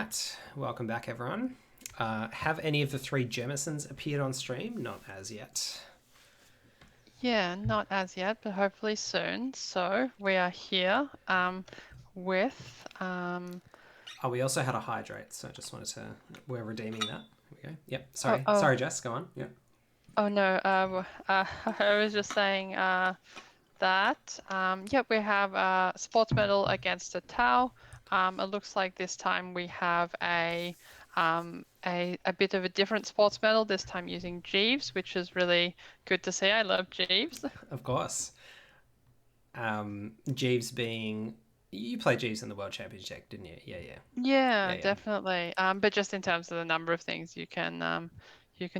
right, welcome back, everyone. Have any of the three Jemisons appeared on stream? Not as yet. Yeah, not as yet, but hopefully soon. So we are here with Oh, we also had a hydrate, so I just wanted to. We're redeeming that. Here we go. Yep. oh Sorry. oh Sorry, Jess. Go on. Yep. oh no, I was just saying that yeah, we have a sports medal against a Tau. It looks like this time we have a bit of a different sports medal, this time using Jeeves, which is really good to see. I love Jeeves. Of course. Jeeves being. You played Jeeves in the World Championship, didn't you? Yeah, yeah. Yeah, Yeah. definitely. But just in terms of the number of things you can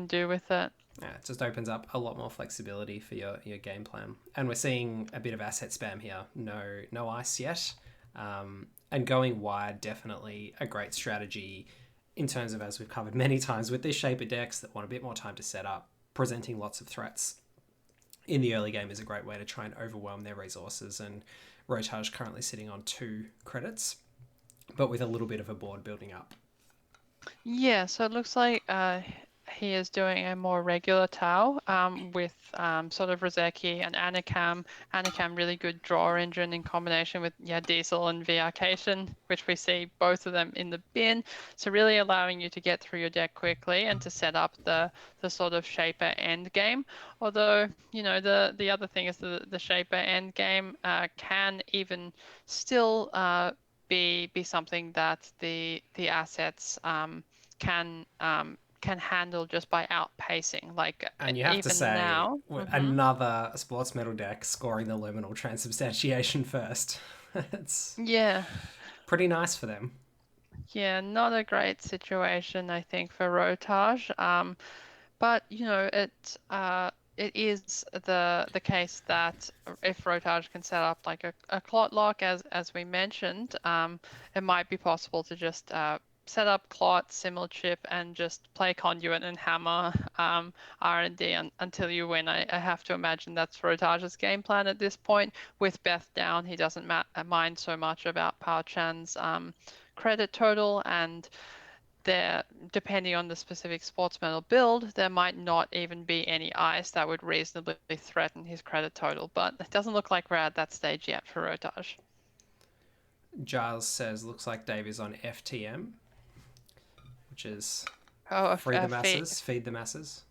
do with it. Yeah, it just opens up a lot more flexibility for your game plan. And we're seeing a bit of asset spam here. No ice yet. And going wide, definitely a great strategy in terms of, as we've covered many times, with these shaper decks that want a bit more time to set up, presenting lots of threats in the early game is a great way to try and overwhelm their resources. And Rotage currently sitting on 2 credits, but with a little bit of a board building up. Yeah, so it looks like he is doing a more regular Tau with sort of Rozeki and Anakam. Anakam, really good draw engine in combination with Diesel and VRcation, which we see both of them in the bin. So really allowing you to get through your deck quickly and to set up the sort of Shaper end game. Although, the other thing is the Shaper end game can even still be something that the assets can handle just by outpacing. Like And you have to even say, now, another sports medal deck scoring the liminal transubstantiation first. It's yeah, pretty nice for them. yeah, not a great situation, I think, for Rotage. But it is the case that if Rotage can set up like a clot lock, as we mentioned, it might be possible to just set up clot, simul chip, and just play conduit and hammer R&D until you win. I have to imagine that's Rotage's game plan at this point. With Beth down, he doesn't mind so much about Pao Chan's credit total, and there, depending on the specific sports medal build, there might not even be any ice that would reasonably threaten his credit total. But it doesn't look like we're at that stage yet for Rotage. Giles says, looks like Dave is on FTM, which is Oh, free the masses, feed the masses.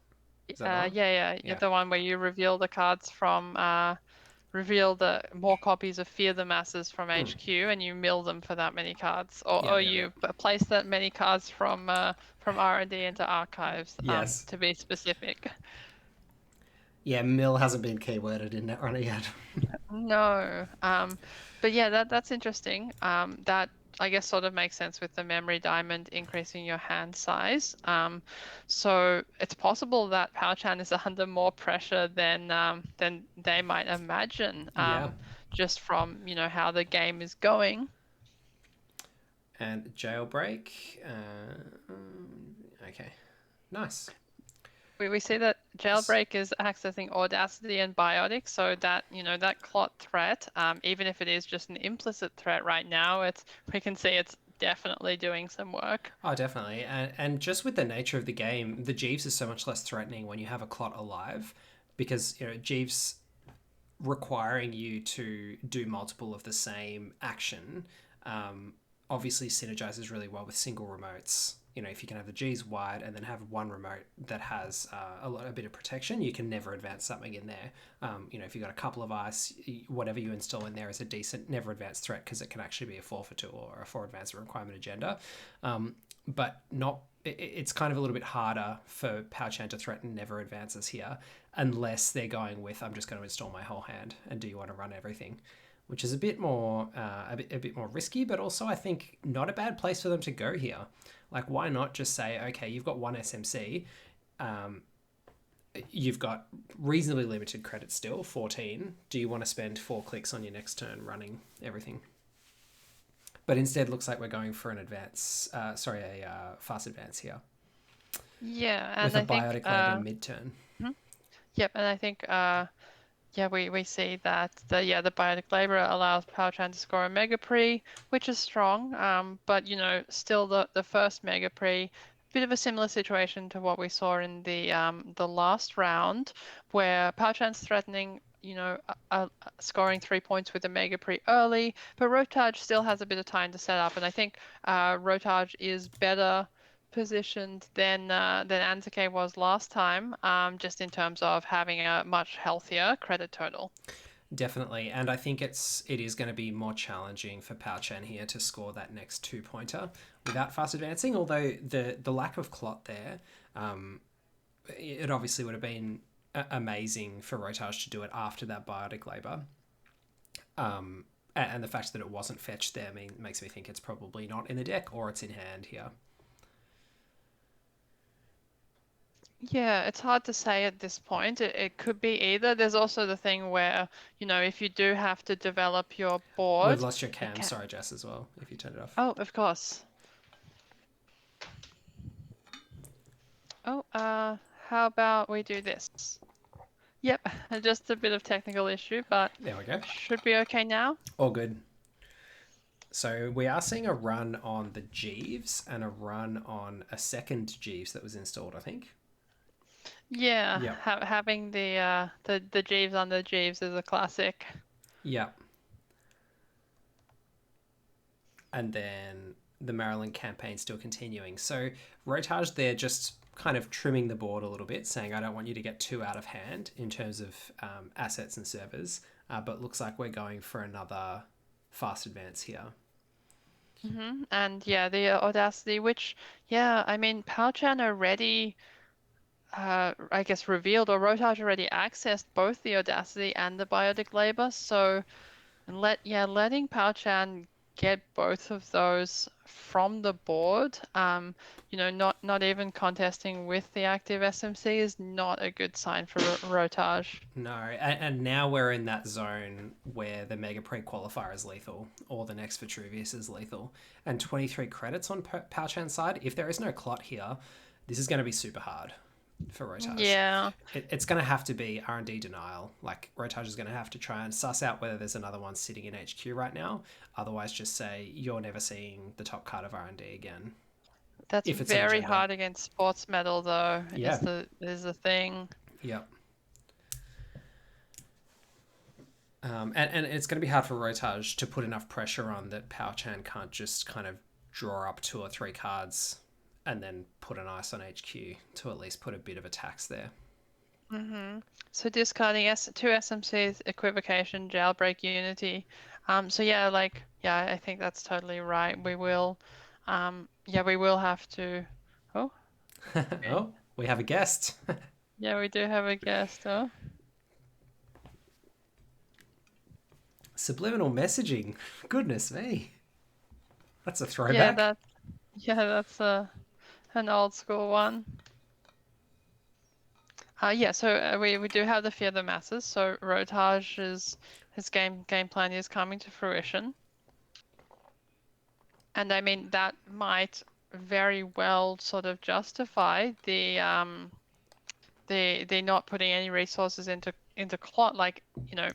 Is that right? yeah. The one where you reveal the cards from reveal the more copies of Fear the Masses from HQ, and you mill them for that many cards, or you place that many cards from R&D into archives. Yes. To be specific. Yeah, mill hasn't been keyworded in Netrunner yet. No. But yeah, that's interesting. That I guess sort of makes sense with the memory diamond increasing your hand size. So it's possible that Powchan is under more pressure than they might imagine. Yeah. Just from how the game is going. And jailbreak. Okay, nice. We see that Jailbreak is accessing Audacity and Biotic, so that that clot threat, even if it is just an implicit threat right now, we can see it's definitely doing some work. Oh, definitely. And just with the nature of the game, the Jeeves is so much less threatening when you have a clot alive, because Jeeves requiring you to do multiple of the same action obviously synergizes really well with single remotes. If you can have the G's wide and then have one remote that has a bit of protection, you can never advance something in there. If you've got a couple of ice, whatever you install in there is a decent never advance threat, because it can actually be a 4 for 2 or a 4 advancement requirement agenda. But not. It's kind of a little bit harder for Powchan to threaten never advances here, unless they're going with, I'm just going to install my whole hand, and do you want to run everything? Which is a bit more more risky, but also I think not a bad place for them to go here. Like, why not just say, okay, you've got one SMC, you've got reasonably limited credit still, 14. Do you want to spend 4 clicks on your next turn running everything? But instead, looks like we're going for a fast advance here. Yeah, and with a biotic land in mid-turn. Yep, and I think yeah, we see that the Biotic Laborer allows Palchan to score a Mega Pre, which is strong. But still the first Mega Pre, bit of a similar situation to what we saw in the last round, where Palchan's threatening, scoring 3 points with a Mega Pre early, but Rotage still has a bit of time to set up, and I think Rotage is better positioned than Anzuke was last time, just in terms of having a much healthier credit total. Definitely, and I think it is going to be more challenging for Pao Chen here to score that next 2-pointer without fast advancing. Although the lack of clot there, it obviously would have been amazing for Rotage to do it after that biotic labor. And the fact that it wasn't fetched there makes me think it's probably not in the deck or it's in hand here. Yeah, it's hard to say at this point. It could be either. There's also the thing where, if you do have to develop your We've board, lost your it cam. can. Sorry, Jess, as well, if you turned it off. Oh, of course. Oh, how about we do this? Yep, just a bit of technical issue, but There we go. should be okay now. All good. So we are seeing a run on the Jeeves and a run on a second Jeeves that was installed, I think. Yeah, Yep. having the Jeeves on the Jeeves is a classic. Yep. And then the Maryland campaign still continuing. So Rotage there just kind of trimming the board a little bit, saying I don't want you to get too out of hand in terms of assets and servers, but looks like we're going for another fast advance here. And yeah, the Audacity, which, yeah, I mean, Palchan already, I guess, revealed, or Rotage already accessed both the Audacity and the Biotic Labor. So letting Palchan get both of those from the board, not even contesting with the active SMC is not a good sign for Rotage. No, and now we're in that zone where the Mega Pre qualifier is lethal, or the next Vitruvius is lethal, and 23 credits on Palchan's side. If there is no clot here, this is going to be super hard for Rotage. Yeah. It's going to have to be R&D denial. Like, Rotage is going to have to try and suss out whether there's another one sitting in HQ right now. Otherwise, just say, you're never seeing the top card of R&D again. That's If it's an very agenda. hard against sports metal, though, Yeah. is the thing. Yep. And it's going to be hard for Rotage to put enough pressure on that Palchan can't just kind of draw up 2 or 3 cards and then put an ice on HQ to at least put a bit of a tax there. So discarding two SMCs, Equivocation, Jailbreak, Unity. So yeah, I think that's totally right. We will have to. Oh, Oh, we have a guest. yeah, we do have a guest. Oh, Subliminal messaging. Goodness me. That's a throwback. that's an old school one. So we do have the Fear the Masses. So Rotage's his game plan is coming to fruition. And I mean, that might very well sort of justify the not putting any resources into Clot. Like,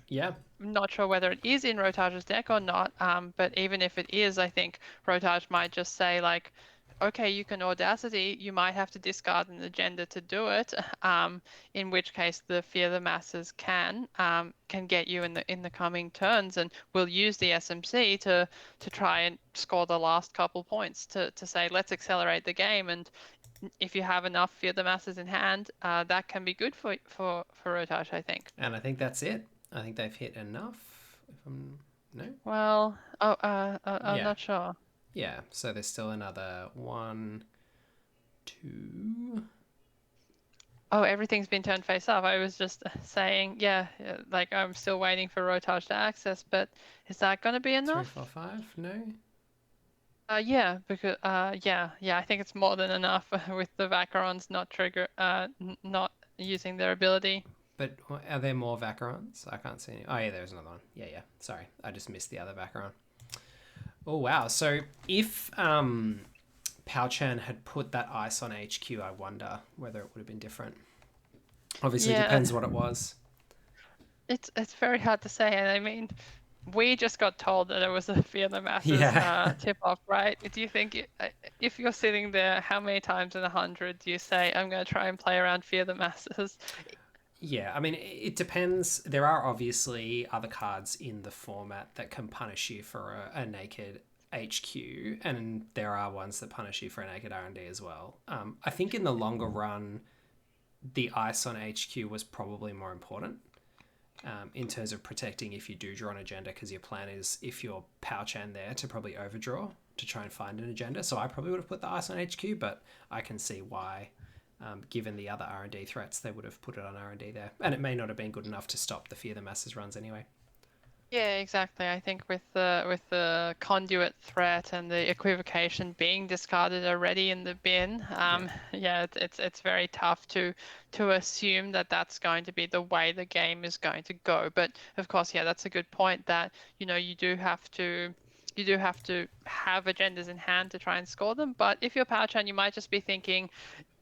Yeah. I'm not sure whether it is in Rotage's deck or not. But even if it is, I think Rotage might just say, like, okay, you can Audacity, you might have to discard an agenda to do it. In which case the Fear the Masses can get you in the coming turns, and we'll use the SMC to try and score the last couple points to say, let's accelerate the game. And if you have enough Fear the Masses in hand, that can be good for Rotage, I think. And I think that's it. I think they've hit enough. No? Well, I'm not sure. Yeah, so there's still another 1, 2. Oh, everything's been turned face up. I was just saying, like, I'm still waiting for Rotage to access, but is that going to be 3, enough? 4, 5. No. Yeah, because I think it's more than enough with the Vacherons not using their ability. But are there more Vacherons? I can't see any. Oh, yeah, there's another one. Yeah. Sorry, I just missed the other Vacheron. Oh, wow. So if Palchan had put that ice on HQ, I wonder whether it would have been different. Obviously, it depends what it was. It's very hard to say, and I mean, we just got told that it was a Fear the Masses Yeah. tip off, right? Do you think if you're sitting there, how many times in 100 do you say, I'm going to try and play around Fear the Masses? Yeah, I mean, it depends. There are obviously other cards in the format that can punish you for a naked HQ, and there are ones that punish you for a naked R&D as well. I think in the longer run, the ice on HQ was probably more important in terms of protecting if you do draw an agenda, because your plan is, if you're power chan there, to probably overdraw to try and find an agenda. So I probably would have put the ice on HQ, but I can see why, given the other R&D threats, they would have put it on R&D there. And it may not have been good enough to stop the Fear the Masses runs anyway. Yeah, exactly. I think with the conduit threat and the equivocation being discarded already in the bin, yeah, it's very tough to assume that that's going to be the way the game is going to go. But of course, yeah, that's a good point that, you do have to have agendas in hand to try and score them. But if you're Power Chan, you might just be thinking,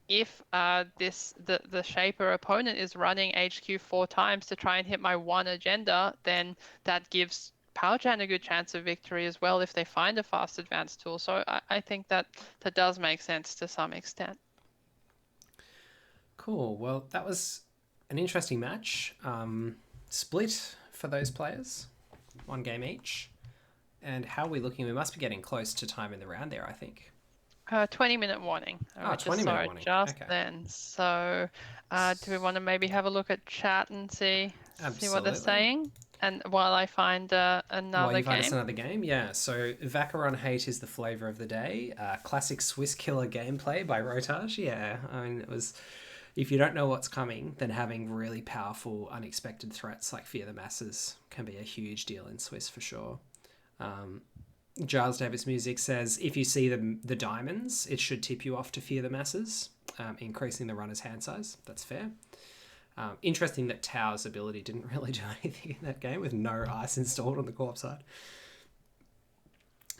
if the shaper opponent is running HQ 4 times to try and hit my one agenda, then that gives PowerChan a good chance of victory as well if they find a fast advance tool. So I think that does make sense to some extent. Cool. Well, that was an interesting match. Split for those players, 1 game each. And how are we looking? We must be getting close to time in the round there, I think. 20-minute warning. We just 20 saw minute it warning. just Okay. then. So, do we want to maybe have a look at chat and see what they're Absolutely. saying? And while I find While another you find us game. another game, yeah. So Vacheron Hate is the flavor of the day. Classic Swiss killer gameplay by Rotage. Yeah, I mean, it was. If you don't know what's coming, then having really powerful, unexpected threats like Fear the Masses can be a huge deal in Swiss for sure. Giles Davis Music says, if you see the diamonds, it should tip you off to Fear the Masses, increasing the runner's hand size. That's fair. Interesting that Tao's ability didn't really do anything in that game with no ice installed on the co-op side.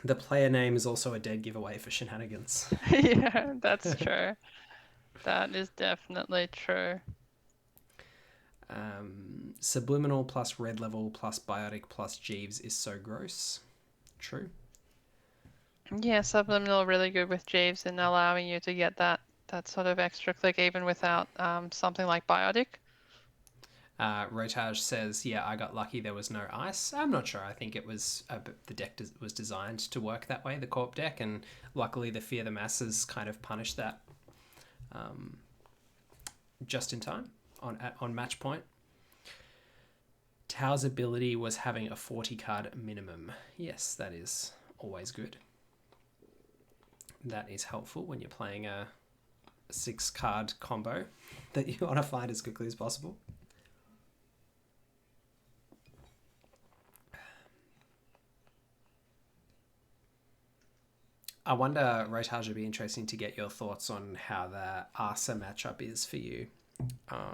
The player name is also a dead giveaway for shenanigans. Yeah, that's true. That is definitely true. Subliminal plus red level plus biotic plus Jeeves is so gross. True. Yeah, subliminal really good with Jeeves in allowing you to get that sort of extra click even without something like Biotic. Rotage says, yeah, I got lucky there was no ice. I'm not sure. I think it was the deck was designed to work that way, the Corp deck, and luckily the Fear the Masses kind of punished that just in time on match point. Tao's ability was having a 40 card minimum. Yes, that is always good. That is helpful when you're playing a 6 card combo that you want to find as quickly as possible. I wonder, Rotage, would be interesting to get your thoughts on how the Arsa matchup is for you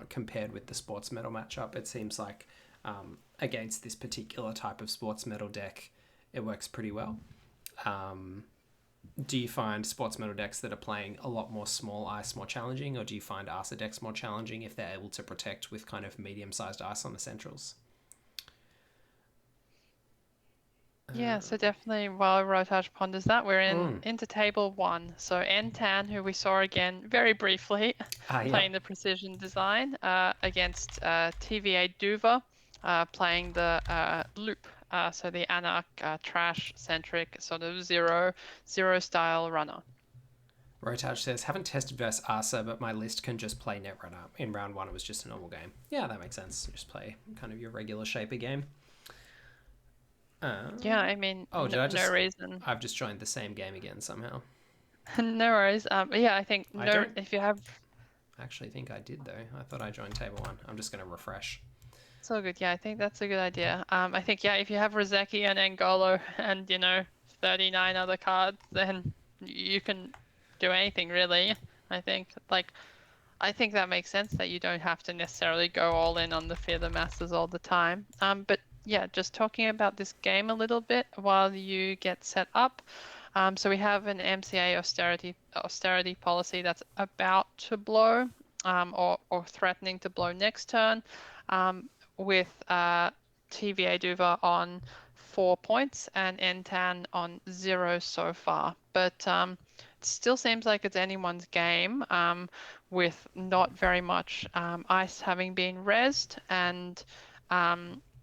compared with the Sports Metal matchup. It seems like against this particular type of Sports Metal deck, it works pretty well. Do you find Sports Metal decks that are playing a lot more small ice more challenging, or do you find Arsa decks more challenging if they're able to protect with kind of medium-sized ice on the centrals? Yeah, so definitely while Rotage ponders that, we're into table 1. So N-Tan, who we saw again very briefly, Yeah. playing the precision design against TVA Duva, playing the loop. So the Anarch trash-centric sort of zero style runner. Rotage says, haven't tested versus Arsa, but my list can just play Netrunner. In round 1, it was just a normal game. Yeah, that makes sense. Just play kind of your regular shaper game. Yeah, I mean, no reason. I've just joined the same game again somehow. No worries. Yeah, I think if you have. I actually think I did though. I thought I joined table 1. I'm just going to refresh. It's all good. Yeah, I think that's a good idea. I think, yeah, if you have Rozeki and Angolo and 39 other cards, then you can do anything really. I think that makes sense that you don't have to necessarily go all in on the Fear the Masters all the time. But yeah, just talking about this game a little bit while you get set up. So we have an MCA austerity policy that's about to blow, or threatening to blow next turn. with TVA Duva on 4 points and Entan on 0 so far. But it still seems like it's anyone's game, with not very much ice having been rezzed, and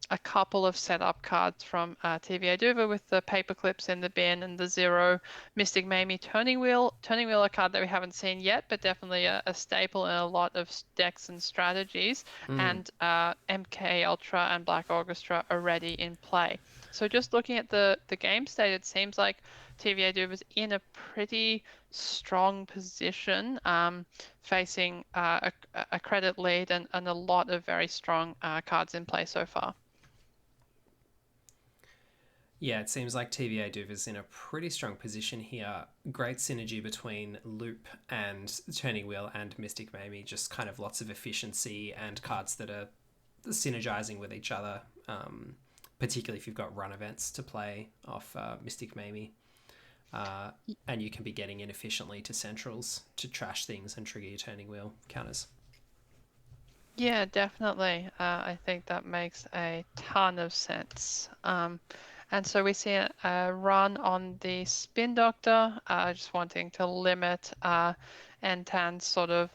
a couple of setup cards from TVA Duva with the paper clips in the bin and the 0 Mystic Mamie Turning Wheel. Turning Wheel, a card that we haven't seen yet, but definitely a staple in a lot of decks and strategies. And MK Ultra and Black Orchestra already in play. So just looking at the game state, it seems like TVA Duva is in a pretty strong position, facing a credit lead and a lot of very strong cards in play so far. Yeah, it seems like TVA Duva's in a pretty strong position here. Great synergy between Loop and Turning Wheel and Mystic Mamie. Just kind of lots of efficiency and cards that are synergizing with each other, particularly if you've got run events to play off Mystic Mamie. And you can be getting in efficiently to centrals to trash things and trigger your Turning Wheel counters. Yeah, definitely. I think that makes a ton of sense. And so we see a run on the Spin Doctor, just wanting to limit Entan's sort of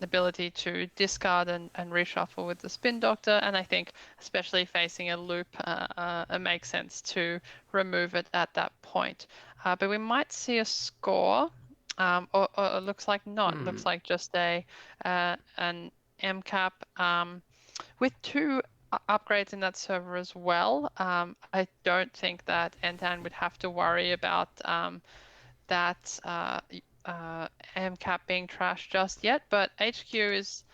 ability to discard and reshuffle with the Spin Doctor. And I think, especially facing a loop, it makes sense to remove it at that point. But we might see a score, or it looks like not. It looks like just an MCAP with 2 upgrades in that server as well. I don't think that Entan would have to worry about that MCAP being trashed just yet, but HQ is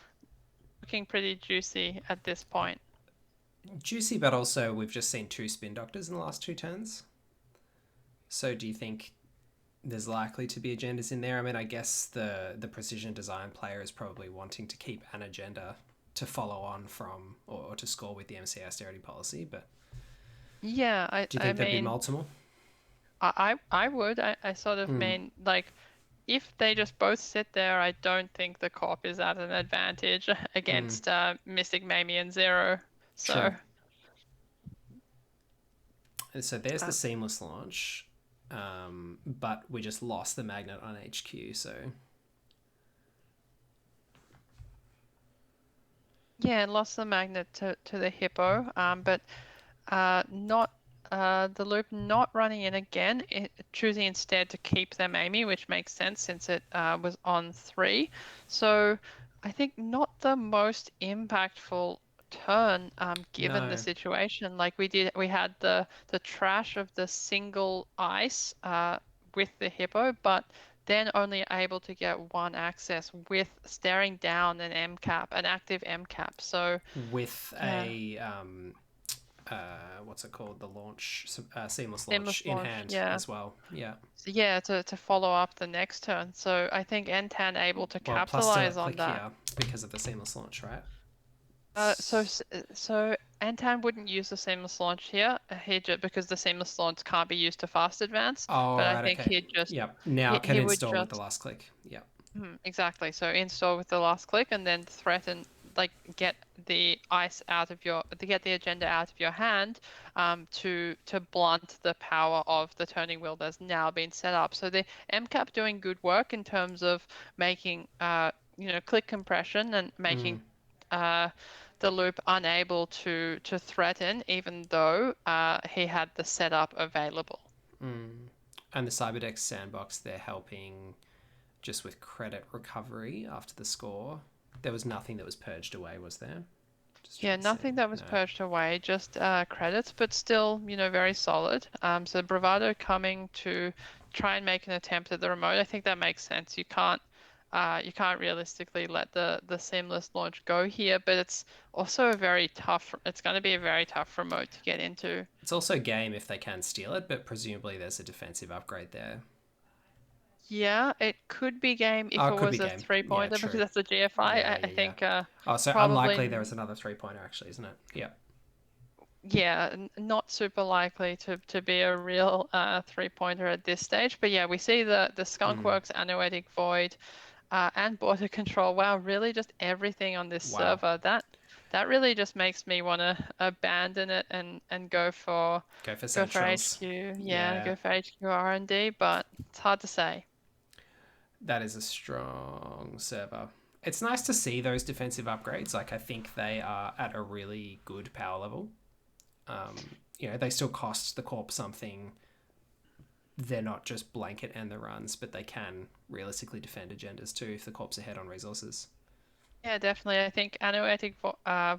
looking pretty juicy at this point. Juicy, but also we've just seen 2 Spin Doctors in the last 2 turns. So do you think there's likely to be agendas in there? I mean, I guess the precision design player is probably wanting to keep an agenda to follow on from or to score with the MCA austerity policy, but yeah, do you think there'd be multiple? I would. I sort of mean, like, if they just both sit there, I don't think the Corp is at an advantage against Mystic Mamie and 0. So, sure. So there's the seamless launch, but we just lost the magnet on HQ, so... Yeah, lost the magnet to the hippo, but not the loop not running in again, choosing instead to keep their Mamie, which makes sense since it was on 3. So I think not the most impactful turn, given the situation. Like we had the trash of the single ice with the hippo, but then only able to get 1 access with staring down an MCAP, an active MCAP. So with a what's it called? The launch, seamless launch in hand as well. Yeah. So yeah, to follow up the next turn. So I think Entan able to capitalize on that. Here because of the seamless launch, right? So Entan wouldn't use the seamless launch here. Because the seamless launch can't be used to fast advance. Oh, but right, I think okay. he'd just now can install with the last click. Yeah. Exactly. So install with the last click and then threaten, like, get the ice out of get the agenda out of your hand, to blunt the power of the turning wheel that's now been set up. So the MCAP doing good work in terms of making click compression and making the loop unable to threaten, even though he had the setup available. And the Cyberdex sandbox, they're helping just with credit recovery after the score. There was nothing that was purged away, was there? Nothing that was purged away, just credits, but still, very solid. So Bravado coming to try and make an attempt at the remote. I think that makes sense. You can't realistically let the seamless launch go here, but it's also it's going to be a very tough remote to get into. It's also game if they can steal it, but presumably there's a defensive upgrade there. Yeah, it could be game if it was a 3-pointer, because that's the GFI. I think. So unlikely there was another 3-pointer, actually, isn't it? Yeah. Yeah, not super likely to be a real 3-pointer at this stage. But yeah, we see the Skunkworks, Anoetic Void, and Border Control. Wow, really just everything on this server. that really just makes me want to abandon it and Go for go for centrals. HQ. Yeah, Yeah, go for HQ R&D, but it's hard to say. that is a strong server. It's nice to see those defensive upgrades. Like, I think they are at a really good power level. They still cost the corp something. They're not just blanket and the runs, but they can realistically defend agendas too if the corp's ahead on resources. Yeah, definitely. I think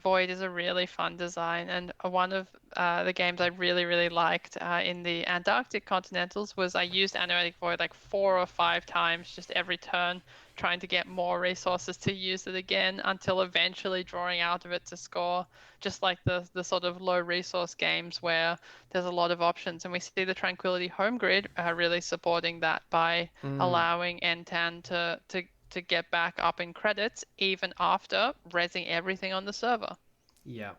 Void is a really fun design, and one of the games I really, really liked in the Antarctic Continentals was I used Anoetic Void like 4 or 5 times just every turn, trying to get more resources to use it again until eventually drawing out of it to score. Just like the sort of low resource games where there's a lot of options, and we see the Tranquility Home Grid really supporting that by allowing NTAN to get back up in credits even after resing everything on the server. Yeah.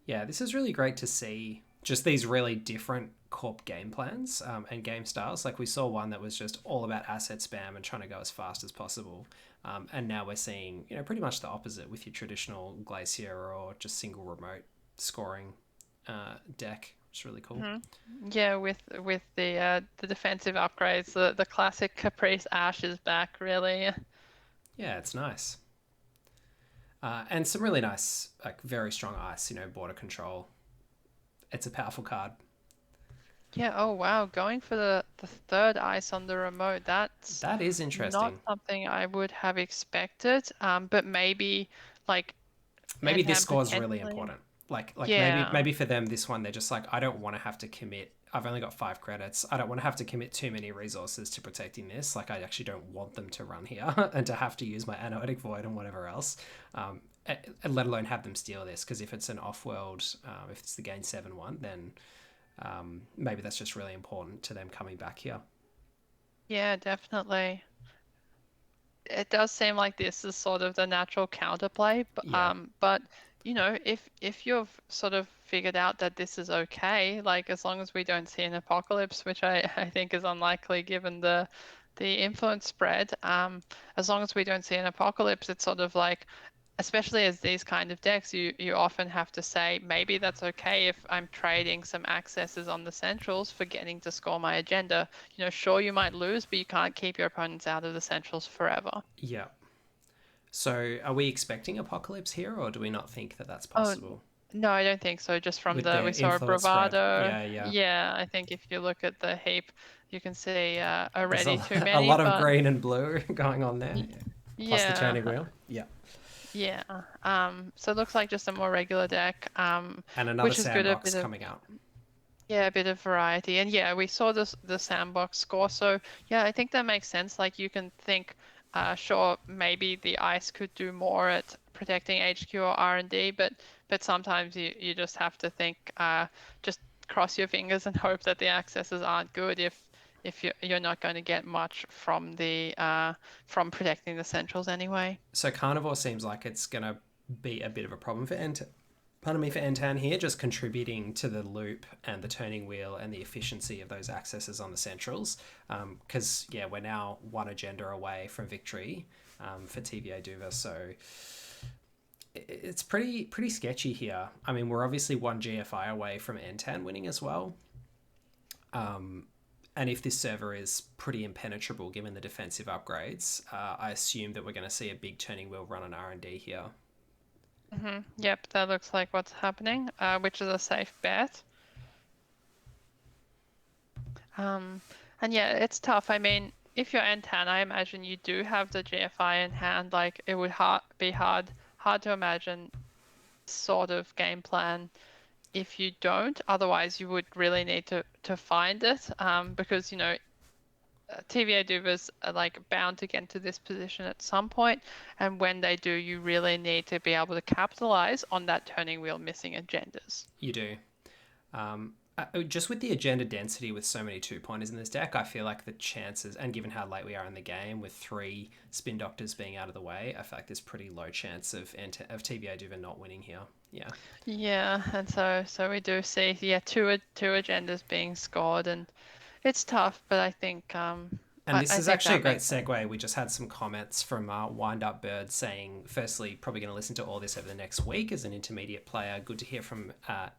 Yeah, this is really great to see just these really different corp game plans and game styles. Like we saw one that was just all about asset spam and trying to go as fast as possible. And now we're seeing, pretty much the opposite with your traditional Glacier or just single remote scoring deck. It's really cool. Yeah, with the defensive upgrades, the classic Caprice Ash is back really. Yeah, it's nice. And some really nice, like very strong ice, border control. It's a powerful card. Yeah, oh wow, going for the third ice on the remote, that's That is not interesting. something I would have expected. But maybe like Maybe this Antan score is really potentially. important. Like maybe Yeah. maybe for them this one they're just like, I don't want to have to commit. I've only got 5 credits. I don't want to have to commit too many resources to protecting this. Like I actually don't want them to run here and to have to use my Anoetic Void and whatever else. Let alone have them steal this, because if it's an off-world, if it's the gain 7-1, then maybe that's just really important to them coming back here. Yeah, definitely. It does seem like this is sort of the natural counterplay, Yeah, but if you've sort of figured out that this is okay, like as long as we don't see an apocalypse, which I think is unlikely given the influence spread, as long as we don't see an apocalypse, it's sort of like, especially as these kind of decks, you often have to say maybe that's okay if I'm trading some accesses on the centrals for getting to score my agenda. Sure you might lose, but you can't keep your opponents out of the centrals forever. yeah. So are we expecting apocalypse here, or do we not think that that's Oh, possible no, I don't think so. Just from with we their saw a influence spread? bravado. Yeah, yeah. Yeah, I think if you look at the heap, you can see There's already too a many, lot of but green and blue going on there, y- plus the yeah, turning wheel. Yeah, yeah. So it looks like just a more regular deck, and another which is good. A sandbox bit of coming out. Yeah, a bit of variety. And yeah, we saw the sandbox score. So yeah, I think that makes sense. Like you can think, sure, maybe the ice could do more at protecting HQ or R&D, but sometimes you just have to think, just cross your fingers and hope that the accesses aren't good if you're not going to get much from the from protecting the centrals anyway. So carnivore seems like it's gonna be a bit of a problem for pardon me, for Entan here, just contributing to the loop and the turning wheel and the efficiency of those accesses on the centrals. Because yeah, we're now one agenda away from victory for TVA Duva, so it's pretty sketchy here. I mean, we're obviously one GFI away from Entan winning as well. And if this server is pretty impenetrable given the defensive upgrades, I assume that we're going to see a big turning wheel run on R&D here. Yep, that looks like what's happening, which is a safe bet. Um, and yeah, it's tough. I mean, if you're Antan, I imagine you do have the GFI in hand. Like it would be hard to imagine sort of game plan if you don't. Otherwise, you would really need to find it. Because TVA Duvers are like bound to get into this position at some point, and when they do, you really need to be able to capitalize on that turning wheel missing agendas. You do. Just with the agenda density with so many 2-pointers in this deck, I feel like the chances, and given how late we are in the game with 3 spin doctors being out of the way, I feel like there's pretty low chance of TVA Duva not winning here. Yeah. Yeah, and so we do see two agendas being scored, and it's tough, but I think And this I is think actually a that great makes sense. segue. We just had some comments from Wind Up Bird saying, firstly, probably going to listen to all this over the next week as an intermediate player. Good to hear from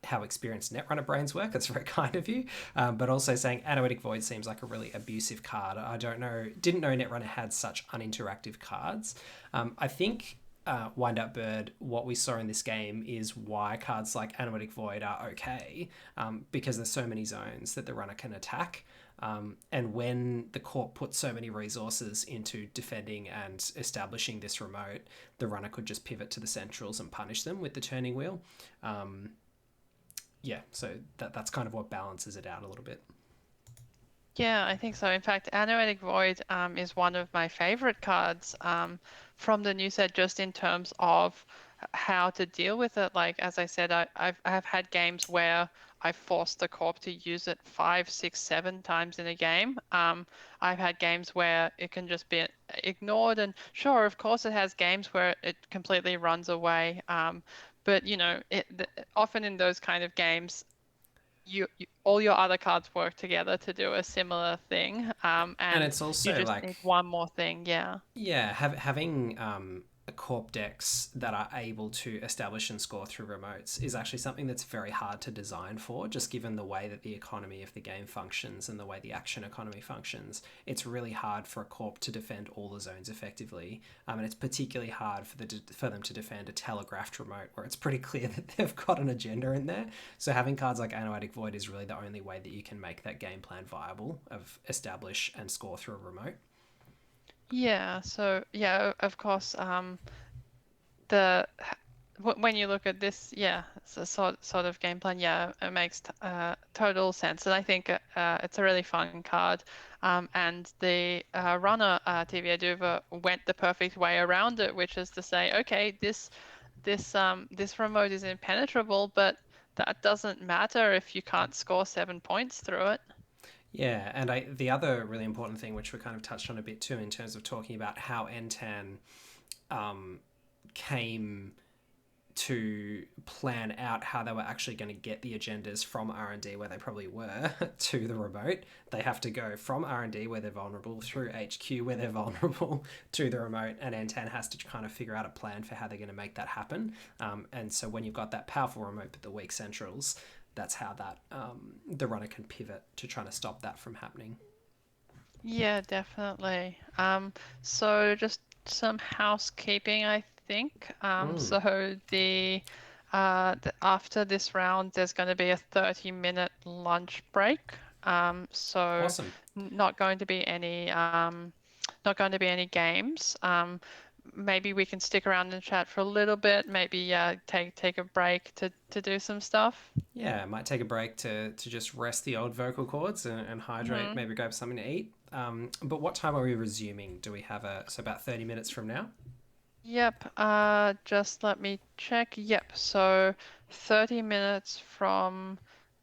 how experienced Netrunner brains work. That's very kind of you. But also saying Anoetic Void seems like a really abusive card. I don't know, didn't know Netrunner had such uninteractive cards. I think Wind Up Bird, what we saw in this game is why cards like Anoetic Void are okay, because there's so many zones that the runner can attack. And when the Corp put so many resources into defending and establishing this remote, the runner could just pivot to the centrals and punish them with the turning wheel. Yeah, so that's kind of what balances it out a little bit. Yeah, I think so. In fact, Anoetic Void is one of my favorite cards from the new set, just in terms of how to deal with it. Like, as I said, I've had games where I forced the corp to use it 5, 6, 7 times in a game. I've had games where it can just be ignored, and sure, of course, it has games where it completely runs away. But often in those kind of games, all your other cards work together to do a similar thing, And and it's you also just like, need one more thing. Yeah. yeah, having corp decks that are able to establish and score through remotes is actually something that's very hard to design for, just given the way that the economy of the game functions and the way the action economy functions. It's really hard for a corp to defend all the zones effectively, and it's particularly hard for them to defend a telegraphed remote where it's pretty clear that they've got an agenda in there. So having cards like Anoetic Void is really the only way that you can make that game plan viable of establish and score through a remote. Yeah. So yeah, of course. The when you look at this, yeah, it's a sort of game plan. Yeah, it makes total sense, and I think it's a really fun card. And the runner TVA Duva went the perfect way around it, which is to say, okay, this remote is impenetrable, but that doesn't matter if you can't score 7 points through it. Yeah, and the other really important thing, which we kind of touched on a bit too, in terms of talking about how NTAN came to plan out how they were actually going to get the agendas from R&D, where they probably were, to the remote. They have to go from R&D, where they're vulnerable, through HQ, where they're vulnerable, to the remote, and NTAN has to kind of figure out a plan for how they're going to make that happen. And so when you've got that powerful remote but the weak centrals, that's how that the runner can pivot to trying to stop that from happening. Yeah, definitely. So just some housekeeping, I think. Mm, So after this round, there's going to be a 30-minute lunch break. So awesome. not going to be any not going to be any games. Maybe we can stick around and chat for a little bit. Maybe take a break to do some stuff. Yeah, might take a break to just rest the old vocal cords and hydrate, Mhm. maybe grab something to eat. But what time are we resuming? Do we have so about 30 minutes from now? Yep, just let me check. Yep, so 30 minutes from,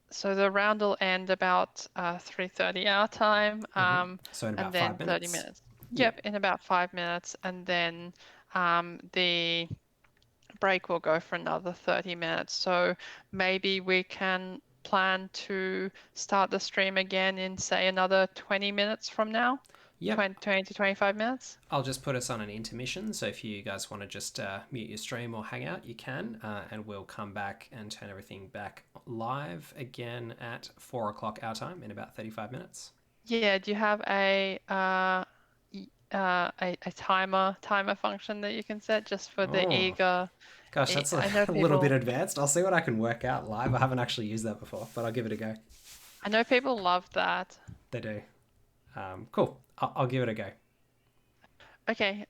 so the round will end about 3:30 our time, So in and about then five 30 minutes? minutes. Yeah. Yep, in about 5 minutes, and then the break will go for another 30 minutes. So maybe we can plan to start the stream again in, say, another 20 minutes from now, Yep. 20 to 25 minutes. I'll just put us on an intermission. So if you guys want to just mute your stream or hang out, you can. And we'll come back and turn everything back live again at 4 o'clock our time in about 35 minutes. Yeah, do you have a timer function that you can set just for the Oh, eager? gosh, that's I know a little bit people advanced. I'll see what I can work out live. I haven't actually used that before, but I'll give it a go. I know people love that. They do. Cool. I'll give it a go. Okay,